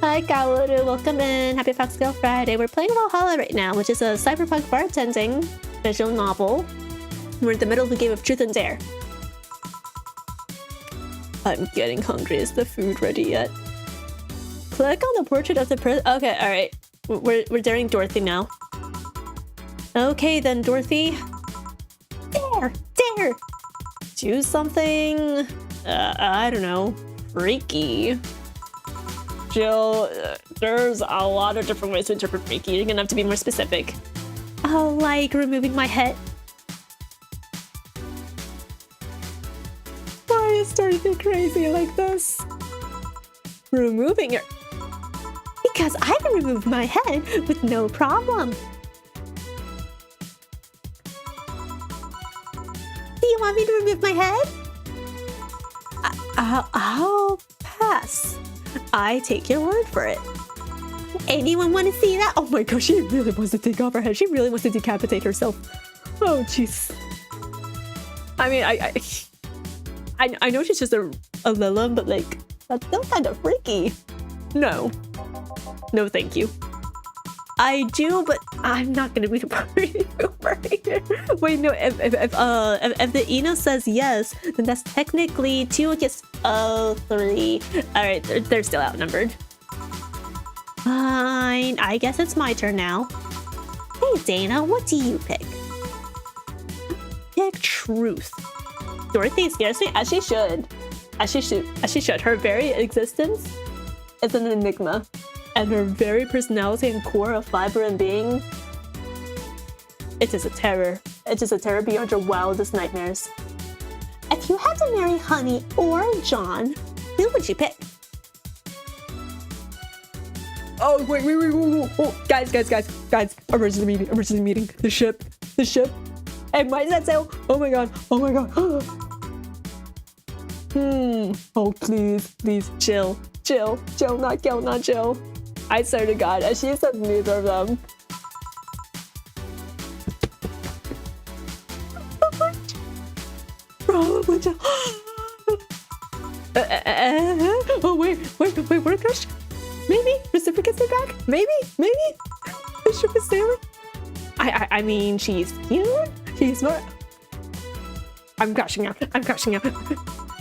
Hi, Kaworu, welcome in. Happy foxgirl Friday. We're playing Halla right now, which is a cyberpunk bartending visual novel. We're in the middle of the game of Truth and Dare. I'm getting hungry. Is the food ready yet? Click on the portrait of the person. Okay, alright. We're daring Dorothy now. Okay then, Dorothy. Dare! Do something... I don't know. Freaky. Jill, there's a lot of different ways to interpret freaky. You're gonna have to be more specific. Oh, like removing my head. Why is Dorothy crazy like this? Removing your... Because I can remove my head with no problem. Do you want me to remove my head? I'll pass. I take your word for it. Anyone want to see that? Oh my gosh, she really wants to take off her head. She really wants to decapitate herself. Oh jeez. I mean, I know she's just a Lilla, but like that's still kind of freaky. No, thank you. I do, but I'm not gonna be the party here. Wait, no. If the Eno says yes, then that's technically 2 against 3. All right, they're still outnumbered. Fine. I guess it's my turn now. Hey, Dana, what do you pick? Pick truth. Dorothy scares me, as she should. As she should. Her very existence is an enigma. And her very personality and core of fiber and being, it is a terror. It is a terror beyond your wildest nightmares. If you had to marry Honey or John, who would you pick? Oh, wait. Oh, guys. Emergency meeting. The ship. And why does that say, oh my god. Oh, please, chill, not chill. I swear to God, and she said neither of them. Oh wait, what a crush? Maybe reciprocates are back. Maybe the ship is sailing. I mean, she's cute. She's smart. I'm crashing out.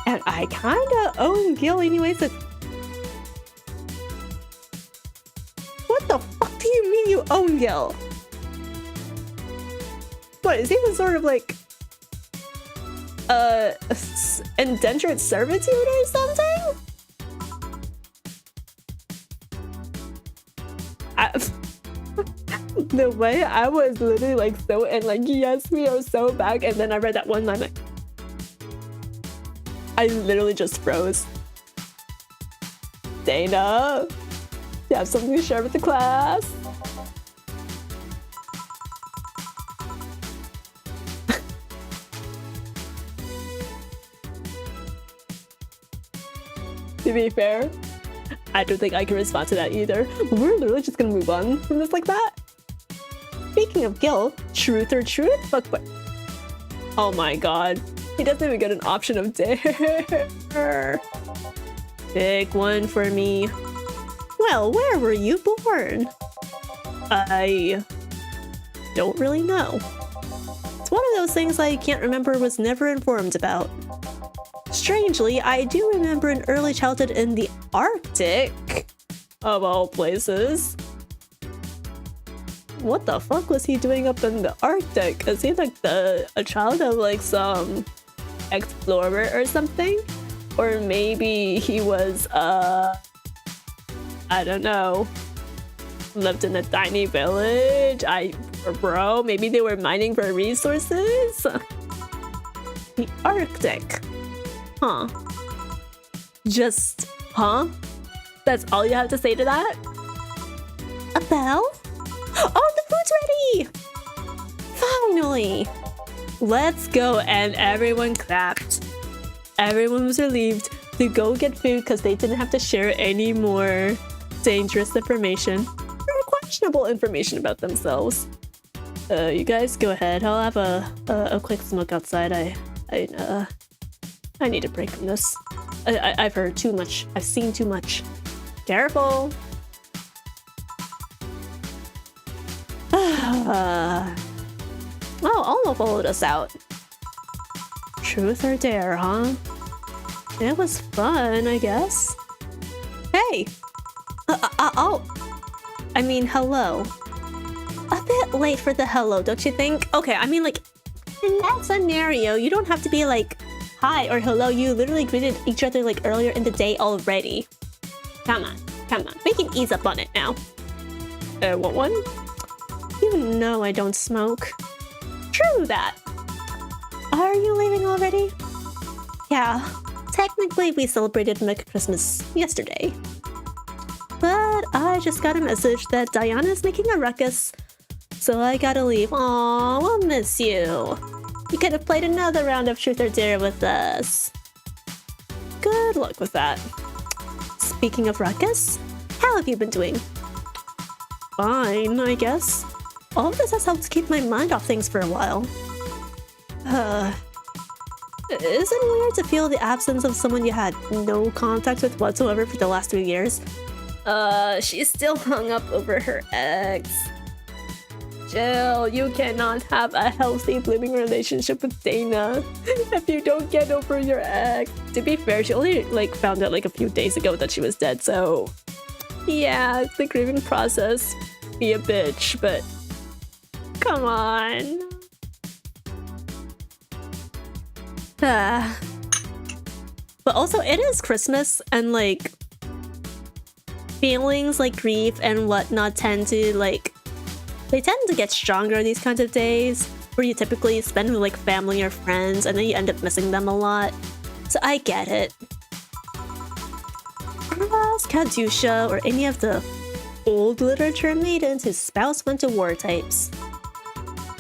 And I kinda own Gil anyway, so... What the fuck do you mean you own Gil? What, is he the sort of like... indentured servitude or something? The way I was literally like so and like, yes, we are so back, and then I read that one line like... I literally just froze. Dana, you have something to share with the class? To be fair, I don't think I can respond to that either. We're literally just gonna move on from this like that. Speaking of Gil, truth or truth? Fuck, but... Oh my god. He doesn't even get an option of dare. Pick one for me. Well, where were you born? I don't really know. It's one of those things I can't remember, was never informed about. Strangely, I do remember an early childhood in the Arctic, of all places. What the fuck was he doing up in the Arctic? Is he like a child of like some explorer or something? Or maybe he was I don't know, lived in a tiny village. Bro, maybe they were mining for resources. The Arctic, huh? Just huh? That's all you have to say to that? A bell? Oh, the food's ready! Finally! Let's go, and everyone clapped. Everyone was relieved to go get food because they didn't have to share any more dangerous information or questionable information about themselves. You guys go ahead. I'll have a quick smoke outside. I need a break from this. I've heard too much. I've seen too much. Careful. Well, Alma followed us out. Truth or dare, huh? It was fun, I guess. Hey! Oh! I mean, hello. A bit late for the hello, don't you think? Okay, I mean, like, in that scenario, you don't have to be like, hi or hello. You literally greeted each other like earlier in the day already. Come on. We can ease up on it now. Want one? You know I don't smoke. True that. Are you leaving already? Yeah, technically we celebrated Christmas yesterday. But I just got a message that Diana's making a ruckus, so I gotta leave. Aw, we'll miss you. You could have played another round of Truth or Dare with us. good luck with that. Speaking of ruckus, how have you been doing? Fine, I guess. All of this has helped keep my mind off things for a while. Isn't it weird to feel the absence of someone you had no contact with whatsoever for the last 3 years? She's still hung up over her ex. Jill, you cannot have a healthy, blooming relationship with Dana if you don't get over your ex. To be fair, she only found out a few days ago that she was dead, so yeah, the grieving process be a bitch, but come on. But also, it is Christmas, and feelings like grief and whatnot tend to they tend to get stronger these kinds of days, where you typically spend with family or friends, and then you end up missing them a lot. So I get it. Ask Kadusha or any of the old literature maidens whose spouse went to war types.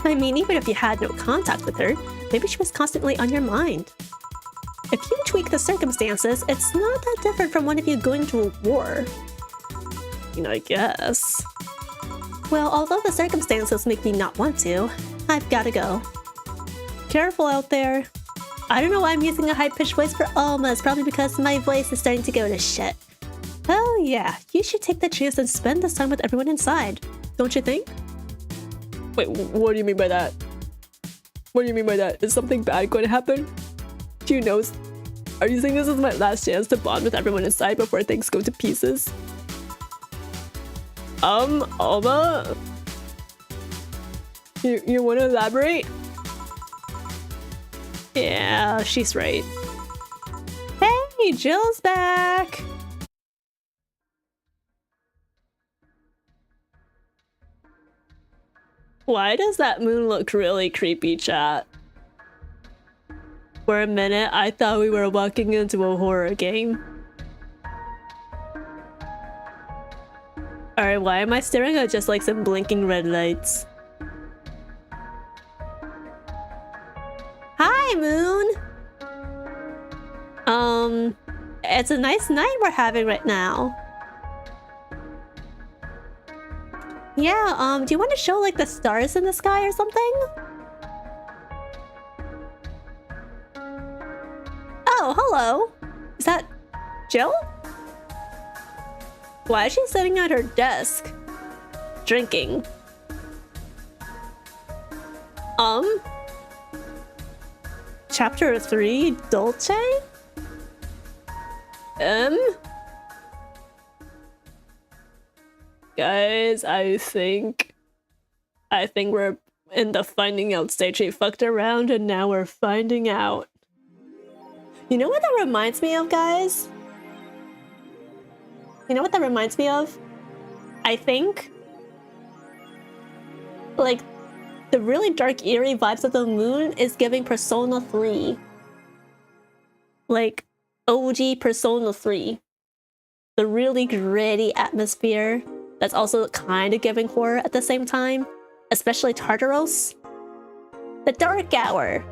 I mean, even if you had no contact with her, maybe she was constantly on your mind. If you tweak the circumstances, it's not that different from one of you going to a war. I guess. Well, although the circumstances make me not want to, I've gotta go. Careful out there. I don't know why I'm using a high-pitched voice for Alma. It's probably because my voice is starting to go to shit. Oh yeah, you should take the chance and spend this time with everyone inside. Don't you think? Wait, what do you mean by that? What do you mean by that? Is something bad going to happen? Do you know? Are you saying this is my last chance to bond with everyone inside before things go to pieces? Alma? You want to elaborate? Yeah, she's right. Hey, Jill's back! Why does that moon look really creepy, chat? For a minute, I thought we were walking into a horror game. Alright, why am I staring at just some blinking red lights? Hi, Moon! It's a nice night we're having right now. Yeah, do you want to show the stars in the sky or something? Oh, hello. Is that Jill? Why is she sitting at her desk? Drinking. Chapter 3, Dolce? Guys, I think we're in the finding out stage. We fucked around and now we're finding out. You know what that reminds me of, guys? You know what that reminds me of? I think the really dark, eerie vibes of the moon is giving Persona 3. OG Persona 3. The really gritty atmosphere that's also kind of giving horror at the same time. Especially Tartaros. The Dark Hour.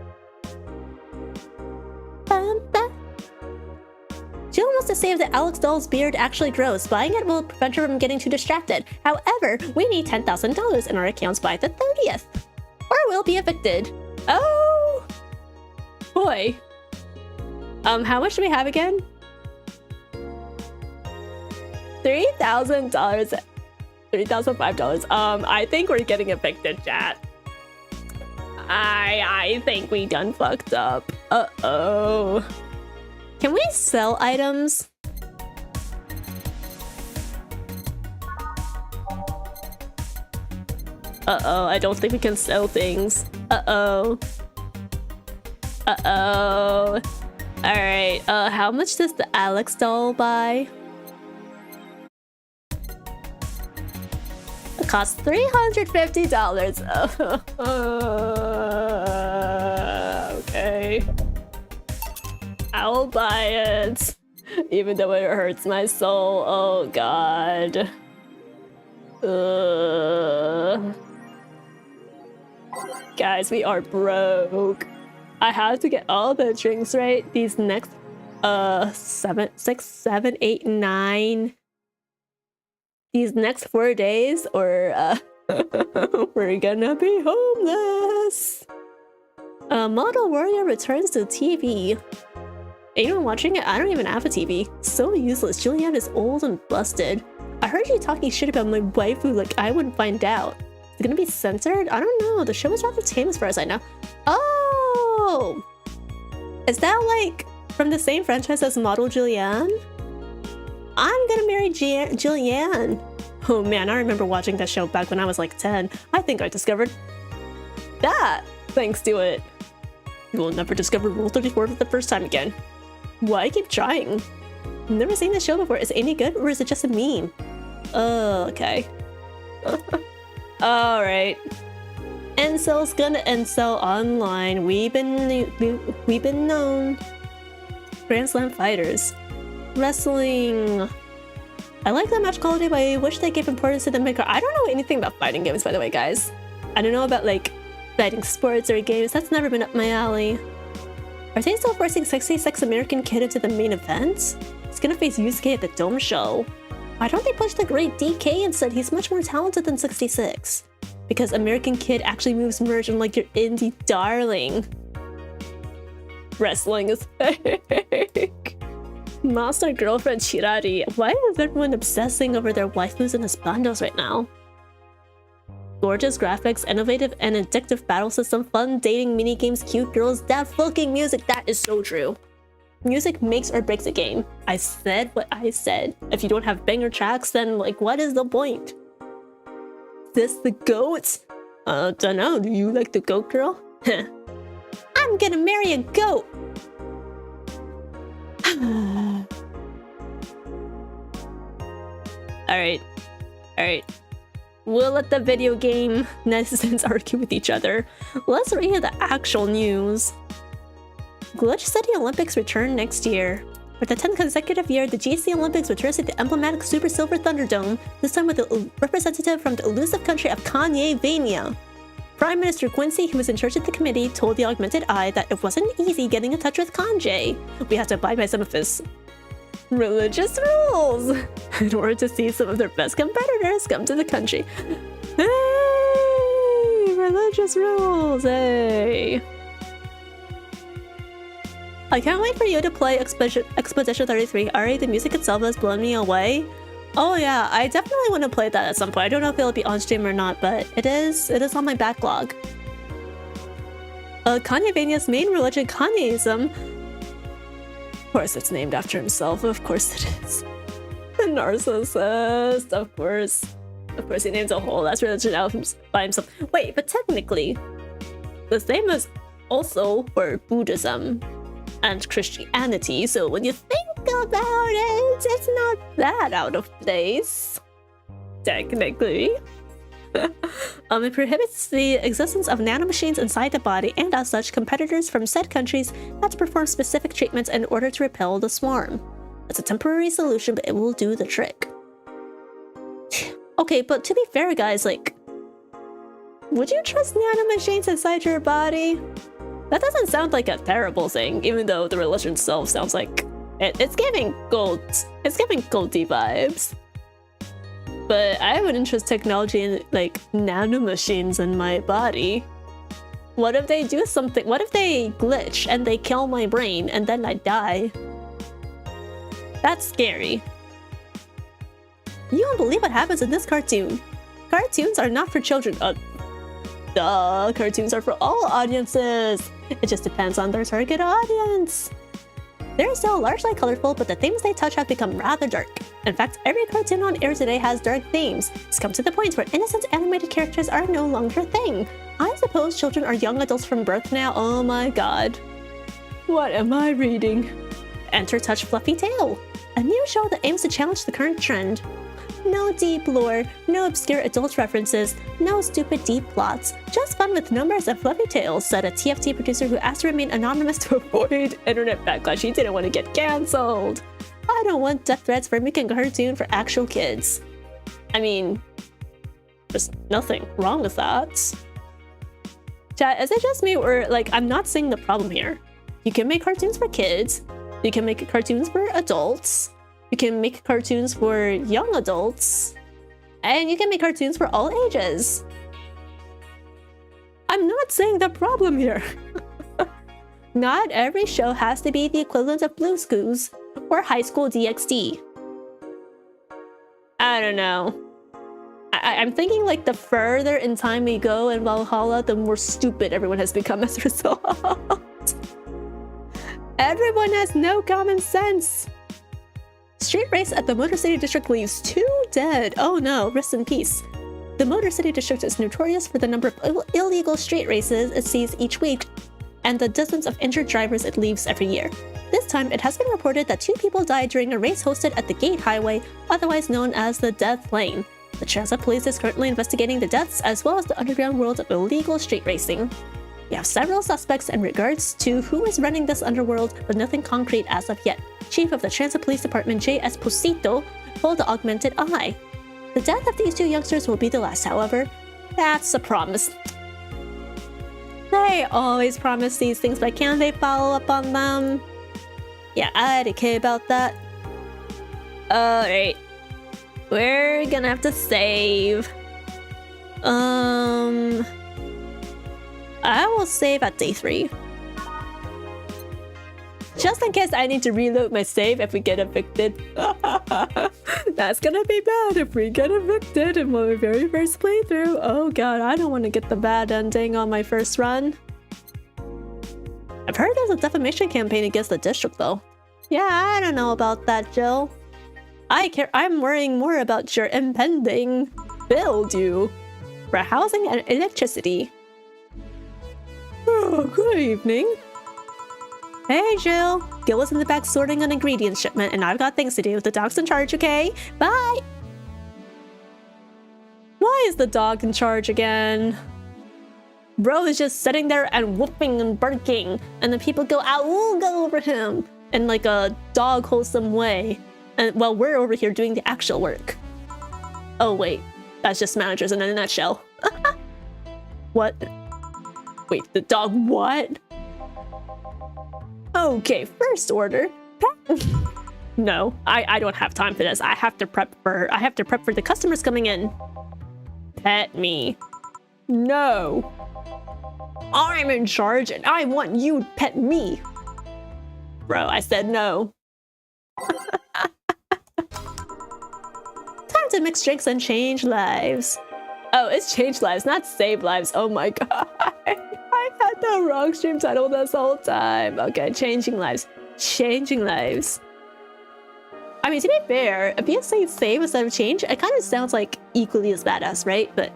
Jill wants to see if the Alex doll's beard actually grows. Buying it will prevent her from getting too distracted. However, we need $10,000 in our accounts by the 30th. Or we'll be evicted. Oh! Boy. How much do we have again? $3,000. $3,005. I think we're getting evicted, chat. I think we done fucked up. Uh-oh. Can we sell items? Uh-oh, I don't think we can sell things. Uh-oh. Uh-oh. Alright, how much does the Alex doll buy? It costs $350. Okay. I'll buy it. Even though it hurts my soul. Oh god. Guys, we are broke. I have to get all the drinks right these next 7, 6, 7, 8, 9. These next 4 days, or we're gonna be homeless. Model Warrior returns to TV. Anyone watching it? I don't even have a TV. So useless. Julianne is old and busted. I heard you talking shit about my waifu like I wouldn't find out. It's gonna be censored? I don't know. The show is rather tame as far as I know. Oh! Is that like from the same franchise as Model Julianne? I'm gonna marry Julianne. Oh man, I remember watching that show back when I was like 10. I think I discovered that thanks to it. You will never discover Rule 34 for the first time again. Why keep trying? I've never seen this show before. Is it any good or is it just a meme? Oh, okay. Alright. Encel's gonna Encel online. We've been known. Grand Slam fighters. Wrestling. I like the match quality, but I wish they gave importance to the maker. I don't know anything about fighting games, by the way, guys. I don't know about like fighting sports or games. That's never been up my alley. Are they still forcing 66 American Kid into the main event? He's gonna face Yusuke at the Dome show. Why don't they push the great DK instead? He's much more talented than 66. Because American Kid actually moves merge and like your indie darling. Wrestling is fake. Master girlfriend Chirari. Why is everyone obsessing over their waifus and husbandos right now? Gorgeous graphics, innovative and addictive battle system, fun dating minigames, cute girls, that fucking music. That is so true. Music makes or breaks a game. I said what I said. If you don't have banger tracks, then like what is the point? This the goat? Dunno, do you like the goat girl? I'm gonna marry a goat! Alright. We'll let the video game netizens argue with each other. Let's read the actual news. Glitch City Olympics return next year. For the 10th consecutive year, the GC Olympics returns to the emblematic Super Silver Thunderdome, this time with a representative from the elusive country of Kanye-vania. Prime Minister Quincy, who was in charge of the committee, told the Augmented Eye that it wasn't easy getting in touch with Kanye. We had to abide by some of his religious rules in order to see some of their best competitors come to the country. Hey! Religious rules, hey! I can't wait for you to play Expedition 33. Ari, the music itself has blown me away. Oh yeah, I definitely want to play that at some point. I don't know if it'll be on stream or not, but it is on my backlog. Kanye-vania's main religion, Kanyeism. Of course it's named after himself, of course it is. The narcissist, of course. Of course he names a whole ass religion out by himself. Wait, but technically, the same is also for Buddhism and Christianity, so when you think about it, it's not that out of place. Technically. It prohibits the existence of nanomachines inside the body, and as such, competitors from said countries had to perform specific treatments in order to repel the swarm. It's a temporary solution, but it will do the trick. Okay, but to be fair, guys, like, would you trust nanomachines inside your body? That doesn't sound like a terrible thing, even though the religion itself sounds like it's giving gold. It's giving culty vibes. But I wouldn't trust technology in like nanomachines in my body. What if they do something? What if they glitch and they kill my brain and then I die? That's scary. You won't believe what happens in this cartoon. Cartoons are not for children. Duh, cartoons are for all audiences. It just depends on their target audience. They're still largely colorful, but the themes they touch have become rather dark. In fact, every cartoon on air today has dark themes. It's come to the point where innocent animated characters are no longer a thing. I suppose children are young adults from birth now. Oh my god. What am I reading? Enter Touch Fluffy Tail, a new show that aims to challenge the current trend. No deep lore, no obscure adult references, no stupid deep plots, just fun with numbers and fluffy tales, said a TFT producer who asked to remain anonymous to avoid internet backlash. He didn't want to get cancelled. I don't want death threats for making a cartoon for actual kids. I mean, there's nothing wrong with that. Chat, is it just me or like I'm not seeing the problem here? You can make cartoons for kids, You can make cartoons for adults. You can make cartoons for young adults. And you can make cartoons for all ages. I'm not saying the problem here. Not every show has to be the equivalent of Blue's Clues or High School DxD. I don't know. I'm thinking like the further in time we go in Valhalla, the more stupid everyone has become as a result. Everyone has no common sense. Street race at the Motor City District leaves 2 dead. Oh no, rest in peace. The Motor City District is notorious for the number of illegal street races it sees each week and the dozens of injured drivers it leaves every year. This time, it has been reported that 2 people died during a race hosted at the Gate Highway, otherwise known as the Death Lane. The Transit Police is currently investigating the deaths as well as the underground world of illegal street racing. We have several suspects in regards to who is running this underworld, but nothing concrete as of yet. Chief of the Transit Police Department J. Esposito told the Augmented Eye. The death of these 2 youngsters will be the last, however. That's a promise. They always promise these things, but can they follow up on them? Yeah, I don't care about that. Alright. We're gonna have to save. I will save at day 3. Just in case I need to reload my save if we get evicted. That's gonna be bad if we get evicted in my very first playthrough. Oh god, I don't want to get the bad ending on my first run. I've heard there's a defamation campaign against the district though. Yeah, I don't know about that, Jill. I'm worrying more about your impending bill due for housing and electricity. Oh, good evening. Hey, Jill. Gil was in the back sorting an ingredient shipment, and I've got things to do. The dog's in charge, okay? Bye! Why is the dog in charge again? Bro is just sitting there and whooping and barking, and then people go, "Ow, go over him!" in like a dog wholesome way. And while we're over here doing the actual work. Oh wait, that's just managers in a nutshell. What? Wait, the dog what? Okay, first order. No, I don't have time for this. I have to prep for the customers coming in. Pet me. No. I'm in charge and I want you to pet me. Bro, I said no. Time to mix drinks and change lives. Oh, it's change lives, not save lives. Oh my god. I had the wrong stream title this whole time. Okay, changing lives. Changing lives. I mean, to be fair, if you say save instead of change, it kind of sounds like equally as badass, right? But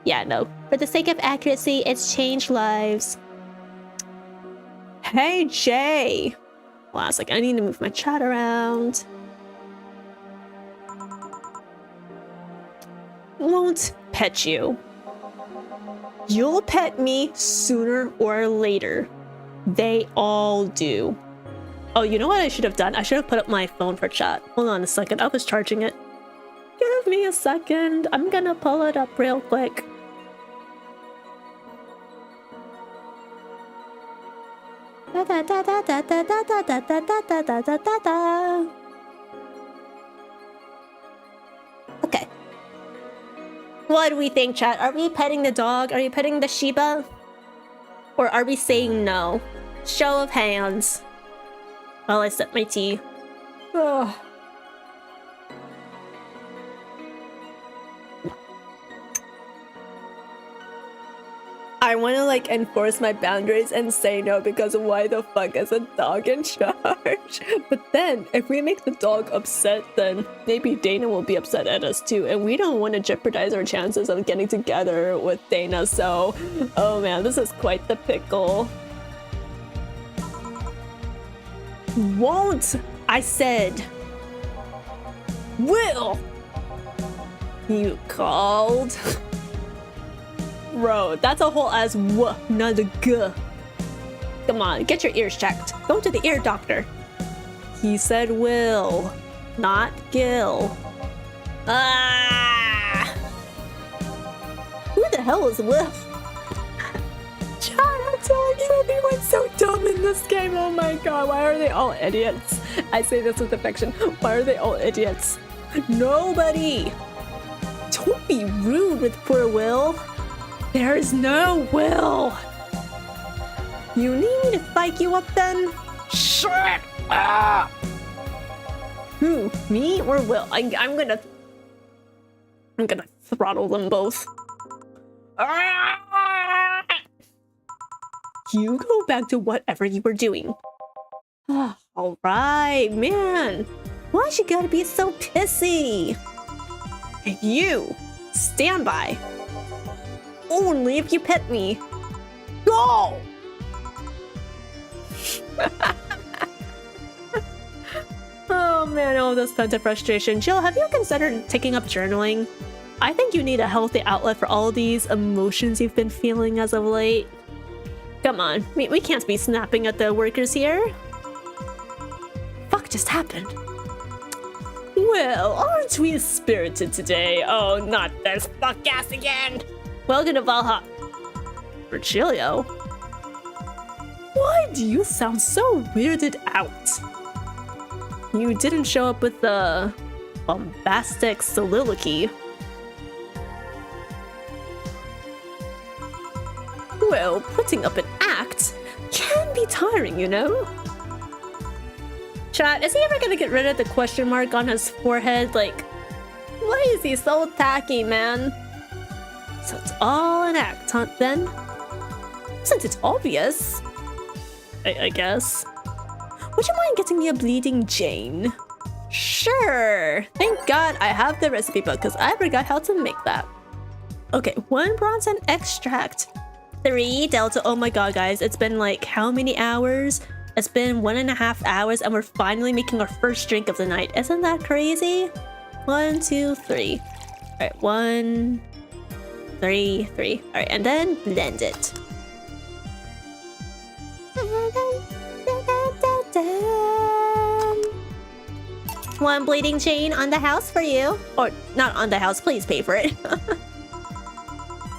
yeah, no. For the sake of accuracy, it's change lives. Hey, Jay. Well, I was like, I need to move my chat around. Won't pet you. You'll pet me sooner or later. They all do. Oh, you know what I should have done? I should have put up my phone for chat. Hold on a second. I was charging it. Give me a second. I'm gonna pull it up real quick. Da da da da da da da da da da da da da da da. Okay. What do we think, chat? Are we petting the dog? Are we petting the Shiba? Or are we saying no? Show of hands. While I sip my tea. Ugh. I want to like enforce my boundaries and say no because why the fuck is a dog in charge? But then if we make the dog upset, then maybe Dana will be upset at us too, and we don't want to jeopardize our chances of getting together with Dana. So oh man, this is quite the pickle. Won't, I said. Will. You called. Bro, that's a whole ass w, not a g. Come on, get your ears checked. Go to the ear doctor. He said Will, not Gil. Ah! Who the hell is Will? Chat, I'm telling you, everyone's so dumb in this game. Oh my god, why are they all idiots? I say this with affection. Why are they all idiots? Nobody! Don't be rude with poor Will. There is no Will. You need me to psych you up then? Shut up! Who? Me or Will? I'm gonna throttle them both. You go back to whatever you were doing. Alright, man. Why'd you gotta be so pissy? And you, stand by. Only if you pet me. Go! Oh man, all this pent up frustration. Jill, have you considered taking up journaling? I think you need a healthy outlet for all these emotions you've been feeling as of late. Come on, we can't be snapping at the workers here. Fuck just happened? Well, aren't we spirited today? Oh, not this fuck ass again! Welcome to Valhalla. Virgilio? Why do you sound so weirded out? You didn't show up with the bombastic soliloquy. Well, putting up an act can be tiring, you know? Chat, is he ever gonna get rid of the question mark on his forehead? Like, why is he so tacky, man? So it's all an act, huh, then? Since it's obvious. I guess. Would you mind getting me a bleeding Jane? Sure! Thank God I have the recipe book, because I forgot how to make that. Okay, 1 bronze and extract. 3 delta. Oh my god, guys, it's been like how many hours? It's been 1.5 hours and we're finally making our first drink of the night. Isn't that crazy? 1, 2, 3. Alright, 1, 3, 3. Alright, and then blend it. One bleeding chain on the house for you. Or not on the house, please pay for it.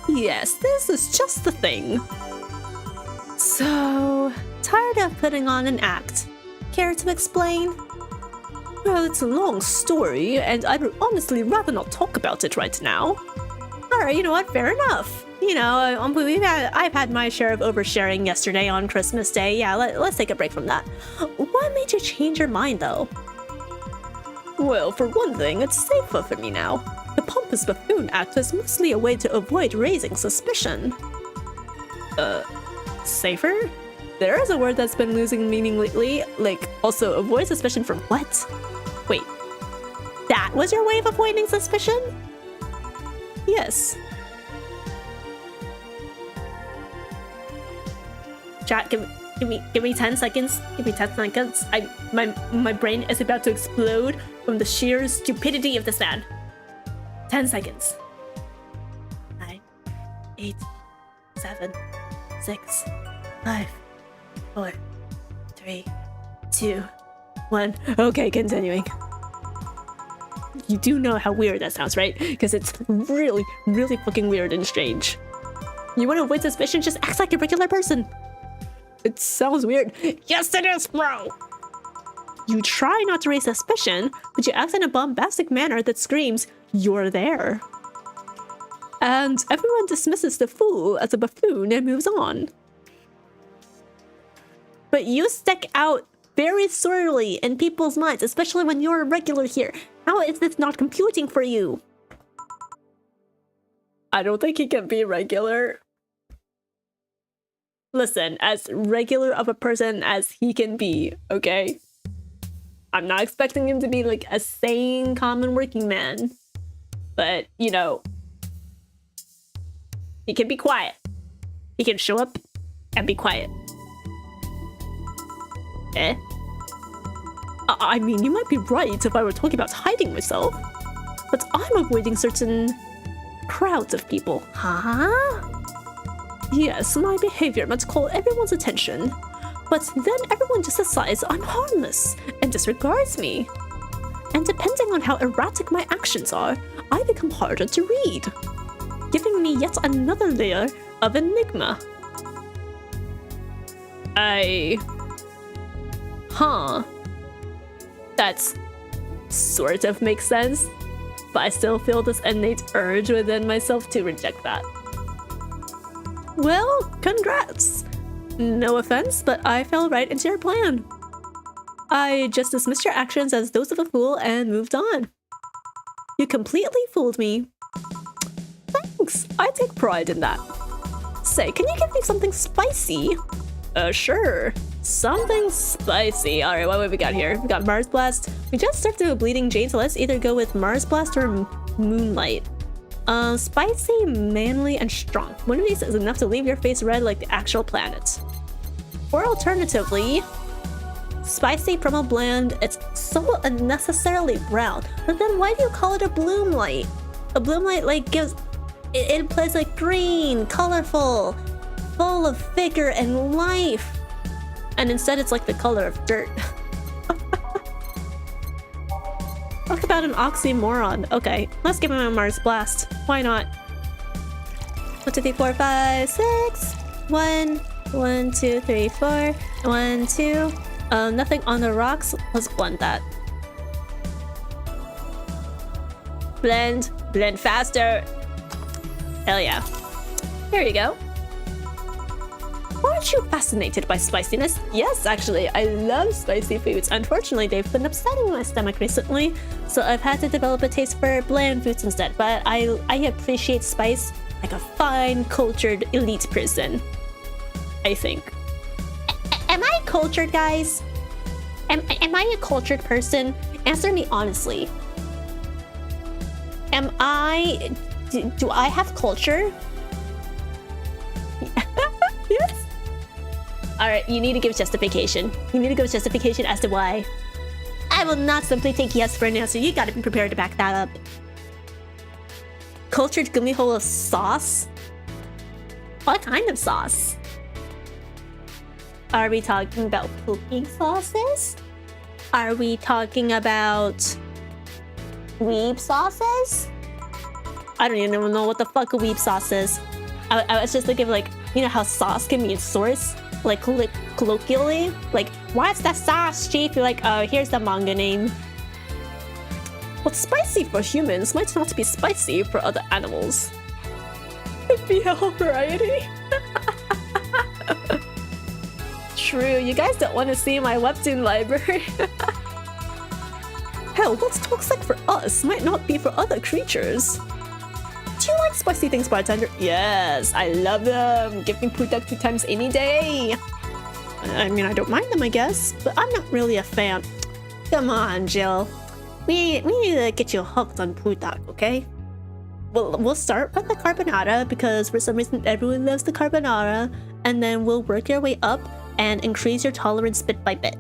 Yes, this is just the thing. So, tired of putting on an act. Care to explain? Well, it's a long story, and I'd honestly rather not talk about it right now. Alright, you know what? Fair enough. You know, I've had my share of oversharing yesterday on Christmas Day. Yeah, let's take a break from that. What made you change your mind, though? Well, for one thing, it's safer for me now. The pompous buffoon act was mostly a way to avoid raising suspicion. Safer? There is a word that's been losing meaning lately. Like, also, avoid suspicion from what? Wait, that was your way of avoiding suspicion? Yes. Chat, give me 10 seconds. Give me 10 seconds. My brain is about to explode from the sheer stupidity of this man. 10 seconds. 9, 8, 7, 6, 5, 4, 3, 2, 1. Okay, continuing. You do know how weird that sounds, right? Because it's really, really fucking weird and strange. You want to avoid suspicion? Just act like a regular person. It sounds weird. Yes, it is, bro! You try not to raise suspicion, but you act in a bombastic manner that screams, "You're there." And everyone dismisses the fool as a buffoon and moves on. But you stick out very sorely in people's minds, especially when you're a regular here. How is this not computing for you? I don't think he can be regular. Listen, as regular of a person as he can be, okay? I'm not expecting him to be like a sane, common working man. But, you know, he can be quiet. He can show up and be quiet. Eh? I mean, you might be right if I were talking about hiding myself. But I'm avoiding certain crowds of people. Huh? Yes, my behavior must call everyone's attention. But then everyone just decides I'm harmless and disregards me. And depending on how erratic my actions are, I become harder to read, giving me yet another layer of enigma. Huh. That's sort of makes sense, but I still feel this innate urge within myself to reject that. Well, congrats! No offense, but I fell right into your plan. I just dismissed your actions as those of a fool and moved on. You completely fooled me. Thanks, I take pride in that. Say, can you give me something spicy? Sure. Something spicy. Alright, what have we got here? We got Mars Blast. We just started with Bleeding Jade, so let's either go with Mars Blast or Moonlight. Spicy, manly, and strong. One of these is enough to leave your face red like the actual planet. Or alternatively, spicy from a bland, it's so unnecessarily brown. But then why do you call it a bloom light? A bloom light like gives... It plays like green, colorful, full of vigor and life. And instead it's like the color of dirt. Talk about an oxymoron. Okay, let's give him a Mars Blast. Why not? 1, 2, 3, 4, 5, 6. 1, 1, 2, 3, 4. 1, 2. Nothing on the rocks. Let's blend that. Blend. Blend faster. Hell yeah. Here you go. Aren't you fascinated by spiciness? Yes, actually, I love spicy foods. Unfortunately, they've been upsetting my stomach recently, so I've had to develop a taste for bland foods instead. But I appreciate spice like a fine, cultured, elite person. I think. Am I cultured, guys? Am I a cultured person? Answer me honestly. Am I... Do I have culture? Yes? Alright, you need to give justification. You need to give justification as to why. I will not simply take yes for an answer. You gotta be prepared to back that up. Cultured gumiho of sauce? What kind of sauce? Are we talking about cooking sauces? Are we talking about weeb sauces? I don't even know what the fuck a weeb sauce is. I was just thinking of like, you know how sauce can mean source? Like colloquially? Like, what's the sauce, chief? You're like, oh, here's the manga name. What's spicy for humans might not be spicy for other animals. BL variety? True, you guys don't want to see my webtoon library. Hell, what's toxic for us might not be for other creatures. Do you like spicy things, bartender? Yes, I love them. Give me pudak 2 times any day. I mean, I don't mind them, I guess, but I'm not really a fan. Come on, Jill. We need to get you hooked on pudak, okay? We'll start with the carbonara because for some reason everyone loves the carbonara, and then we'll work your way up and increase your tolerance bit by bit.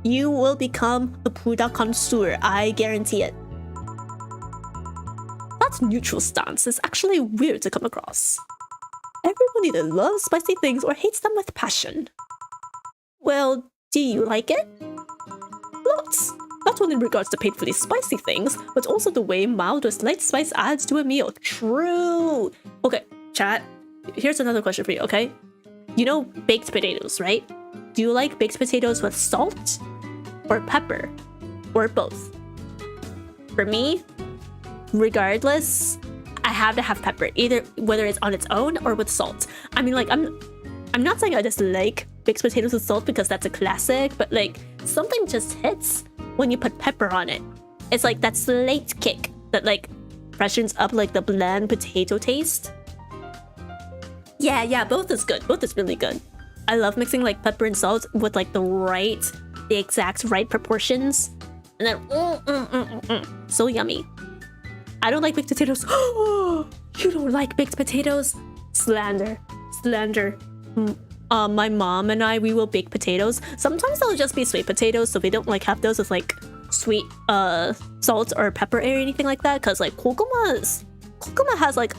You will become a pudak connoisseur, I guarantee it. That neutral stance is actually weird to come across. Everyone either loves spicy things or hates them with passion. Well, do you like it? Lots. Not only in regards to painfully spicy things, but also the way mild or slight spice adds to a meal. True! Okay, chat, here's another question for you, okay? You know baked potatoes, right? Do you like baked potatoes with salt or pepper or both? For me, regardless, I have to have pepper, either whether it's on its own or with salt. I mean, like, I'm not saying I just like baked potatoes with salt because that's a classic, but like something just hits when you put pepper on it. It's like that slight kick that like freshens up like the bland potato taste. Yeah, both is good. Both is really good. I love mixing like pepper and salt with like the exact right proportions, and then so yummy. I don't like baked potatoes. Oh, you don't like baked potatoes? Slander. My mom and I, we will bake potatoes. Sometimes they'll just be sweet potatoes, so we don't like have those with like sweet salt or pepper or anything like that, because like kokuma has like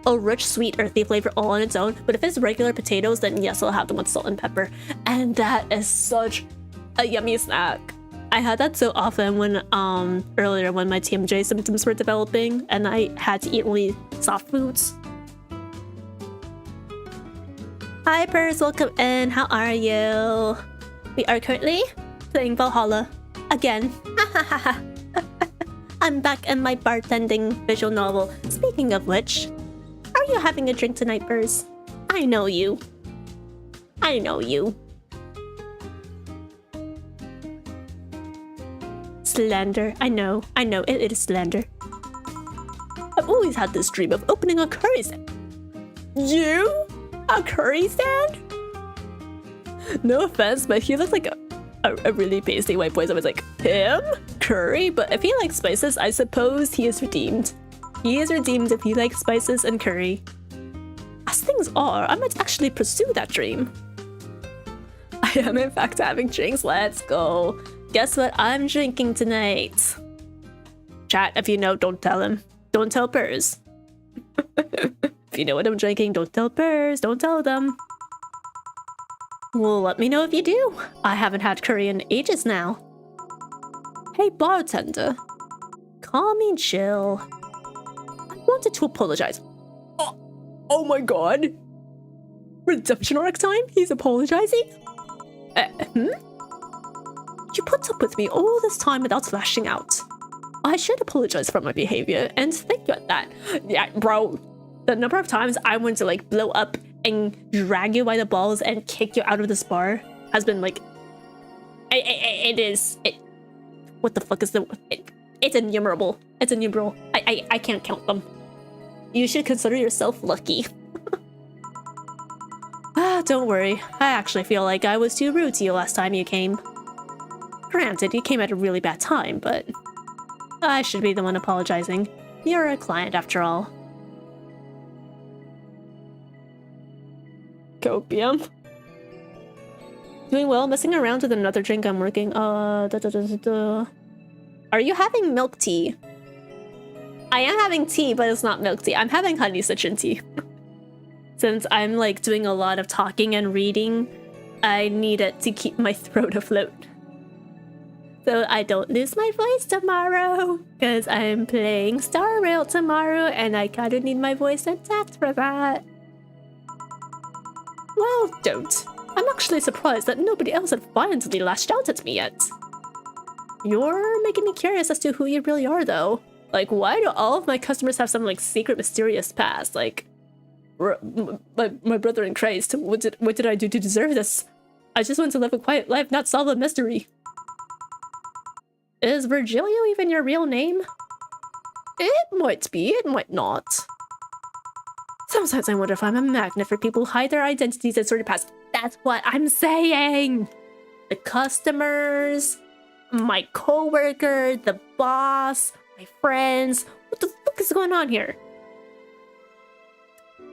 a rich, sweet, earthy flavor all on its own. But if it's regular potatoes, then yes, I'll have them with salt and pepper, and that is such a yummy snack. I had that so often when earlier when my TMJ symptoms were developing and I had to eat only soft foods. Hi, Pers, welcome in. How are you? We are currently playing Valhalla again. I'm back in my bartending visual novel. Speaking of which, are you having a drink tonight, Pers? I know you. I know you. Slander. I know. It is slander. I've always had this dream of opening a curry stand. You? A curry stand? No offense, but he looks like a really pasty white boy. So I was like, him? Curry? But if he likes spices, I suppose he is redeemed. He is redeemed if he likes spices and curry. As things are, I might actually pursue that dream. I am in fact having drinks. Let's go. Guess what I'm drinking tonight? Chat, if you know, don't tell him. Don't tell Pers. If you know what I'm drinking, don't tell Pers. Don't tell them. Well, let me know if you do. I haven't had curry in ages now. Hey, bartender. Call me Jill. I wanted to apologize. Oh my god. Redemption arc time? He's apologizing? You put up with me all this time without flashing out. I should apologize for my behavior, and thank you at that. Yeah, bro. The number of times I want to like blow up and drag you by the balls and kick you out of this bar has been like... What the fuck is the... It's innumerable. It's innumerable. I can't count them. You should consider yourself lucky. Don't worry. I actually feel like I was too rude to you last time you came. Granted, you came at a really bad time, but I should be the one apologizing. You're a client after all. Copium. Doing well, messing around with another drink I'm working. Are you having milk tea? I am having tea, but it's not milk tea. I'm having honey citron tea. Since I'm like doing a lot of talking and reading, I need it to keep my throat afloat. So I don't lose my voice tomorrow, because I'm playing Star Rail tomorrow, and I kind of need my voice intact for that. Well, don't. I'm actually surprised that nobody else had violently lashed out at me yet. You're making me curious as to who you really are, though. Like, why do all of my customers have some, like, secret mysterious past? Like, my brother in Christ, what did I do to deserve this? I just want to live a quiet life, not solve a mystery. Is Virgilio even your real name? It might be, it might not. Sometimes I wonder if I'm a magnet for people who hide their identities and sort of past. That's what I'm saying! The customers, my coworker, the boss, my friends. What the fuck is going on here?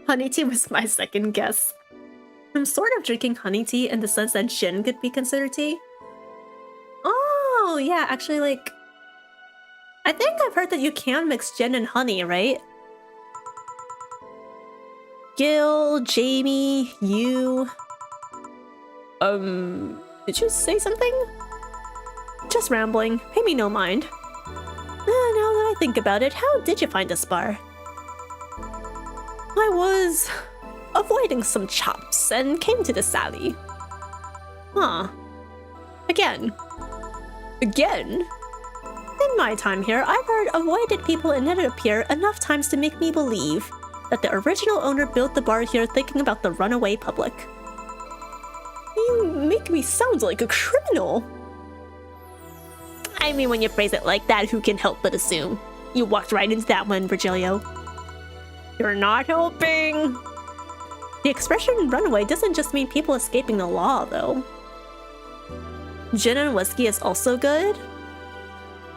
Honey tea was my second guess. I'm sort of drinking honey tea in the sense that gin could be considered tea. Oh, yeah, actually, like... I think I've heard that you can mix gin and honey, right? Gil, Jamie, you... Did you say something? Just rambling. Pay me no mind. Now that I think about it, how did you find this bar? I was avoiding some chops and came to this alley. Huh. Again? In my time here, I've heard avoided people ended up here enough times to make me believe that the original owner built the bar here thinking about the runaway public. You make me sound like a criminal. I mean, when you phrase it like that, who can help but assume? You walked right into that one, Virgilio. You're not helping. The expression runaway doesn't just mean people escaping the law, though. Gin and whiskey is also good.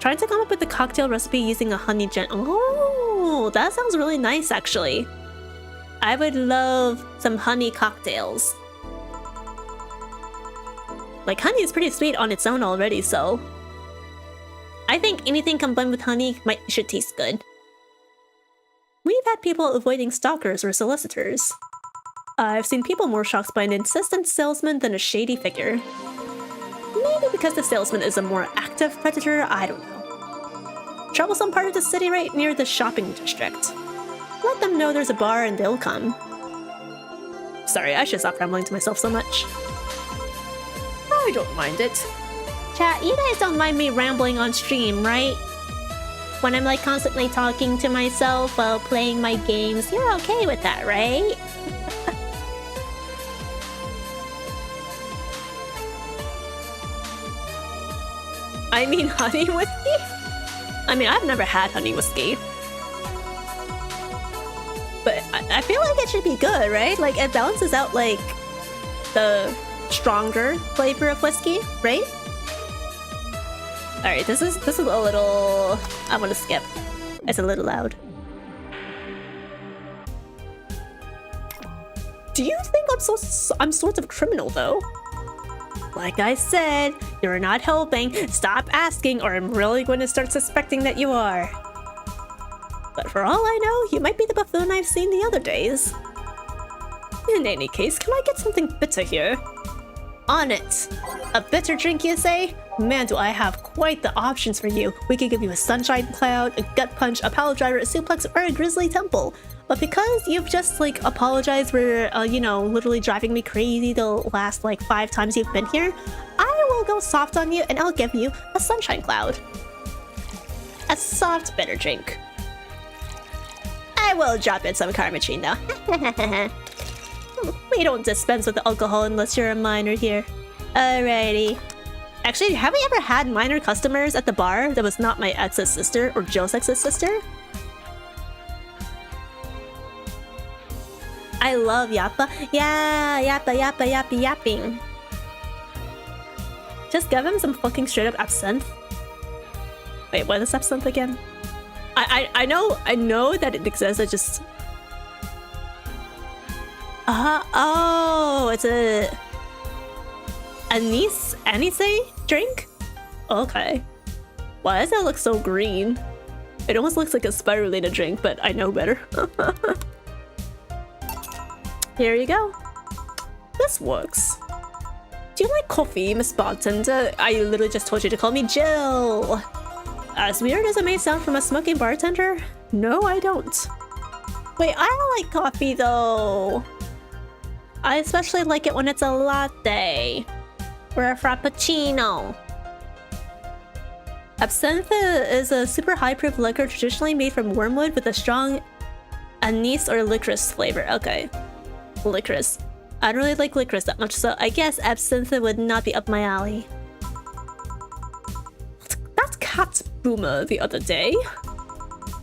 Trying to come up with a cocktail recipe using a honey gin. Oh, that sounds really nice, actually. I would love some honey cocktails. Like, honey is pretty sweet on its own already, so... I think anything combined with honey should taste good. We've had people avoiding stalkers or solicitors. I've seen people more shocked by an insistent salesman than a shady figure. Maybe because the salesman is a more active predator, I don't know. Troublesome part of the city right near the shopping district. Let them know there's a bar and they'll come. Sorry, I should stop rambling to myself so much. I don't mind it. Chat, you guys don't mind me rambling on stream, right? When I'm like constantly talking to myself while playing my games, you're okay with that, right? I mean, honey whiskey? I mean, I've never had honey whiskey. But I feel like it should be good, right? Like, it balances out, like, the stronger flavor of whiskey, right? Alright, this is a little... I want to skip. It's a little loud. Do you think I'm sort of criminal, though? Like I said, you're not helping. Stop asking, or I'm really going to start suspecting that you are. But for all I know, you might be the buffoon I've seen the other days. In any case, can I get something bitter here? On it! A bitter drink, you say? Man, do I have quite the options for you. We could give you a sunshine cloud, a gut punch, a pile driver, a suplex, or a grizzly temple. But because you've just, like, apologized for, you know, literally driving me crazy the last, like, 5 times you've been here, I will go soft on you and I'll give you a sunshine cloud. A soft bitter drink. I will drop in some Carmachine, though. We don't dispense with alcohol unless you're a minor here. Alrighty. Actually, have we ever had minor customers at the bar that was not my ex's sister or Jill's ex's sister? I love yappa. Yeah, yapping. Just give him some fucking straight up absinthe. Wait, what is absinthe again? I know that it exists. I just... oh, it's a anise drink? Okay. Why does that look so green? It almost looks like a spirulated drink, but I know better. Here you go. This works. Do you like coffee, Miss Bartender? I literally just told you to call me Jill. As weird as it may sound from a smoking bartender, no, I don't. Wait, I don't like coffee though. I especially like it when it's a latte or a frappuccino. Absinthe is a super high proof liquor traditionally made from wormwood with a strong anise or licorice flavor. Okay, licorice. I don't really like licorice that much, so I guess absinthe would not be up my alley. That cat Boomer the other day.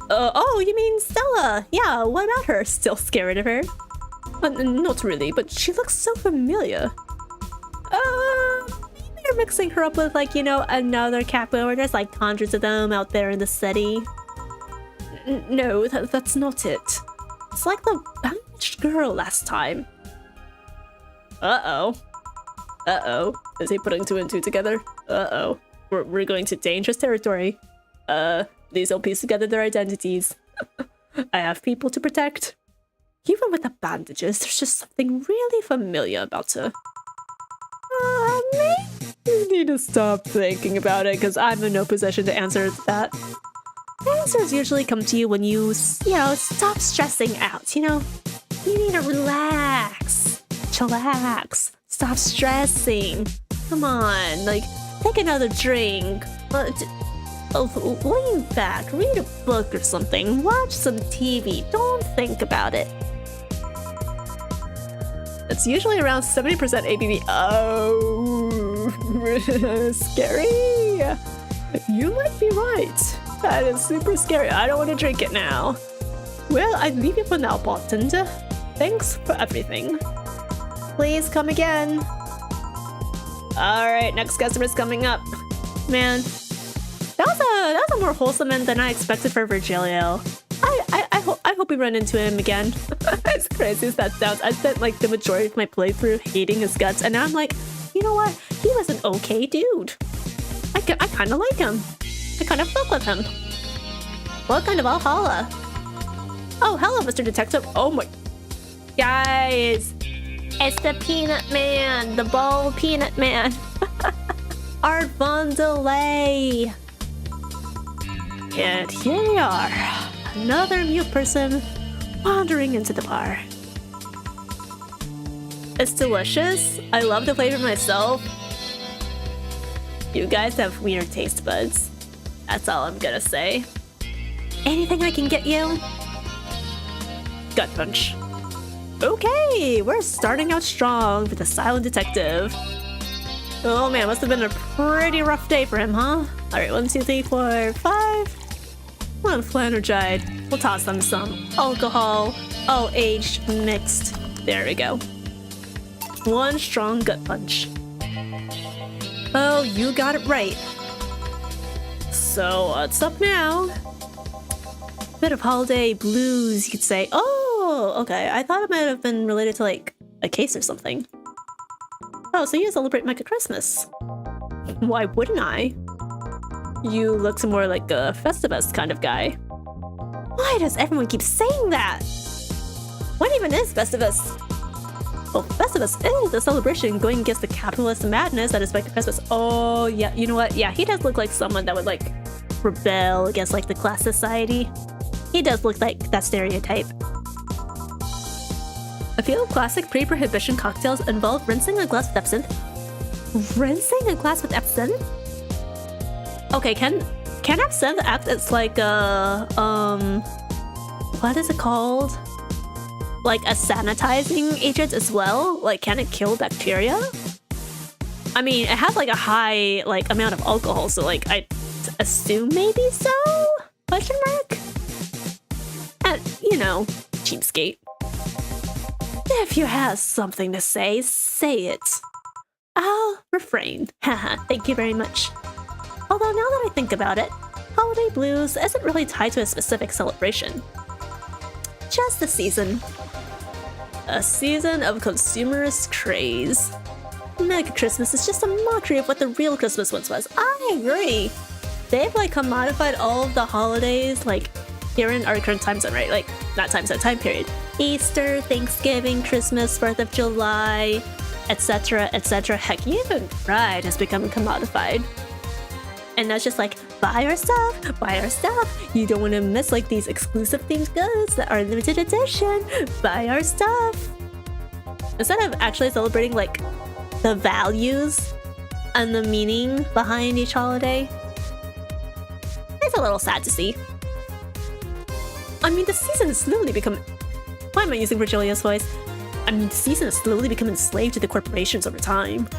Oh, you mean Stella? Yeah, what about her? Still scared of her? Not really, but she looks so familiar. Maybe you're mixing her up with, like, you know, another cat boomer. There's like hundreds of them out there in the city. No, that's not it. It's like the bandaged girl last time. Uh-oh. Is he putting 2 and 2 together? Uh-oh. We're going to dangerous territory. These all piece together their identities. I have people to protect. Even with the bandages, there's just something really familiar about her. Maybe you need to stop thinking about it, because I'm in no position to answer that. Answers usually come to you when you know, stop stressing out, you know? You need to relax. Chillax. Stop stressing. Come on, like, take another drink. Lean back, read a book or something, watch some TV, don't think about it. It's usually around 70% ABV. Oh, scary. You might be right. That is super scary. I don't want to drink it now. Well, I leave you for now, bartender. Thanks for everything. Please come again. Alright, next customer's coming up. Man, that was a more wholesome end than I expected for Virgilio. I hope we run into him again. As crazy as that sounds, I spent like the majority of my playthrough hating his guts, and now I'm like, you know what? He was an okay dude. I kind of like him. I kind of fuck with him. Welcome to Valhalla. Oh, hello, Mr. Detective. Oh my... Guys, it's the Peanut Man, the bald Peanut Man. Art Von Delay. And here we are. Another mute person wandering into the bar. It's delicious. I love the flavor myself. You guys have weird taste buds. That's all I'm gonna say. Anything I can get you? Gut punch. Okay, we're starting out strong with the silent detective. Oh man, must have been a pretty rough day for him, huh? Alright, 1, 2, 3, 4, 5. One Flanergide. We'll toss them some alcohol. All aged, mixed. There we go. One strong gut punch. Oh, you got it right. So, what's up now? Bit of holiday blues, you could say. Oh, okay. I thought it might have been related to, like, a case or something. Oh, so you celebrate Mega Christmas. Why wouldn't I? You look more like a Festivus kind of guy. Why does everyone keep saying that? What even is Festivus? Well, Festivus is a celebration going against the capitalist madness that is Mega Christmas. Oh, yeah, you know what? Yeah, he does look like someone that would, like, rebel against, like, the class society. He does look like that stereotype. A few classic pre-prohibition cocktails involve rinsing a glass with absinthe. Rinsing a glass with absinthe? Okay, can absinthe act as like a what is it called? Like a sanitizing agent as well? Like, can it kill bacteria? I mean, it has like a high like amount of alcohol, so like I assume maybe so? Question mark? And you know, cheapskate. If you have something to say, say it. I'll refrain. Haha, thank you very much. Although now that I think about it, holiday blues isn't really tied to a specific celebration. Just a season. A season of consumerist craze. Mega Christmas is just a mockery of what the real Christmas once was. I agree. They've like commodified all of the holidays like here in our current time zone, right? Like not time zone, time period. Easter, Thanksgiving, Christmas, 4th of July, etc, etc. Heck, even Pride has become commodified. And that's just like, buy our stuff, buy our stuff. You don't want to miss like these exclusive themed goods that are limited edition. Buy our stuff. Instead of actually celebrating like the values and the meaning behind each holiday, it's a little sad to see. I mean, the season is slowly becoming... Why am I using Virgilia's voice? I mean, the season has slowly become enslaved to the corporations over time.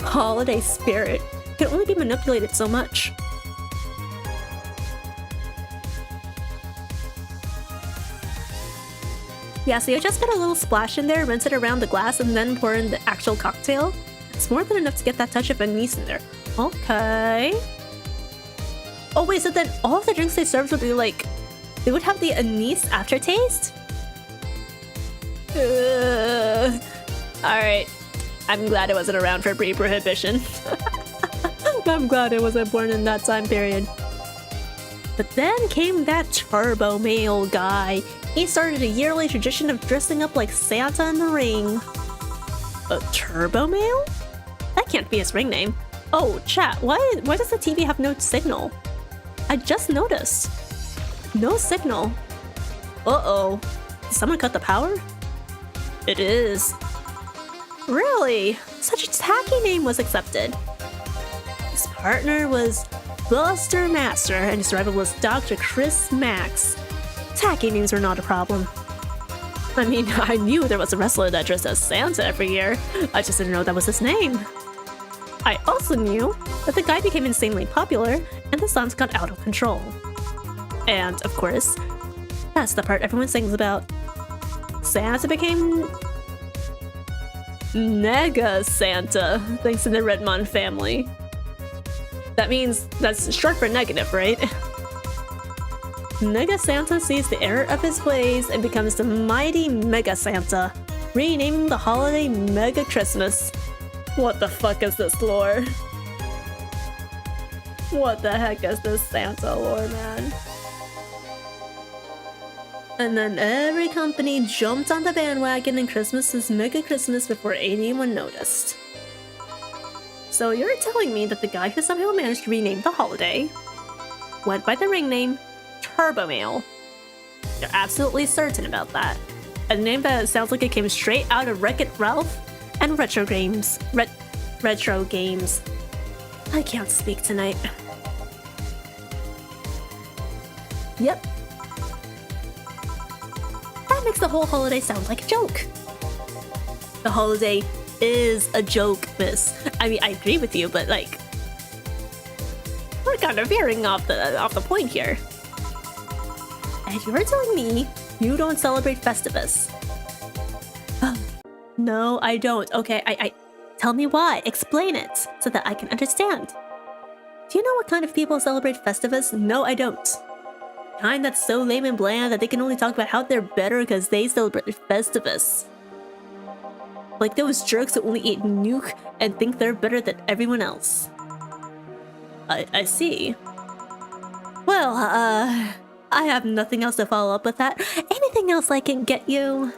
Holiday spirit can only be manipulated so much. Yeah, so you just put a little splash in there, rinse it around the glass, and then pour in the actual cocktail. It's more than enough to get that touch of anise in there. Okay. Oh wait, so then all of the drinks they served would be like... They would have the anise aftertaste? Alright. I'm glad it wasn't around for pre-prohibition. I'm glad I wasn't born in that time period. But then came that turbo male guy. He started a yearly tradition of dressing up like Santa in the ring. A turbo male? That can't be his ring name. Oh, chat, why does the TV have no signal? I just noticed. No signal. Uh-oh. Did someone cut the power? It is. Really? Such a tacky name was accepted. His partner was Buster Master and his rival was Dr. Chris Max. Tacky names were not a problem. I mean, I knew there was a wrestler that dressed as Santa every year. I just didn't know that was his name. I also knew that the guy became insanely popular and the songs got out of control. And, of course, that's the part everyone sings about. Santa became... Nega Santa, thanks to the Redmond family. That means that's short for negative, right? Nega Santa sees the error of his ways and becomes the mighty Mega Santa, renaming the holiday Mega Christmas. What the fuck is this lore? What the heck is this Santa lore, man? And then every company jumped on the bandwagon and Christmas is Mega Christmas before anyone noticed. So you're telling me that the guy who somehow managed to rename the holiday went by the ring name Turbo Male. You're absolutely certain about that. A name that sounds like it came straight out of Wreck-It Ralph and retro games. Retro games. I can't speak tonight. Yep. That makes the whole holiday sound like a joke. The holiday is a joke, miss. I mean, I agree with you, but like, we're kind of veering off the point here. And you're telling me you don't celebrate Festivus? No, I don't. Okay, I tell me why. Explain it so that I can understand. Do you know what kind of people celebrate Festivus? No, I don't. Kind that's so lame and bland that they can only talk about how they're better because they celebrate Festivus. Like those jerks who only eat nuke and think they're better than everyone else. I see. Well, I have nothing else to follow up with that. Anything else I can get you?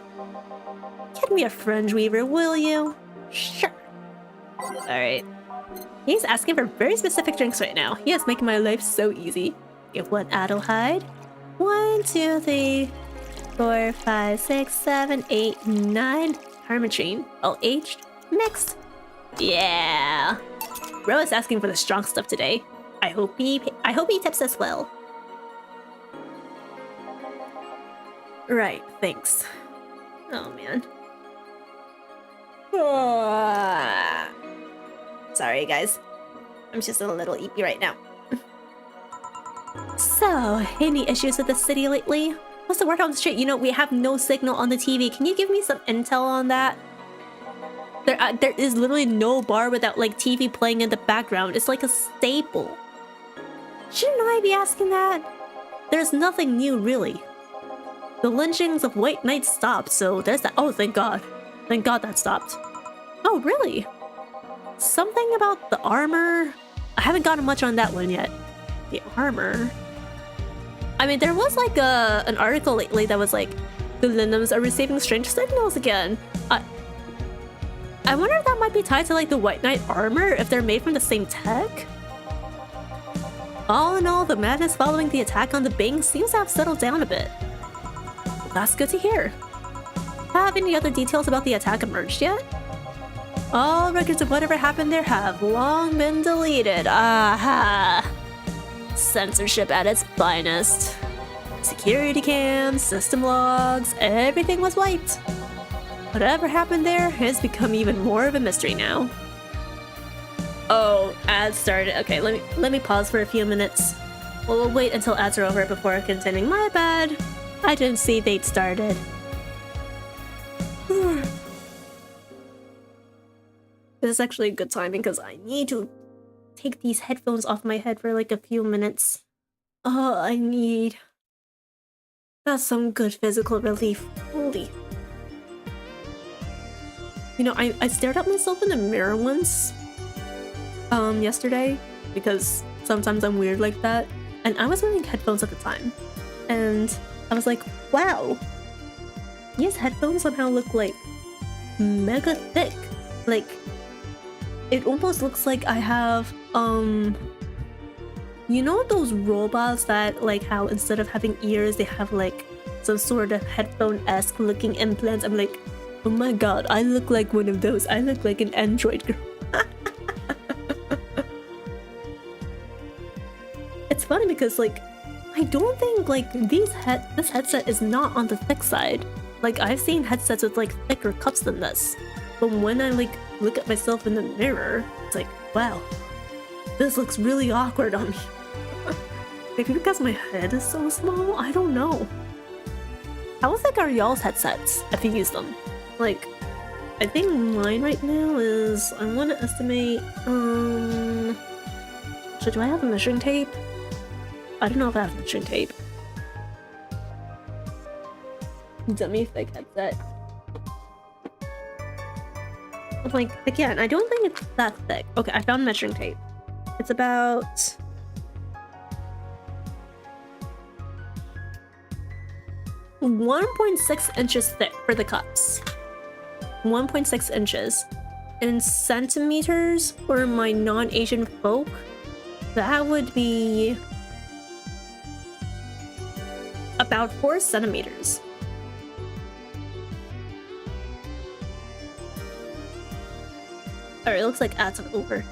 Get me a fringe weaver, will you? Sure. Alright. He's asking for very specific drinks right now. He is making my life so easy. Give one Adelheid. 1, 2, 3, 4, 5, 6, 7, 8, 9. Hermitrine. All aged. Mixed. Yeah. Bro is asking for the strong stuff today. I hope he tips us well. Right, thanks. Oh man. Sorry guys. I'm just a little eepy right now. So, any issues with the city lately? What's the word on the street? You know, we have no signal on the TV. Can you give me some intel on that? There is literally no bar without like TV playing in the background. It's like a staple. Shouldn't I be asking that? There's nothing new really. The lynchings of white knights stopped, so there's that. Oh, thank God. Thank God that stopped. Oh, really? Something about the armor? I haven't gotten much on that one yet. The armor? I mean, there was like an article lately that was like, the Lindums are receiving strange signals again. I wonder if that might be tied to like the White Knight armor, if they're made from the same tech? All in all, the madness following the attack on the Bing seems to have settled down a bit. That's good to hear. Have any other details about the attack emerged yet? All records of whatever happened there have long been deleted. Aha! Censorship at its finest. Security cams, system logs, everything was wiped. Whatever happened there has become even more of a mystery now. Oh, ads started. Okay, let me pause for a few minutes. We'll wait until ads are over before continuing. My bad. I didn't see they'd started. This is actually a good timing because I need to take these headphones off my head for like a few minutes. Oh, I need... That's some good physical relief. Holy. You know, I stared at myself in the mirror once yesterday because sometimes I'm weird like that, and I was wearing headphones at the time, and I was like, wow, these headphones somehow look like mega thick. Like, it almost looks like I have you know those robots that like how instead of having ears they have like some sort of headphone-esque looking implants? I'm like, oh my god, I look like one of those. I look like an android girl. It's funny because like I don't think like this headset is not on the thick side. Like I've seen headsets with like thicker cups than this, but when I like look at myself in the mirror, it's like, wow, this looks really awkward on me. Maybe because my head is so small? I don't know. How thick are y'all's headsets if you use them? Like, I think mine right now is, I want to estimate, so do I have a measuring tape? I don't know if I have measuring tape. Dummy thick headset. Like, again, I don't think it's that thick. Okay, I found measuring tape. It's about... 1.6 inches thick for the cups. 1.6 inches. In centimeters for my non-Asian folk, that would be about 4 centimeters. Alright, it looks like ads are over.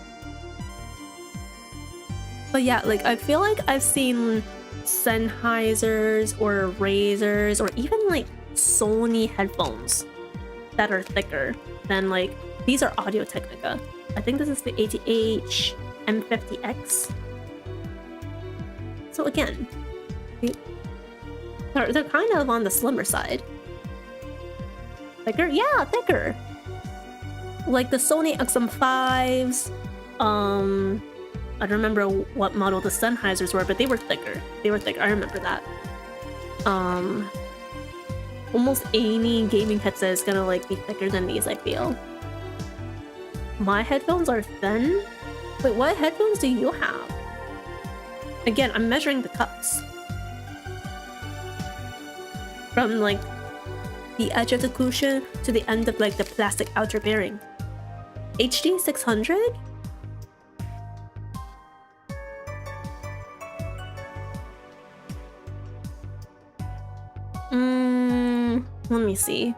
But yeah, like I feel like I've seen Sennheisers or Razers or even like Sony headphones that are thicker than like these are Audio Technica. I think this is the ATH M50X. So again, they're kind of on the slimmer side. Thicker? Yeah, thicker. Like the Sony XM5s. I don't remember what model the Sennheisers were, but they were thicker. They were thick. I remember that. Almost any gaming headset is gonna like be thicker than these, I feel. My headphones are thin? Wait, what headphones do you have? Again, I'm measuring the cups. From like the edge of the cushion to the end of like the plastic outer bearing. HD 600? Let me see.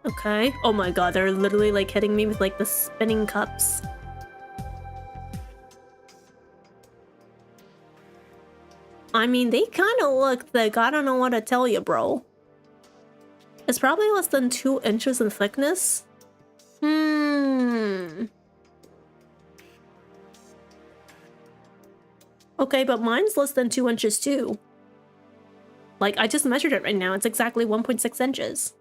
Okay. Oh my god, they're literally like hitting me with like the spinning cups. I mean, they kind of look like I don't know what to tell you, bro. It's probably less than 2 inches in thickness. Okay, but mine's less than 2 inches too. Like, I just measured it right now. It's exactly 1.6 inches.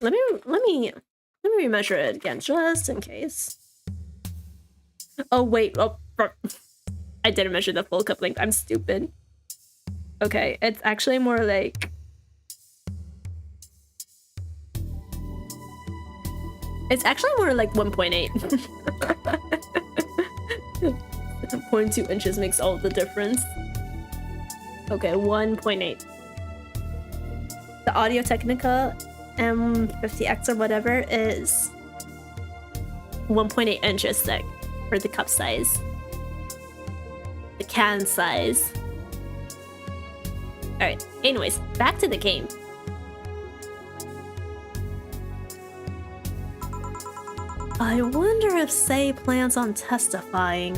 Let me remeasure it again, just in case. Oh wait, oh, I didn't measure the full cup length. I'm stupid. Okay, it's actually more like... It's actually more like 1.8. 0.2 inches makes all the difference. Okay, 1.8. The Audio Technica M50X or whatever is 1.8 inches thick for the cup size. The can size. Alright, anyways, back to the game. I wonder if Sei plans on testifying.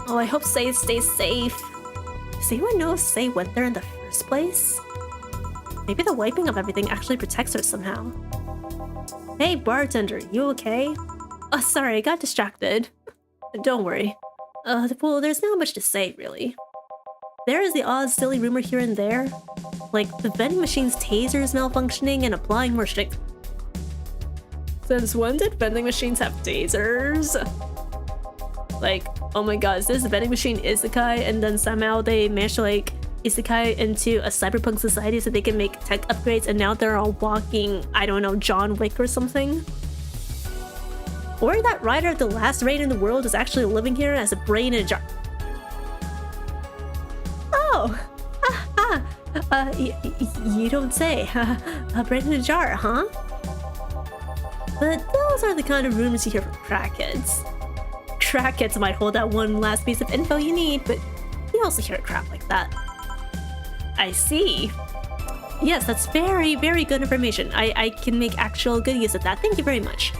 Oh, I hope Sei stays safe. Does anyone know if Sei went there in the first place? Maybe the wiping of everything actually protects her somehow. Hey, bartender, you okay? Oh, sorry, I got distracted. Don't worry. Well, there's not much to say, really. There is the odd, silly rumor here and there. Like, the vending machine's taser is malfunctioning and applying more strict... Since when did vending machines have tasers? Like, oh my god, is this vending machine isekai and then somehow they managed to like isekai into a cyberpunk society so they can make tech upgrades and now they're all walking, I don't know, John Wick or something? Or that writer of the last raid in the world is actually living here as a brain in a jar. Oh! You don't say. A brain in a jar, huh? But those are the kind of rumors you hear from crackheads. Crackheads might hold that one last piece of info you need, but you also hear crap like that. I see. Yes, that's very, very good information. I can make actual good use of that. Thank you very much.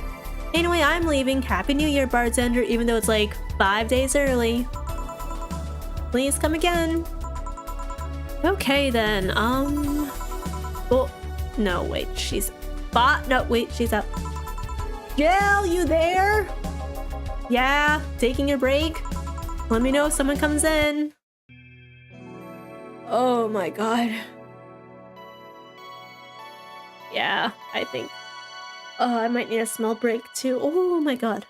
Anyway, I'm leaving. Happy New Year, bartender, even though it's like 5 days early. Please come again. Okay then, oh, no, wait, she's... No, wait, she's up. Jill, you there? Yeah, taking your break? Let me know if someone comes in. Oh my god. Yeah, I think. Oh, I might need a small break too. Oh my god.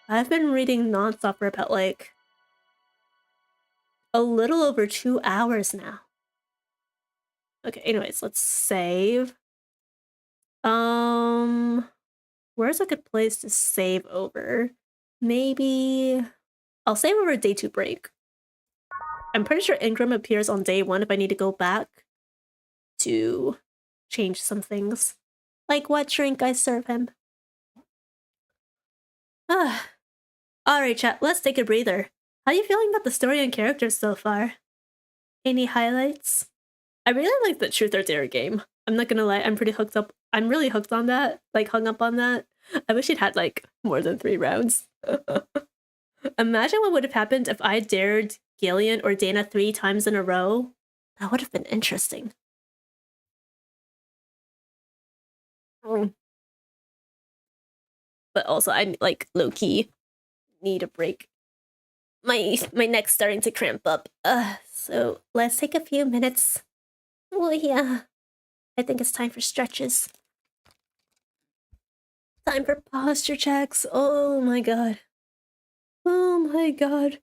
I've been reading non-stop for about like a little over 2 hours now. Okay, anyways, let's save. Where's a good place to save over? Maybe I'll save over day 2 break. I'm pretty sure Ingram appears on day 1 if I need to go back to change some things. Like what drink I serve him. Alright chat, let's take a breather. How are you feeling about the story and characters so far? Any highlights? I really like the Truth or Dare game. I'm not gonna lie, I'm pretty hooked up. I'm really hooked on that, like hung up on that. I wish it had like more than 3 rounds. Imagine what would have happened if I dared Gillian or Dana 3 times in a row. That would have been interesting. But also, I like low-key need a break. My neck's starting to cramp up. So let's take a few minutes. Oh yeah, I think it's time for stretches. Time for posture checks. Oh my god. Oh my god.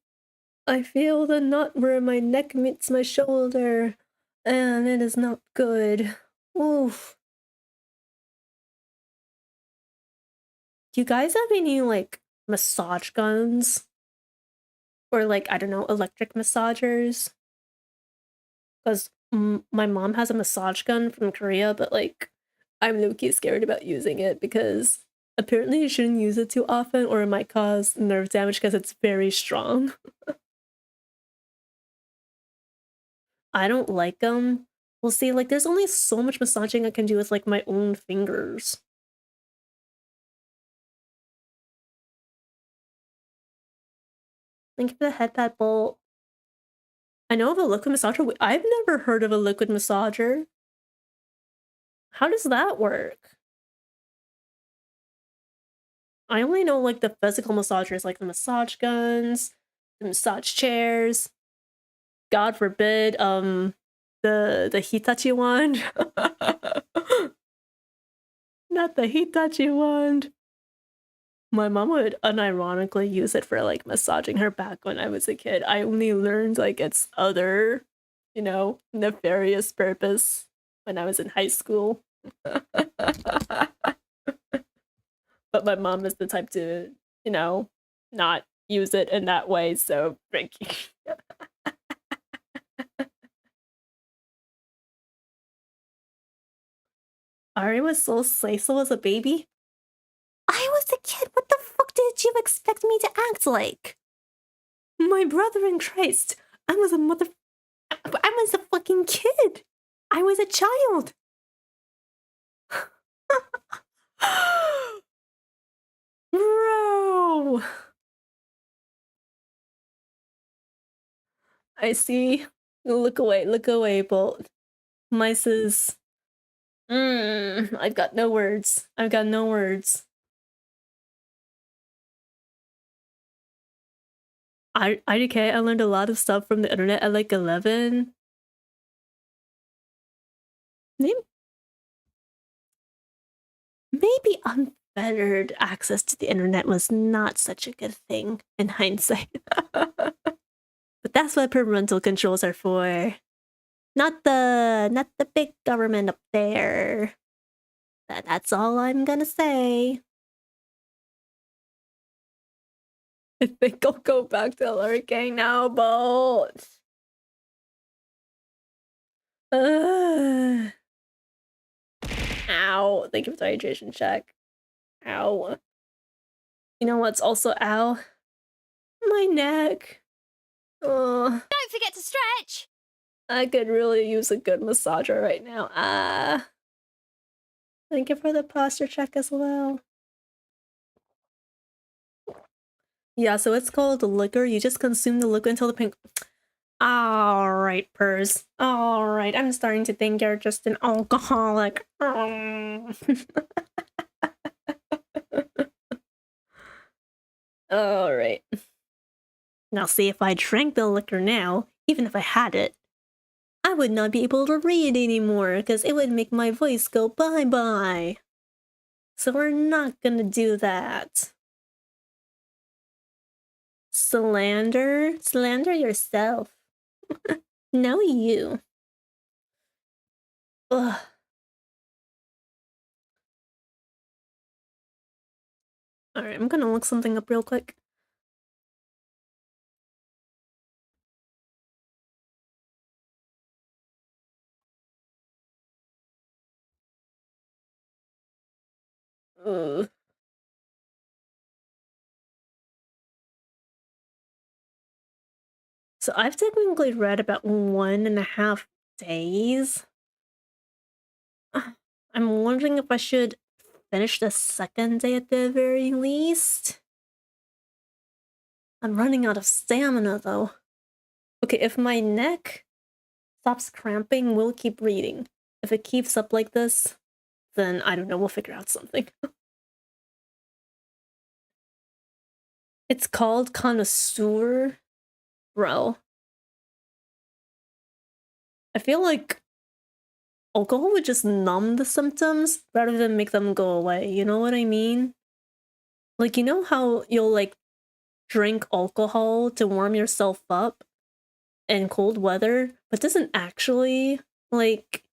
I feel the knot where my neck meets my shoulder, and it is not good. Oof. Do you guys have any like massage guns? Or like, I don't know, electric massagers? Because my mom has a massage gun from Korea, but like, I'm low-key scared about using it because apparently you shouldn't use it too often or it might cause nerve damage because it's very strong. I don't like them. Well, see, like, there's only so much massaging I can do with like my own fingers. Thank you for the headpad bolt. I know of a liquid massager. I've never heard of a liquid massager. How does that work? I only know like the physical massagers, like the massage guns, the massage chairs. God forbid, the Hitachi wand. Not the Hitachi wand. My mom would unironically use it for like massaging her back when I was a kid. I only learned like its other, you know, nefarious purpose when I was in high school. But my mom is the type to, you know, not use it in that way, so thank you. Ari was so slayful as a baby. I was a kid. What the fuck did you expect me to act like? My brother in Christ. I was a fucking kid. I was a child. Bro. I see. Look away, Bolt. Mice is... I've got no words. I've got no words. IDK, I learned a lot of stuff from the internet at like 11. Maybe unfettered access to the internet was not such a good thing in hindsight. But that's what parental controls are for. Not the big government up there. That's all I'm gonna say. I think I'll go back to lurking now, Bolt. Ow. Thank you for the hydration check. Ow. You know what's also ow? My neck. Oh. Don't forget to stretch! I could really use a good massager right now. Thank you for the posture check as well. Yeah, so it's called liquor. You just consume the liquid until the pink... Alright, Purrs. Alright, I'm starting to think you're just an alcoholic. Alright. Now see, if I drank the liquor now, even if I had it, I would not be able to read anymore because it would make my voice go bye-bye. So we're not gonna do that. Slander? Slander yourself. No, you. Ugh. Alright, I'm gonna look something up real quick. Ugh. So I've technically read about 1.5 days. I'm wondering if I should finish the second day at the very least. I'm running out of stamina though. Okay, if my neck stops cramping, we'll keep reading. If it keeps up like this, then I don't know, we'll figure out something. It's called connoisseur. Bro. I feel like alcohol would just numb the symptoms rather than make them go away. You know what I mean? Like, you know how you'll like drink alcohol to warm yourself up in cold weather, but doesn't actually like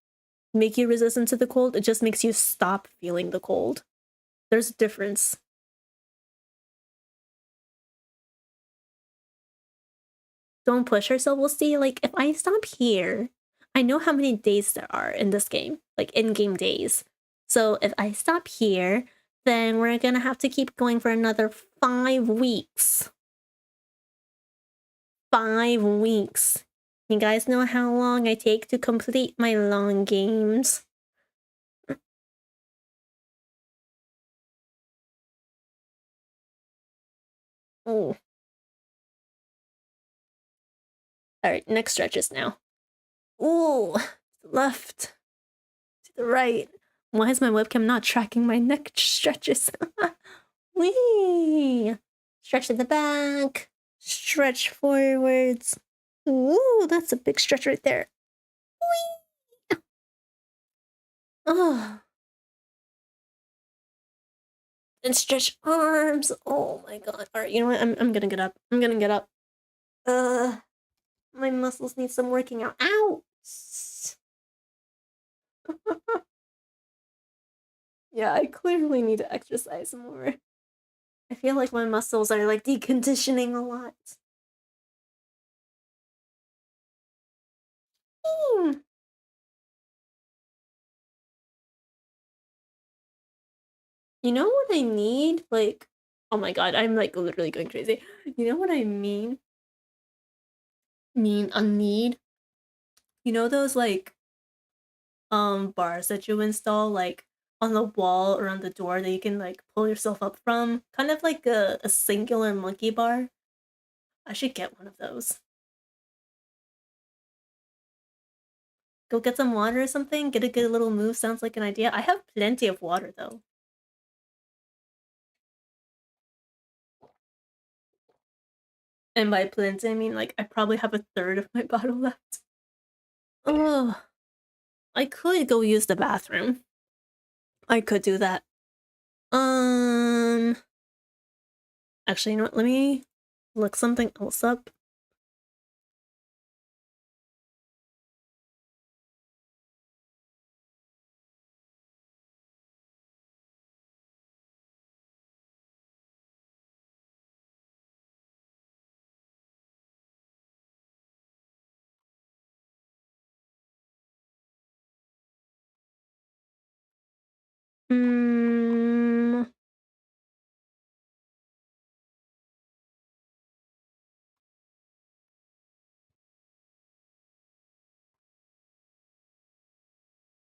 make you resistant to the cold. It just makes you stop feeling the cold. There's a difference. Don't push yourself. We'll see. Like, if I stop here, I know how many days there are in this game, like in-game days. So if I stop here, then we're gonna have to keep going for another 5 weeks. 5 weeks. You guys know how long I take to complete my long games. Oh. Alright, neck stretches now. Ooh, to the left, to the right. Why is my webcam not tracking my neck stretches? Wee! Stretch to the back, stretch forwards. Ooh, that's a big stretch right there. Wee! Oh. And stretch arms. Oh my god. Alright, you know what? I'm gonna get up. I'm gonna get up. My muscles need some working out. Ow! Yeah, I clearly need to exercise more. I feel like my muscles are like deconditioning a lot. You know what I need? Like, oh my god, I'm like literally going crazy. You know what I mean? I need. You know those like bars that you install like on the wall or on the door that you can like pull yourself up from? Kind of like a singular monkey bar. I should get one of those. Go get some water or something, get a good little move, sounds like an idea. I have plenty of water though. And by plenty, I mean like I probably have a third of my bottle left. Oh, I could go use the bathroom. I could do that. Actually, you know what? Let me look something else up.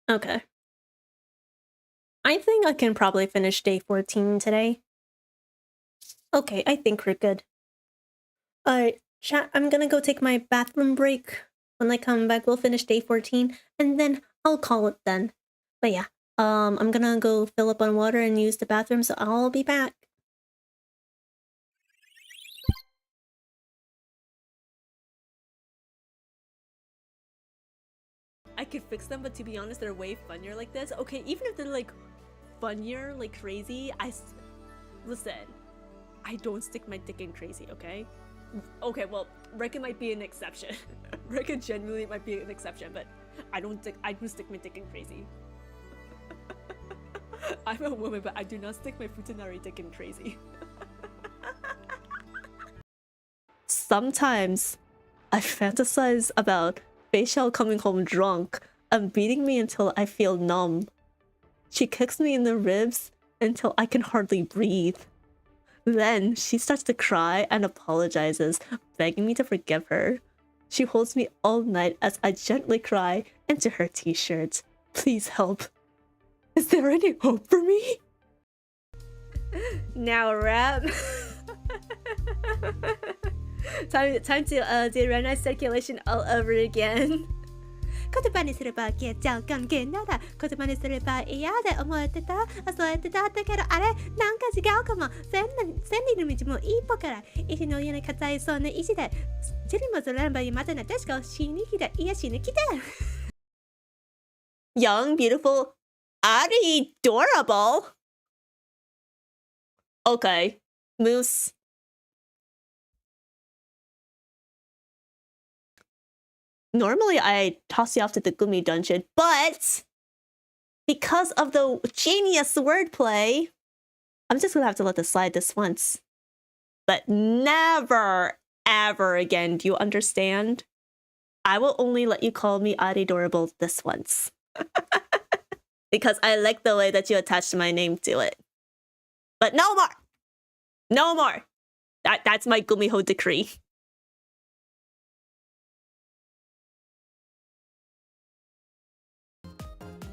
Okay. I think I can probably finish day 14 today. Okay, I think we're good. Alright, chat, I'm gonna go take my bathroom break. When I come back, we'll finish day 14, and then I'll call it then. But yeah, I'm gonna go fill up on water and use the bathroom, so I'll be back. I could fix them, but to be honest, they're way funnier like this. Okay, even if they're like funnier, like crazy, listen, I don't stick my dick in crazy, okay? Okay, well, Rekka might be an exception. Rekka genuinely might be an exception, but I do stick my dick in crazy. I'm a woman, but I do not stick my futanari dick in crazy. Sometimes I fantasize about Facial coming home drunk and beating me until I feel numb. She kicks me in the ribs until I can hardly breathe. Then she starts to cry and apologizes, begging me to forgive her. She holds me all night as I gently cry into her t-shirt. Please help. Is there any hope for me? Now rap. time to do run eye circulation all over again. 言葉にすれば消えちゃう関係なら言葉にすれば嫌で思ってたそうやってただけどあれなんか違うかも千里の道も一歩から石の上に硬いそうな石でチリもずらんばいまたな確か死にきていや死にきて Young, beautiful, adorable. Okay, Moose. Normally, I toss you off to the Gumi dungeon, but because of the genius wordplay, I'm just gonna have to let this slide this once. But never, ever again, do you understand? I will only let you call me adorable this once. Because I like the way that you attached my name to it. But no more! No more! That's my gumiho decree.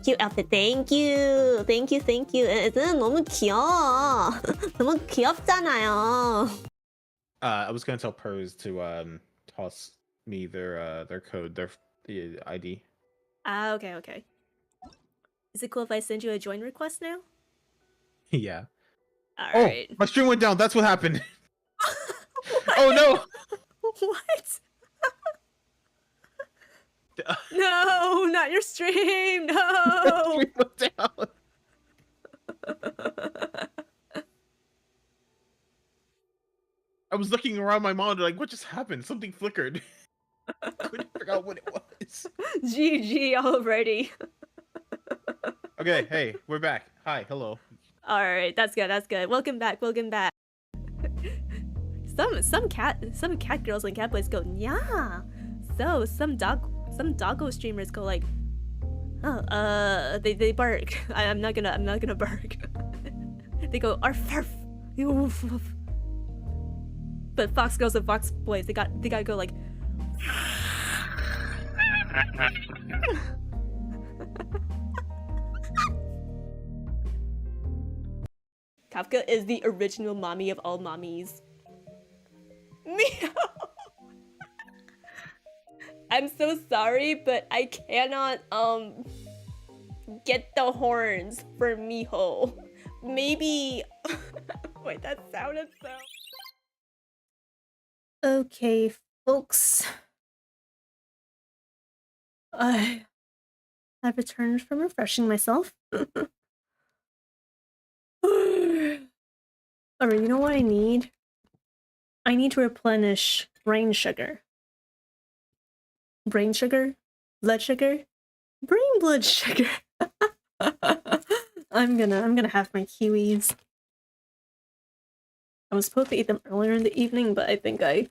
Cute outfit, thank you. Thank you. 애들은 너무 귀여워. 너무 귀엽잖아요. I was gonna tell Pers to toss me their code, their ID. Okay. Is it cool if I send you a join request now? Yeah. Alright. Oh, my stream went down. That's what happened. Oh no! What? No, not your stream. No. Stream went down. I was looking around my monitor like, what just happened? Something flickered. Couldn't figure out what it was. GG already. Okay, hey, we're back. Hi, hello. Alright, that's good. Welcome back. Some cat girls and cat boys go, yeah. So some doggo streamers go like, oh, they bark. I'm not gonna bark. They go arf arf. Woof, woof. But fox girls and fox boys, they gotta go like. Kafka is the original mommy of all mommies. Meow. I'm so sorry, but I cannot get the horns for Miho. Maybe wait, that sounded so. Okay, folks. I've returned from refreshing myself. Alright, you know what I need? I need to replenish brain sugar. Brain sugar? Blood sugar? Brain blood sugar. I'm gonna have my kiwis. I was supposed to eat them earlier in the evening, but I think I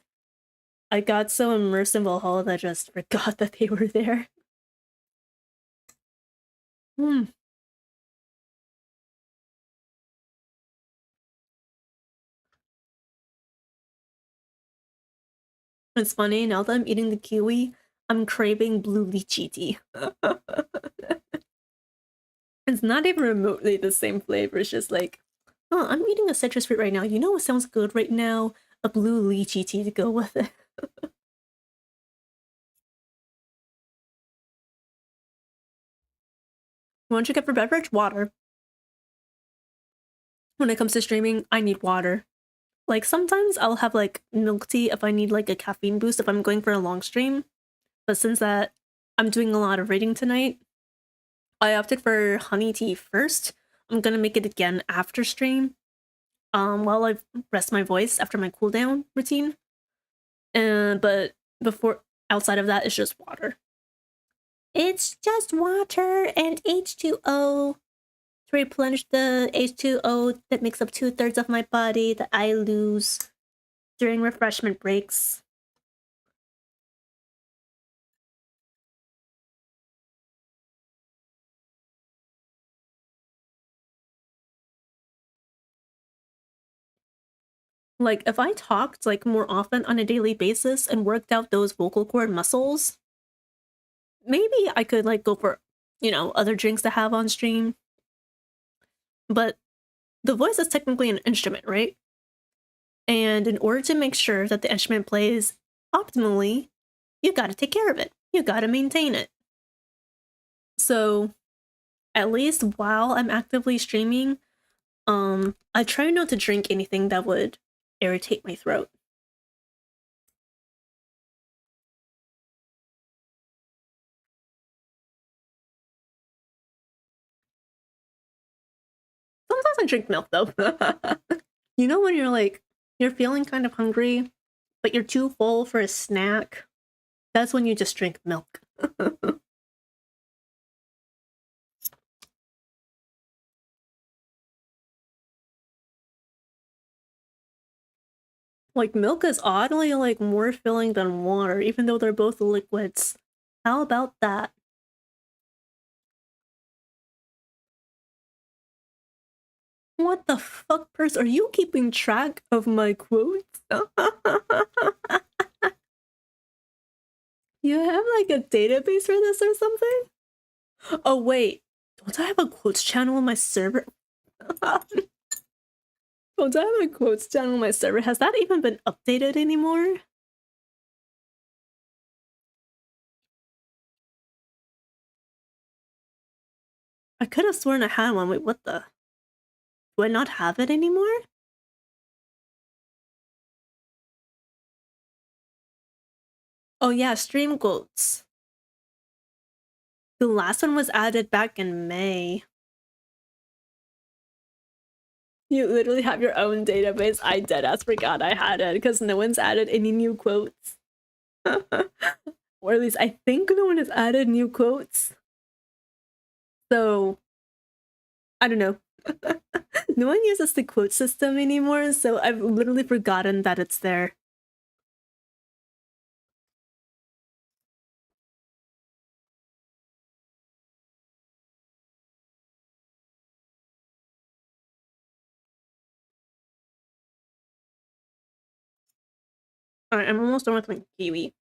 got so immersed in Valhalla that I just forgot that they were there. It's funny, now that I'm eating the kiwi, I'm craving blue lychee tea. It's not even remotely the same flavor, it's just like, oh, I'm eating a citrus fruit right now. You know what sounds good right now? A blue lychee tea to go with it. What don't you get for beverage? Water. When it comes to streaming, I need water. Like, sometimes I'll have, like, milk tea if I need, like, a caffeine boost if I'm going for a long stream. But since that I'm doing a lot of reading tonight, I opted for honey tea first. I'm gonna make it again after stream. While I rest my voice after my cooldown routine. But before, outside of that, it's just water. It's just water and H2O. To replenish the H2O that makes up 2/3 of my body that I lose during refreshment breaks. Like, if I talked, like, more often on a daily basis and worked out those vocal cord muscles, maybe I could, like, go for, you know, other drinks to have on stream. But the voice is technically an instrument, right? And in order to make sure that the instrument plays optimally, you gotta take care of it. You gotta maintain it. So, at least while I'm actively streaming, I try not to drink anything that would irritate my throat. Sometimes I drink milk though. You know when you're like, you're feeling kind of hungry, but you're too full for a snack? That's when you just drink milk. Like, milk is oddly, like, more filling than water, even though they're both liquids. How about that? What the fuck, Purse? Are you keeping track of my quotes? You have, like, a database for this or something? Oh, wait. Don't I have a quotes channel on my server? Don't I have a quotes channel on my server? Has that even been updated anymore? I could have sworn I had one. Wait, what the? Do I not have it anymore? Oh yeah, stream quotes. The last one was added back in May. You literally have your own database. I deadass forgot I had it because no one's added any new quotes. Or at least I think no one has added new quotes. So, I don't know. No one uses the quote system anymore, so I've literally forgotten that it's there. Alright, I'm almost done with my kiwi.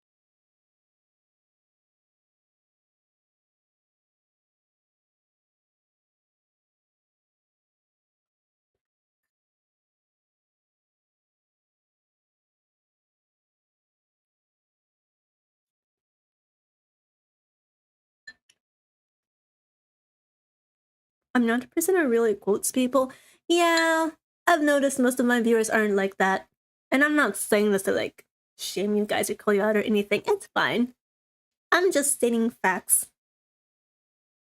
I'm not a person who really quotes people. Yeah, I've noticed most of my viewers aren't like that. And I'm not saying this to, like, shame you guys or call you out or anything. It's fine. I'm just stating facts.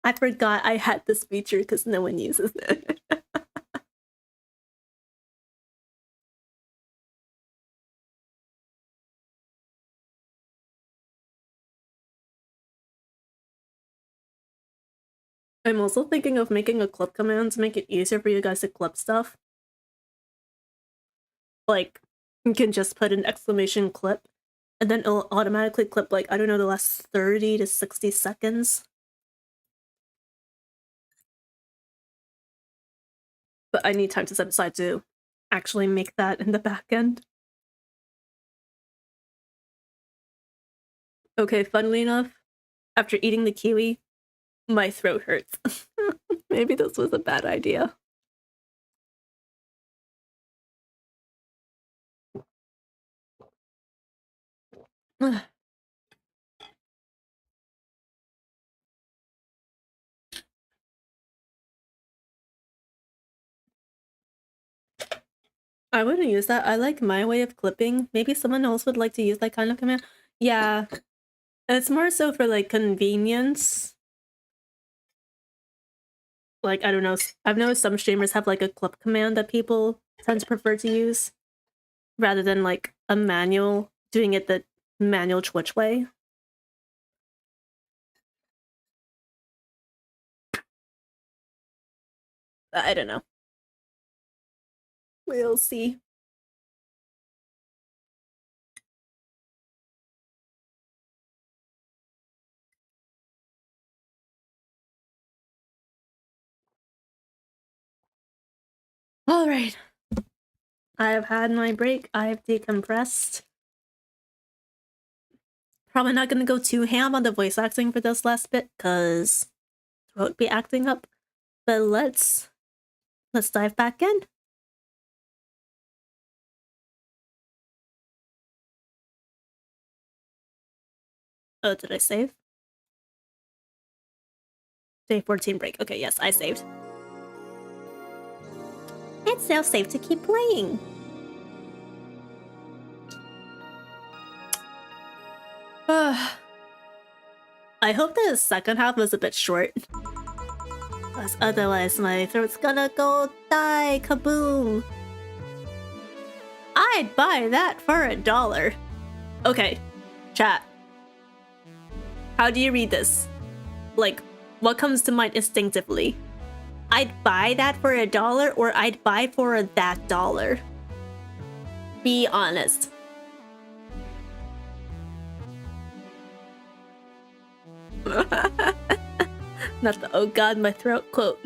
I forgot I had this feature because no one uses it. I'm also thinking of making a clip command to make it easier for you guys to clip stuff. Like, you can just put an exclamation clip, and then it'll automatically clip, like, I don't know, the last 30 to 60 seconds. But I need time to set aside to actually make that in the back end. Okay, funnily enough, after eating the kiwi, my throat hurts. Maybe this was a bad idea. I wouldn't use that. I like my way of clipping. Maybe someone else would like to use that kind of command. Yeah, it's more so for, like, convenience. Like, I don't know, I've noticed some streamers have, like, a clip command that people tend to prefer to use, rather than, like, a manual, doing it the manual Twitch way. I don't know. We'll see. All right. I've had my break. I've decompressed. Probably not gonna go too ham on the voice acting for this last bit, cause throat be acting up. But let's dive back in. Oh, did I save? Day 14 break. Okay, yes, I saved. It's now safe to keep playing. I hope the second half was a bit short. Because otherwise my throat's gonna go die. Kaboom. I'd buy that for $1. Okay, chat. How do you read this? Like, what comes to mind instinctively? I'd buy that for $1 or I'd buy for that dollar? Be honest. Not the oh god my throat quote.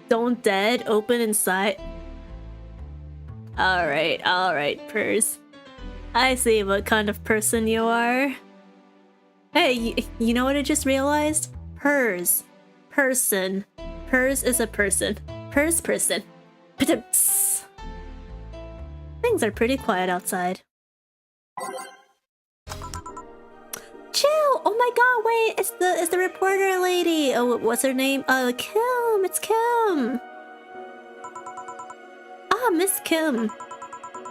Don't dead, open inside. Alright, Purrs. I see what kind of person you are. Hey, you know what I just realized? Purrs. Person. Purrs is a person. Purrs person. Things are pretty quiet outside. Chill! Oh my god, wait, it's the reporter lady. Oh, what's her name? Kim. It's Kim. Ah, Miss Kim.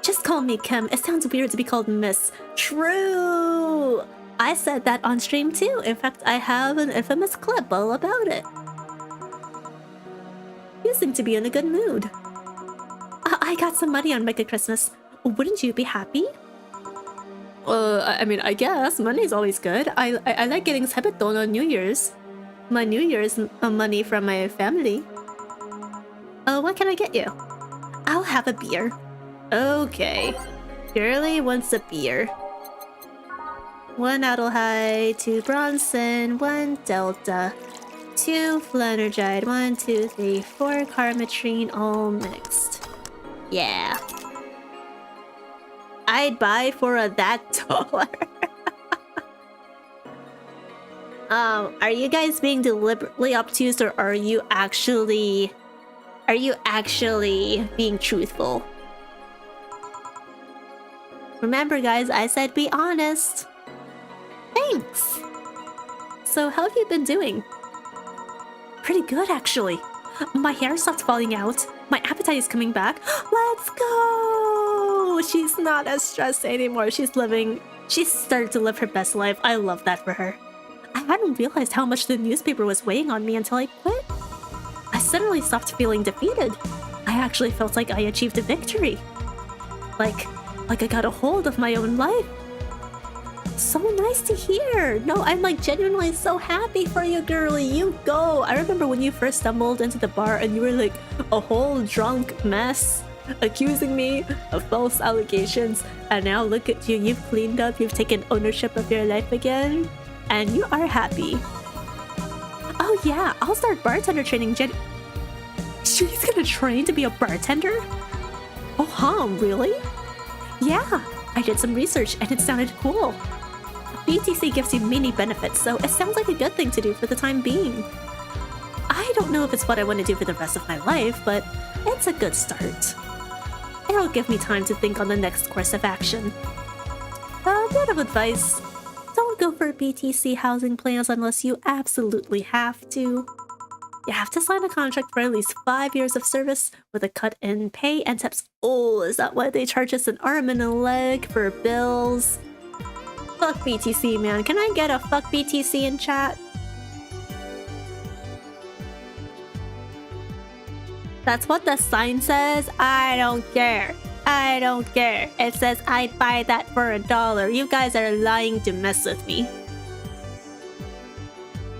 Just call me Kim. It sounds weird to be called Miss. True. I said that on stream too. In fact, I have an infamous clip all about it. You seem to be in a good mood. I got some money on Mega Christmas. Wouldn't you be happy? I mean, I guess money's always good. I like getting sebeton on New Year's. My New Year's money from my family. What can I get you? I'll have a beer. Okay. Girly wants a beer. 1 Adelheid, 2 Bronson, 1 Delta, 2 Flanergide, 1, 2, 3, 4 Carmetrine, all mixed. Yeah. I'd buy for that dollar. Are you guys being deliberately obtuse or are you actually being truthful? Remember guys, I said be honest. Thanks. So how have you been doing? Pretty good actually. My hair stopped falling out. My appetite is coming back. Let's go! She's not as stressed anymore. She's started to live her best life. I love that for her. I hadn't realized how much the newspaper was weighing on me until I quit. I suddenly stopped feeling defeated. I actually felt like I achieved a victory. Like I got a hold of my own life. So nice to hear. No, I'm like genuinely so happy for you, girly. You go. I remember when you first stumbled into the bar and you were like a whole drunk mess, accusing me of false allegations. And now look at you. You've cleaned up. You've taken ownership of your life again. And you are happy. Oh yeah, I'll start bartender training. She's gonna train to be a bartender? Oh, huh, really? Yeah, I did some research and it sounded cool. BTC gives you many benefits, so it sounds like a good thing to do for the time being. I don't know if it's what I want to do for the rest of my life, but it's a good start. It'll give me time to think on the next course of action. A bit of advice. Don't go for BTC housing plans unless you absolutely have to. You have to sign a contract for at least 5 years of service with a cut in pay and tips. Oh, is that why they charge us an arm and a leg for bills? Fuck BTC, man. Can I get a fuck BTC in chat? That's what the sign says? I don't care. I don't care. It says I'd buy that for $1. You guys are lying to mess with me.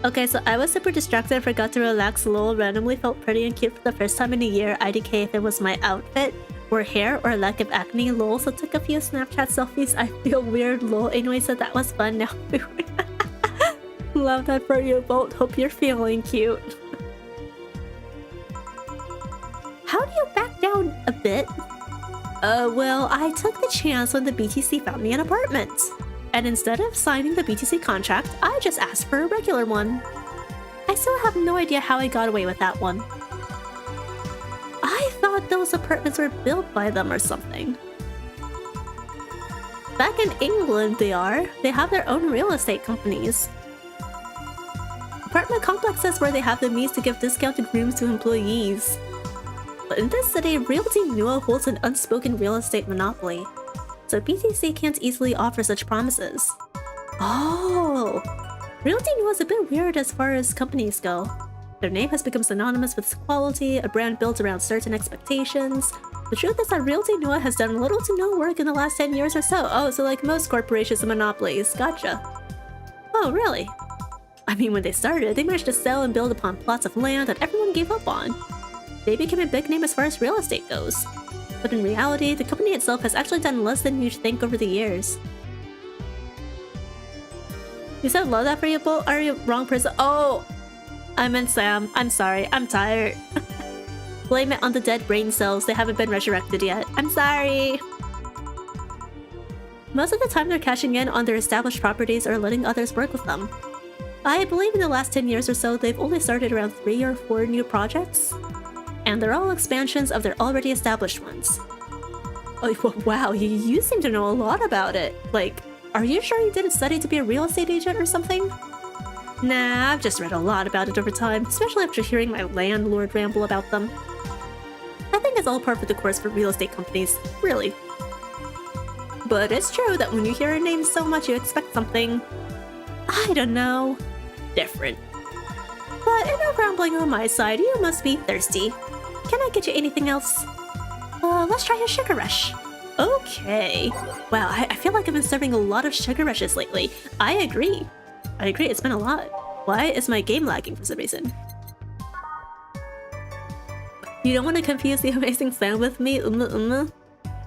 Okay, so I was super distracted, forgot to relax, lol, randomly felt pretty and cute for the first time in a year. IDK if it was my outfit, or hair, or lack of acne, lol, so took a few Snapchat selfies. I feel weird, lol. Anyway, so that was fun. Now love that for you both. Hope you're feeling cute. How do you back down a bit. Well, I took the chance when the BTC found me an apartment. And instead of signing the BTC contract, I just asked for a regular one. I still have no idea how I got away with that one. I thought those apartments were built by them or something. Back in England, they have their own real estate companies. Apartment complexes where they have the means to give discounted rooms to employees. But in this city, Realty Nua holds an unspoken real estate monopoly, so BTC can't easily offer such promises. Oh! Realty Nua is a bit weird as far as companies go. Their name has become synonymous with quality, a brand built around certain expectations. The truth is that Realty Nua has done little to no work in the last 10 years or so. Oh, so like most corporations and monopolies. Gotcha. Oh, really? I mean, when they started, they managed to sell and build upon plots of land that everyone gave up on. They became a big name as far as real estate goes. But in reality, the company itself has actually done less than you'd think over the years. You said love that for you, Bolt? Are you wrong person? Oh! I meant Sam. I'm sorry. I'm tired. Blame it on the dead brain cells. They haven't been resurrected yet. I'm sorry! Most of the time they're cashing in on their established properties or letting others work with them. I believe in the last 10 years or so, they've only started around 3 or 4 new projects. And they're all expansions of their already established ones. Oh, wow, you seem to know a lot about it. Like, are you sure you didn't study to be a real estate agent or something? Nah, I've just read a lot about it over time, especially after hearing my landlord ramble about them. I think it's all par for the course for real estate companies, really. But it's true that when you hear a name so much, you expect something, I don't know, different. But enough rambling on my side, you must be thirsty. Can I get you anything else? Let's try a sugar rush. Okay. Wow, I feel like I've been serving a lot of sugar rushes lately. I agree, it's been a lot. Why is my game lagging for some reason? You don't want to confuse the amazing sound with me?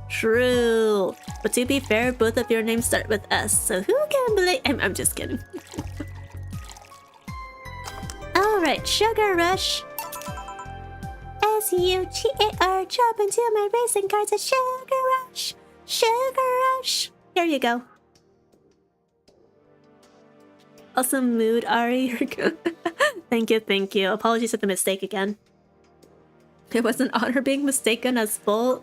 True. But to be fair, both of your names start with S, so who can blame— I'm just kidding. Alright, sugar rush. S-U-G-A-R, jump into my racing cards, a sugar rush. Sugar rush. Here you go. Awesome mood, Ari. You're good. Thank you. Apologies for the mistake again. It was an honor being mistaken as Bolt.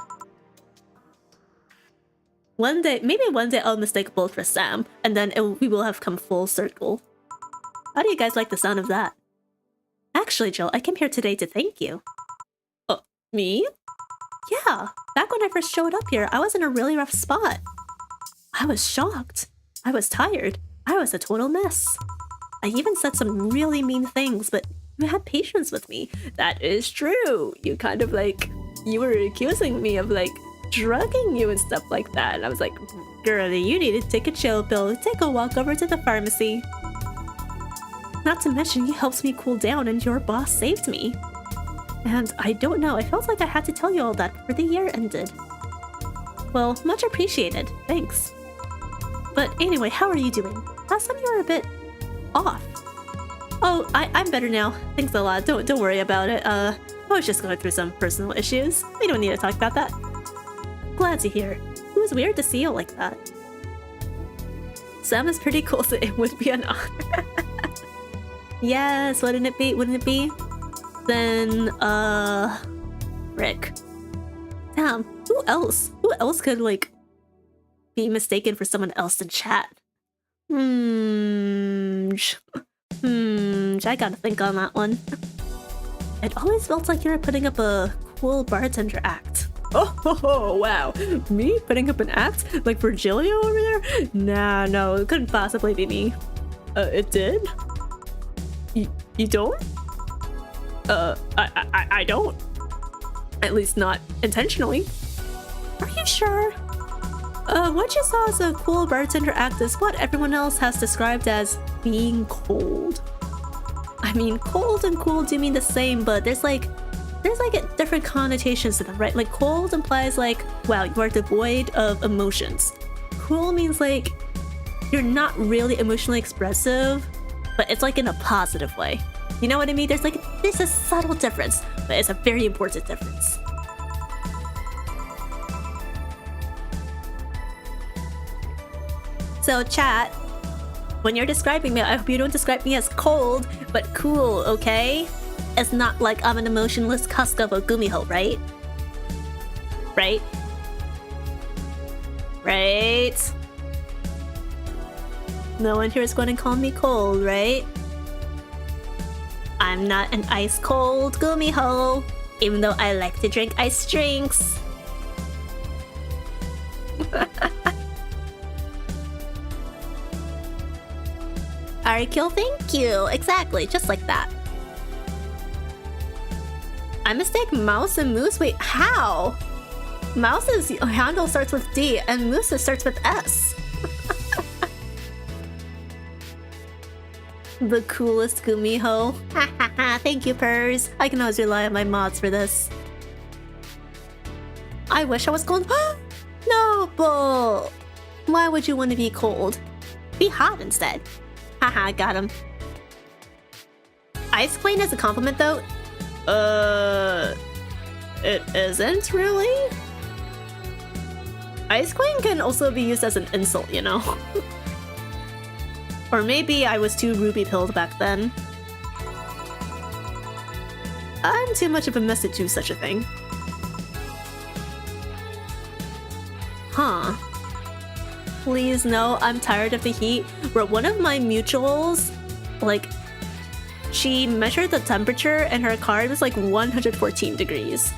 Maybe one day I'll mistake Bolt for Sam, and then we will have come full circle. How do you guys like the sound of that? Actually, Jill, I came here today to thank you. Oh, me? Yeah, back when I first showed up here, I was in a really rough spot. I was shocked. I was tired. I was a total mess. I even said some really mean things, but you had patience with me. That is true. You kind of like, you were accusing me of like drugging you and stuff like that. And I was like, girlie, you need to take a chill pill. Take a walk over to the pharmacy. Not to mention, you helped me cool down and your boss saved me. And I don't know, I felt like I had to tell you all that before the year ended. Well, much appreciated. Thanks. But anyway, how are you doing? Last time you were a bit off. Oh, I'm better now. Thanks a lot. Don't worry about it. I was just going through some personal issues. We don't need to talk about that. Glad to hear. It was weird to see you like that. Sam is pretty cool, so it would be an honor. Yes, wouldn't it be? Then, Rick. Damn, who else? Who else could, like, be mistaken for someone else in chat? I gotta think on that one. It always felt like you were putting up a cool bartender act. Oh, wow. Me putting up an act? Like Virgilio over there? Nah, no, it couldn't possibly be me. It did? You don't? I don't. At least not intentionally. Are you sure? What you saw as a cool bartender act is what everyone else has described as being cold. I mean, cold and cool do mean the same, but there's like different connotations to them, right? Like cold implies like, wow, you are devoid of emotions. Cool means like you're not really emotionally expressive, but it's like in a positive way. You know what I mean? There's a subtle difference, but it's a very important difference. So chat, when you're describing me, I hope you don't describe me as cold, but cool, okay? It's not like I'm an emotionless husk of a gumiho, right? Right? Right? No one here is going to call me cold, right? I'm not an ice cold gumiho, even though I like to drink ice drinks. Arikyo, thank you. Exactly, just like that. I mistake mouse and moose. Wait, how? Mouse's handle starts with D and moose's starts with S. The coolest gumiho. Thank you, Purrs. I can always rely on my mods for this. I wish I was cold. No, but why would you want to be cold? Be hot instead. Haha, got him. Ice Queen is a compliment though? It isn't really? Ice Queen can also be used as an insult, you know? Or maybe I was too ruby pilled back then. I'm too much of a mess to do such a thing. Huh. Please no, I'm tired of the heat. Where one of my mutuals, like, she measured the temperature and her card was like 114 degrees.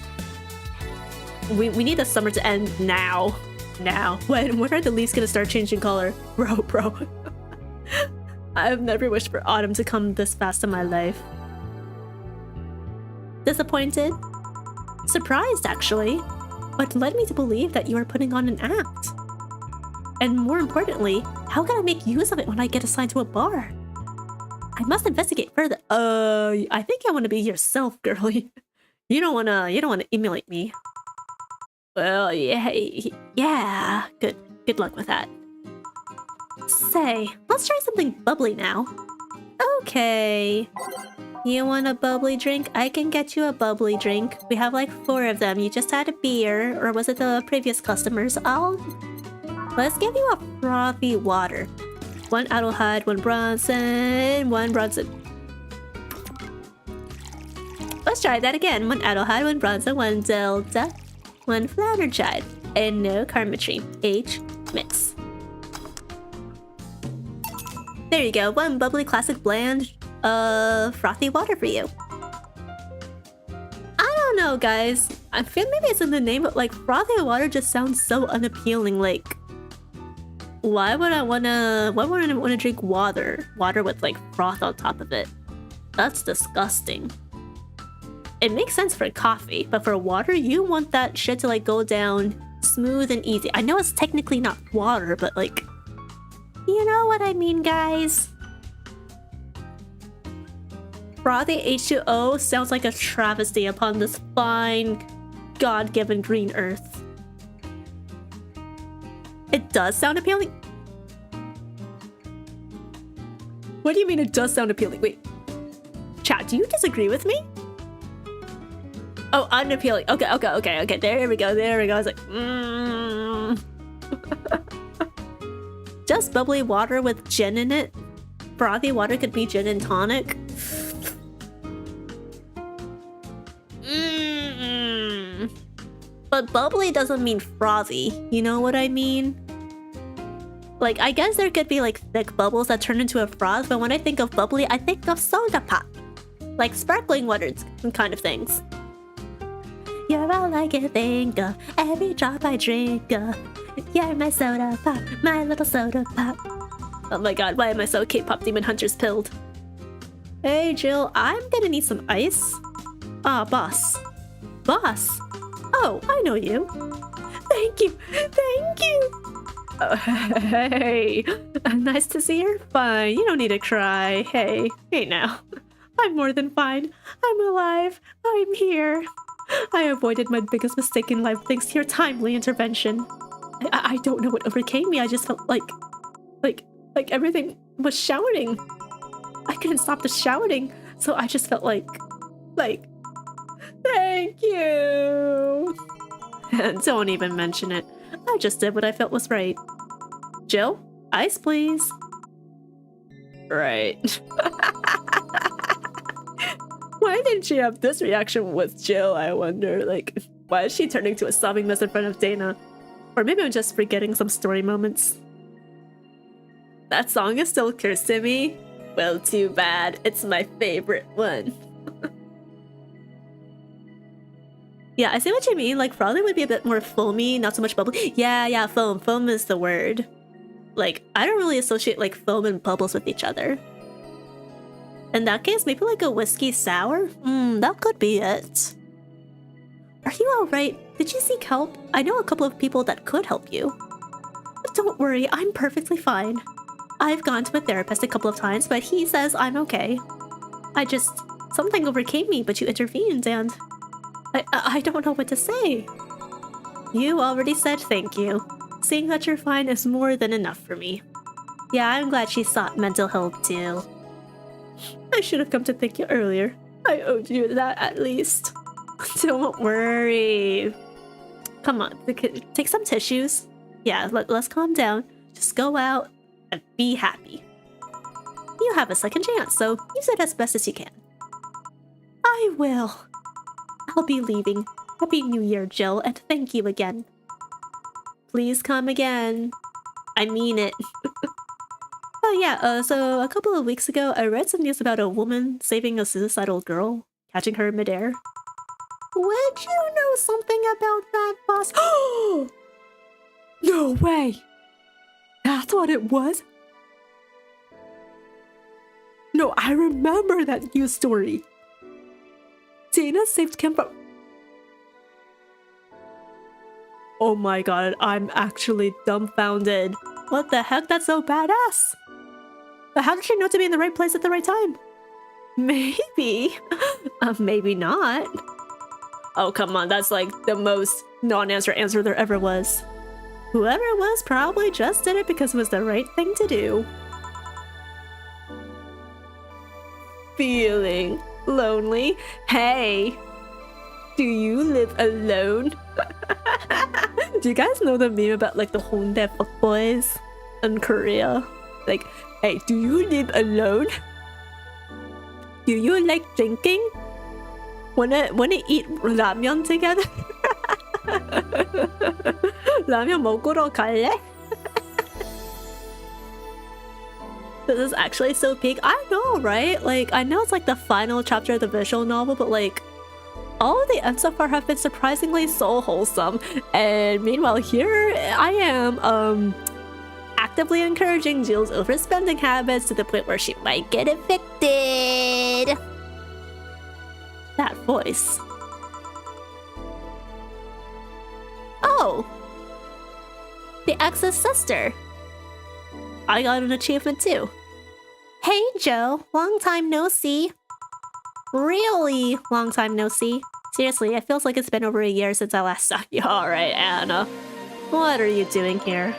We need the summer to end now. Now. When are the leaves gonna start changing color? Bro. I've never wished for autumn to come this fast in my life. Disappointed? Surprised, actually. What led me to believe that you are putting on an act? And more importantly, how can I make use of it when I get assigned to a bar? I must investigate further. I think I want to be yourself, girlie. You don't wanna emulate me. Well, yeah. Good luck with that. Say, let's try something bubbly now. Okay. You want a bubbly drink? I can get you a bubbly drink. We have like 4 of them. You just had a beer, or was it the previous customers? Let's give you a frothy water. 1 Adelheid, 1 Bronson, 1 Bronson. Let's try that again. 1 Adelheid, 1 Bronson, 1 Delta, 1 Flatterchild, and no Karmatry. H mix. There you go. 1 bubbly classic bland, frothy water for you. I don't know, guys. I feel maybe it's in the name, but like frothy water just sounds so unappealing. Like, why would I wanna drink water with like froth on top of it? That's disgusting. It makes sense for coffee, but for water, you want that shit to like go down smooth and easy. I know it's technically not water, but like, you know what I mean, guys? Frothy H2O sounds like a travesty upon this fine, God-given green earth. It does sound appealing? What do you mean it does sound appealing? Wait. Chat, do you disagree with me? Oh, unappealing. Okay. There we go. I was like, Just bubbly water with gin in it? Frothy water could be gin and tonic? But bubbly doesn't mean frothy, you know what I mean? Like, I guess there could be like thick bubbles that turn into a froth, but when I think of bubbly, I think of soda pop. Like sparkling water kind of things. You're all I can think of, every drop I drink of. You're my soda pop, my little soda pop. Oh my god, why am I so K-pop Demon Hunters pilled? Hey Jill, I'm gonna need some ice. Ah, boss. Boss? Oh, I know you. Thank you. Oh, hey. Nice to see you're fine. You don't need to cry. Hey now. I'm more than fine. I'm alive. I'm here. I avoided my biggest mistake in life thanks to your timely intervention. I don't know what overcame me. I just felt like everything was shouting. I couldn't stop the shouting, so I just felt like, thank you. Don't even mention it. I just did what I felt was right. Jill? Ice, please. Right. Why didn't she have this reaction with Jill, I wonder? Like, why is she turning to a sobbing mess in front of Dana? Or maybe I'm just forgetting some story moments. That song is still cursed to me? Well, too bad. It's my favorite one. Yeah, I see what you mean. Like, Frolic would be a bit more foamy, not so much bubbly. Yeah, foam. Foam is the word. Like, I don't really associate, like, foam and bubbles with each other. In that case, maybe like a whiskey sour? That could be it. Are you alright? Did you seek help? I know a couple of people that could help you. Don't worry, I'm perfectly fine. I've gone to a therapist a couple of times, but he says I'm okay. Something overcame me, but you intervened, and I don't know what to say. You already said thank you. Seeing that you're fine is more than enough for me. Yeah, I'm glad she sought mental help too. I should have come to thank you earlier. I owed you that at least. Don't worry. Come on, take some tissues. Yeah, let's calm down. Just go out and be happy. You have a second chance, so use it as best as you can. I will. I'll be leaving. Happy New Year, Jill, and thank you again. Please come again. I mean it. Oh yeah, so a couple of weeks ago, I read some news about a woman saving a suicidal girl, catching her in midair. Would you know something about that, boss? No way! That's what it was? No, I remember that news story. Dana saved Kim from... Oh my god, I'm actually dumbfounded. What the heck? That's so badass. But how did she know to be in the right place at the right time? Maybe. Maybe not. Oh, come on. That's like the most non-answer answer there ever was. Whoever it was probably just did it because it was the right thing to do. Feeling lonely? Hey, do you live alone? Do you guys know the meme about like the Honda fuckboys in Korea? Like, hey, do you live alone? Do you like drinking? Wanna eat ramen together? 라면 먹으러 갈래? This is actually so peak. I know, right? Like, I know it's like the final chapter of the visual novel, but like, all of the ends so far have been surprisingly so wholesome. And meanwhile, here I am, actively encouraging Jill's overspending habits to the point where she might get evicted. That voice. Oh! The ex's sister. I got an achievement too. Hey Joe, long time no see. Really long time no see. Seriously, it feels like it's been over a year since I last saw you. Alright, Anna. What are you doing here?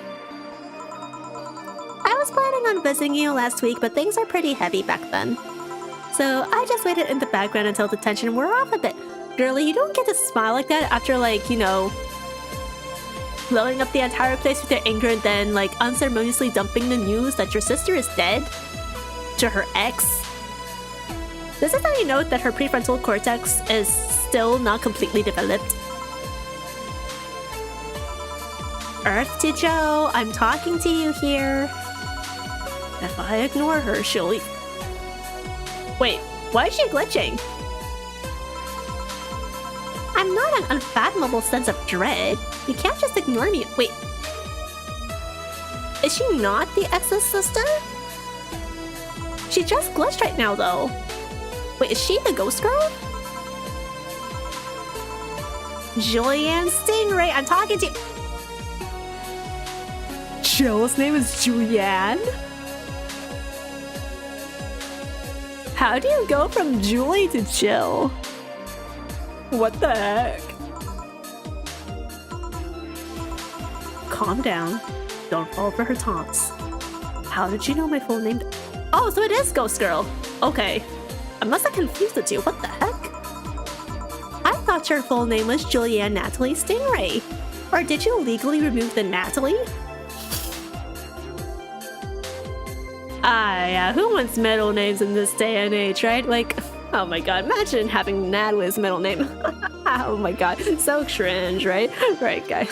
I was planning on visiting you last week, but things are pretty heavy back then. So I just waited in the background until the tension wore off a bit. Girlie, you don't get to smile like that after, like, you know, blowing up the entire place with your anger and then, like, unceremoniously dumping the news that your sister is dead to her ex. This is how you know that her prefrontal cortex is still not completely developed. Earth to Joe, I'm talking to you here. If I ignore her, she'll... Wait, why is she glitching? I'm not an unfathomable sense of dread. You can't just ignore me. Wait. Is she not the ex's sister? She just glitched right now, though. Wait, is she the ghost girl? Julianne Stingray, I'm talking to you. Jill's name is Julianne? How do you go from Julie to Jill? What the heck? Calm down. Don't fall for her taunts. How did you know my full name? Oh, so it is Ghost Girl. Okay. I must have confused the two. What the heck? I thought your full name was Julianne Natalie Stingray. Or did you legally remove the Natalie? Yeah, who wants middle names in this day and age, right? Like, oh my god, imagine having Natalie's middle name. Oh my god, so cringe, right? Right, guys.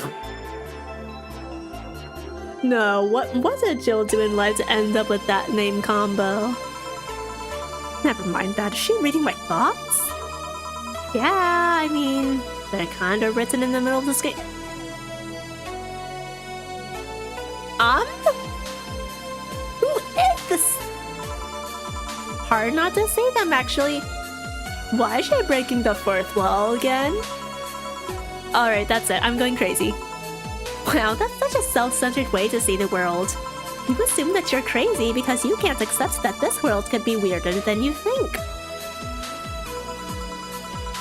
No, what did Jill do in life to end up with that name combo? Never mind that. Is she reading my thoughts? Yeah, I mean, they're kind of written in the middle of this game. Who is this? Hard not to say them, actually. Why is she breaking the fourth wall again? Alright, that's it. I'm going crazy. Wow, that's such a self-centered way to see the world. You assume that you're crazy because you can't accept that this world could be weirder than you think.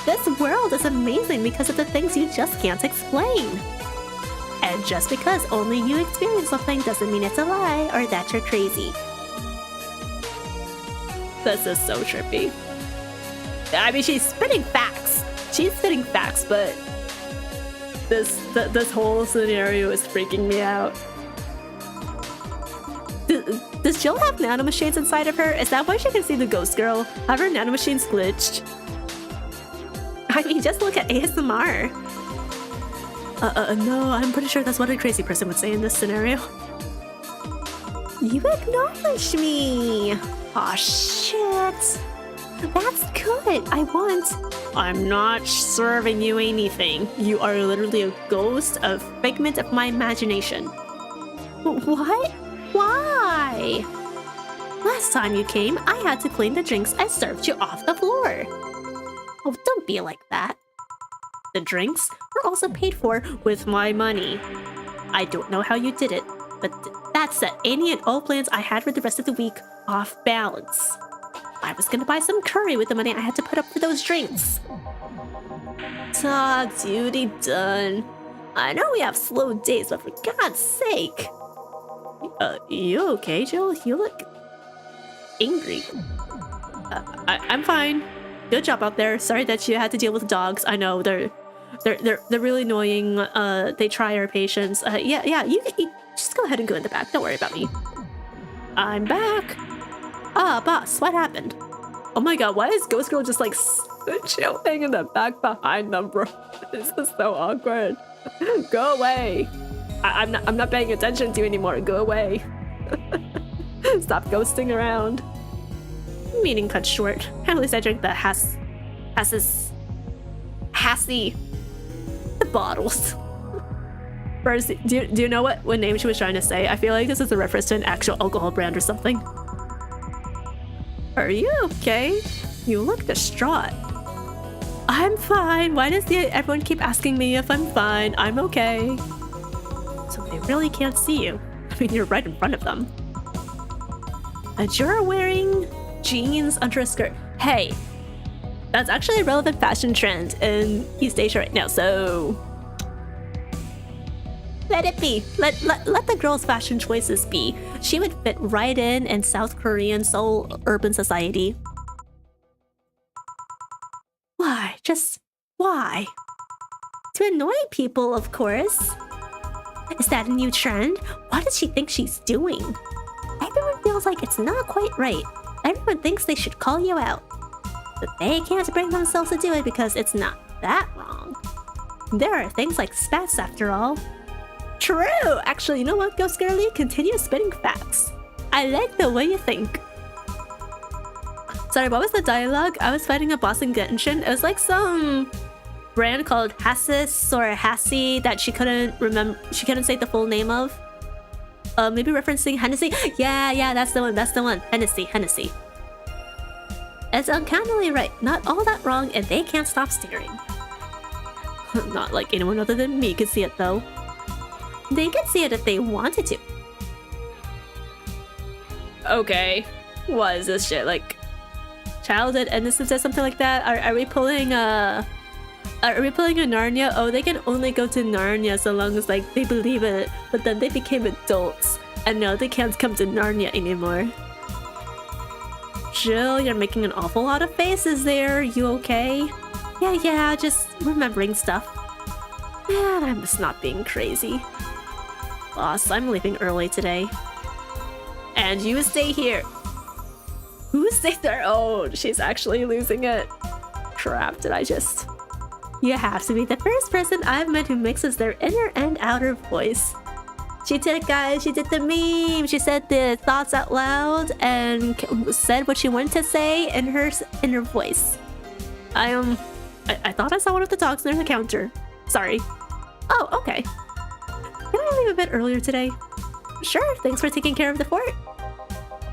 This world is amazing because of the things you just can't explain. And just because only you experience something doesn't mean it's a lie or that you're crazy. This is so trippy. I mean, she's spitting facts. She's spitting facts, but this whole scenario is freaking me out. Does Jill have nanomachines inside of her? Is that why she can see the ghost girl? Have her nanomachines glitched? I mean, just look at ASMR. No, I'm pretty sure that's what a crazy person would say in this scenario. You acknowledged me! Aw, shit. That's good. I'm not serving you anything. You are literally a ghost, a figment of my imagination. What? Why? Last time you came, I had to clean the drinks I served you off the floor. Oh, don't be like that. The drinks were also paid for with my money. I don't know how you did it, but that set any and all plans I had for the rest of the week off balance. I was gonna buy some curry with the money I had to put up for those drinks. Dog duty done. I know we have slow days, but for God's sake. You okay, Jill? You look angry. I'm fine. Good job out there. Sorry that you had to deal with dogs. I know they're really annoying. They try our patience. Yeah. You just go ahead and go in the back. Don't worry about me. I'm back. Boss, what happened? Oh my god, why is Ghost Girl just like chilling in the back behind them, bro? This is so awkward. Go away. I'm not paying attention to you anymore. Go away. Stop ghosting around. Meeting cut short. At least I drank the the bottles. First, do you know what name she was trying to say? I feel like this is a reference to an actual alcohol brand or something. Are you okay? You look distraught. I'm fine. Why does everyone keep asking me if I'm fine? I'm okay. So they really can't see you. I mean, you're right in front of them. And you're wearing jeans under a skirt. Hey, that's actually a relevant fashion trend in East Asia right now, so let it be. Let the girl's fashion choices be. She would fit right in South Korean Seoul urban society. Why? Just why? To annoy people, of course. Is that a new trend? What does she think she's doing? Everyone feels like it's not quite right. Everyone thinks they should call you out. But they can't bring themselves to do it because it's not that wrong. There are things like spats after all. True! Actually, you know what, Ghost Girlie? Continue spitting facts. I like the way you think. Sorry, what was the dialogue? I was fighting a boss in Genshin. It was like some brand called Hassis or Hassie that she couldn't remember. She couldn't say the full name of. Maybe referencing Hennessy. Yeah, that's the one. Hennessy. It's uncannily right. Not all that wrong, and they can't stop staring. Not like anyone other than me could see it though. They could see it if they wanted to. Okay, what is this shit? Like childhood innocence or something like that? Are we pulling a Narnia? Oh, they can only go to Narnia so long as like they believe it, but then they became adults and now they can't come to Narnia anymore. Jill, you're making an awful lot of faces there. You okay? Yeah, just remembering stuff. Man, I'm just not being crazy. Boss, I'm leaving early today. And you stay here. Who stays there? Oh, she's actually losing it. Crap, did I just... You have to be the first person I've met who mixes their inner and outer voice. She did it, guys. She did the meme. She said the thoughts out loud and said what she wanted to say in her inner voice. I thought I saw one of the dogs near the counter. Sorry. Oh, okay. Can I leave a bit earlier today? Sure. Thanks for taking care of the fort.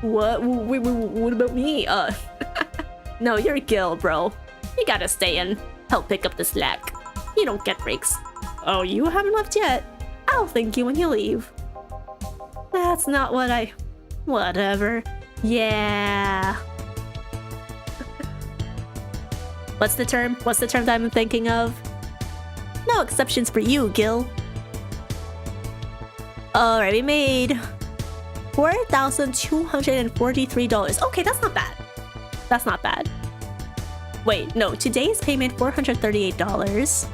What? What about me? No, you're Gil, bro. You gotta stay and help pick up the slack. You don't get breaks. Oh, you haven't left yet? I'll thank you when you leave. That's not what I... Whatever. Yeah. What's the term? What's the term that I'm thinking of? No exceptions for you, Gil. Already made $4,243. Okay, that's not bad. That's not bad. Wait, no, today's payment $438.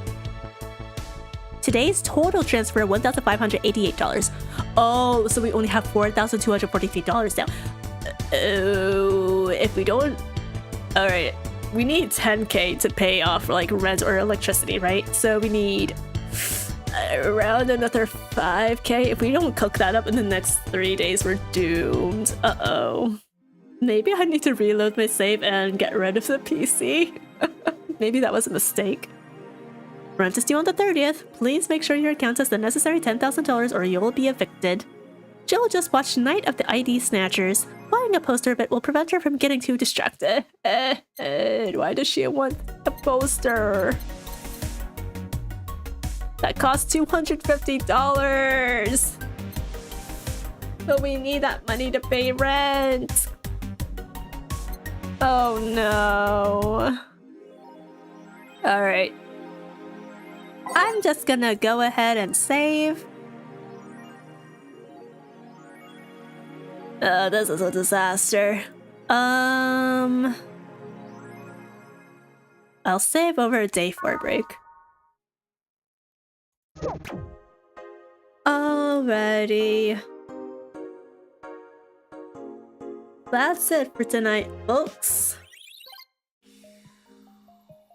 Today's total transfer $1,588. Oh, so we only have $4,243 now. Oh, if we don't... Alright, we need 10k to pay off like rent or electricity, right? So we need around another 5k. If we don't cook that up in the next 3 days, we're doomed. Uh-oh. Maybe I need to reload my save and get rid of the PC. Maybe that was a mistake. Rent is due on the 30th. Please make sure your account has the necessary $10,000 or you'll be evicted. Jill just watched Night of the ID Snatchers. Buying a poster of it will prevent her from getting too distracted. Why does she want a poster? That costs $250. But we need that money to pay rent. Oh no. Alright. I'm just gonna go ahead and save. This is a disaster. I'll save over a day 4 break. Alrighty. That's it for tonight, folks.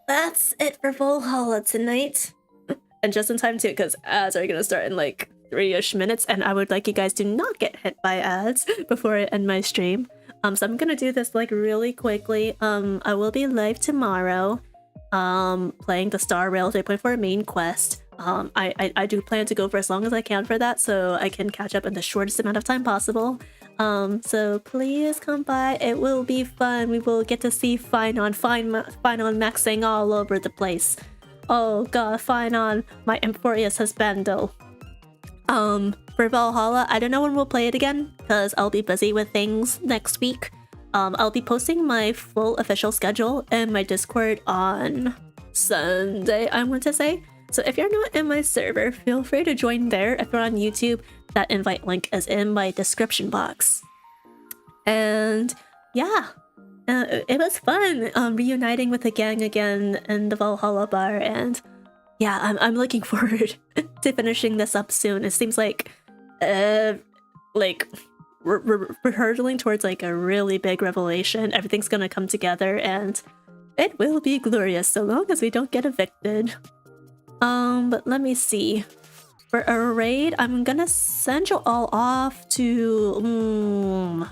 That's it for Valhalla tonight. And just in time too, because ads are gonna start in like 3-ish minutes, and I would like you guys to not get hit by ads before I end my stream. So I'm gonna do this like really quickly. I will be live tomorrow, playing the Star Rail 3.4 main quest. I do plan to go for as long as I can for that, so I can catch up in the shortest amount of time possible. So please come by. It will be fun. We will get to see Fine on maxing all over the place. Oh god, Fine on my Emphorius husbando. For Valhalla, I don't know when we'll play it again, because I'll be busy with things next week. I'll be posting my full official schedule in my Discord on Sunday, I want to say. So if you're not in my server, feel free to join there. If you're on YouTube, that invite link is in my description box. And yeah, it was fun reuniting with the gang again in the Valhalla bar, and yeah, I'm looking forward to finishing this up soon. It seems like we're hurtling towards like a really big revelation. Everything's gonna come together and it will be glorious so long as we don't get evicted. But let me see. For a raid, I'm gonna send you all off to...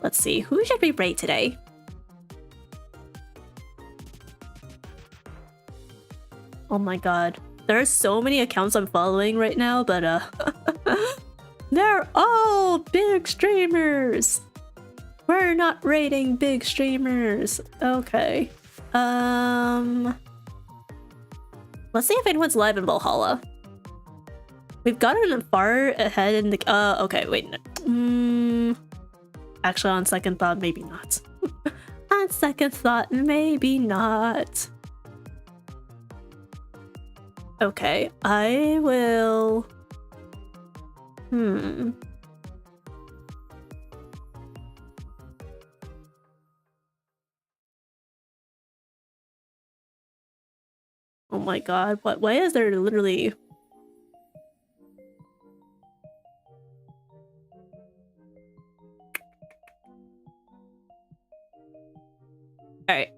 Let's see, who should we raid today? Oh my god. There are so many accounts I'm following right now, but they're all big streamers! We're not raiding big streamers. Okay. Let's see if anyone's live in Valhalla. We've gotten far ahead in the... okay, wait. Actually, on second thought, maybe not. On second thought, maybe not. Okay, I will... Oh my god, why is there literally... Alright,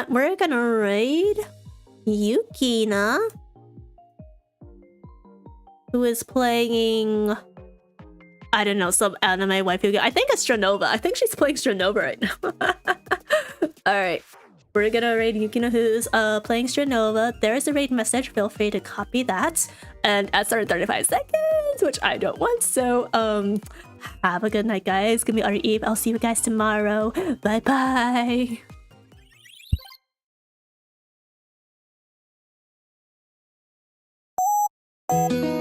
we're gonna raid Yukina, who is playing, I don't know, some anime waifu game. I think it's Stranova. I think she's playing Stranova right now. Alright, we're gonna raid Yukina, who's playing Stranova. There's a raid message, feel free to copy that. And at 35 seconds, which I don't want, so have a good night, guys. Give me our Eve. I'll see you guys tomorrow. Bye bye. Thank you.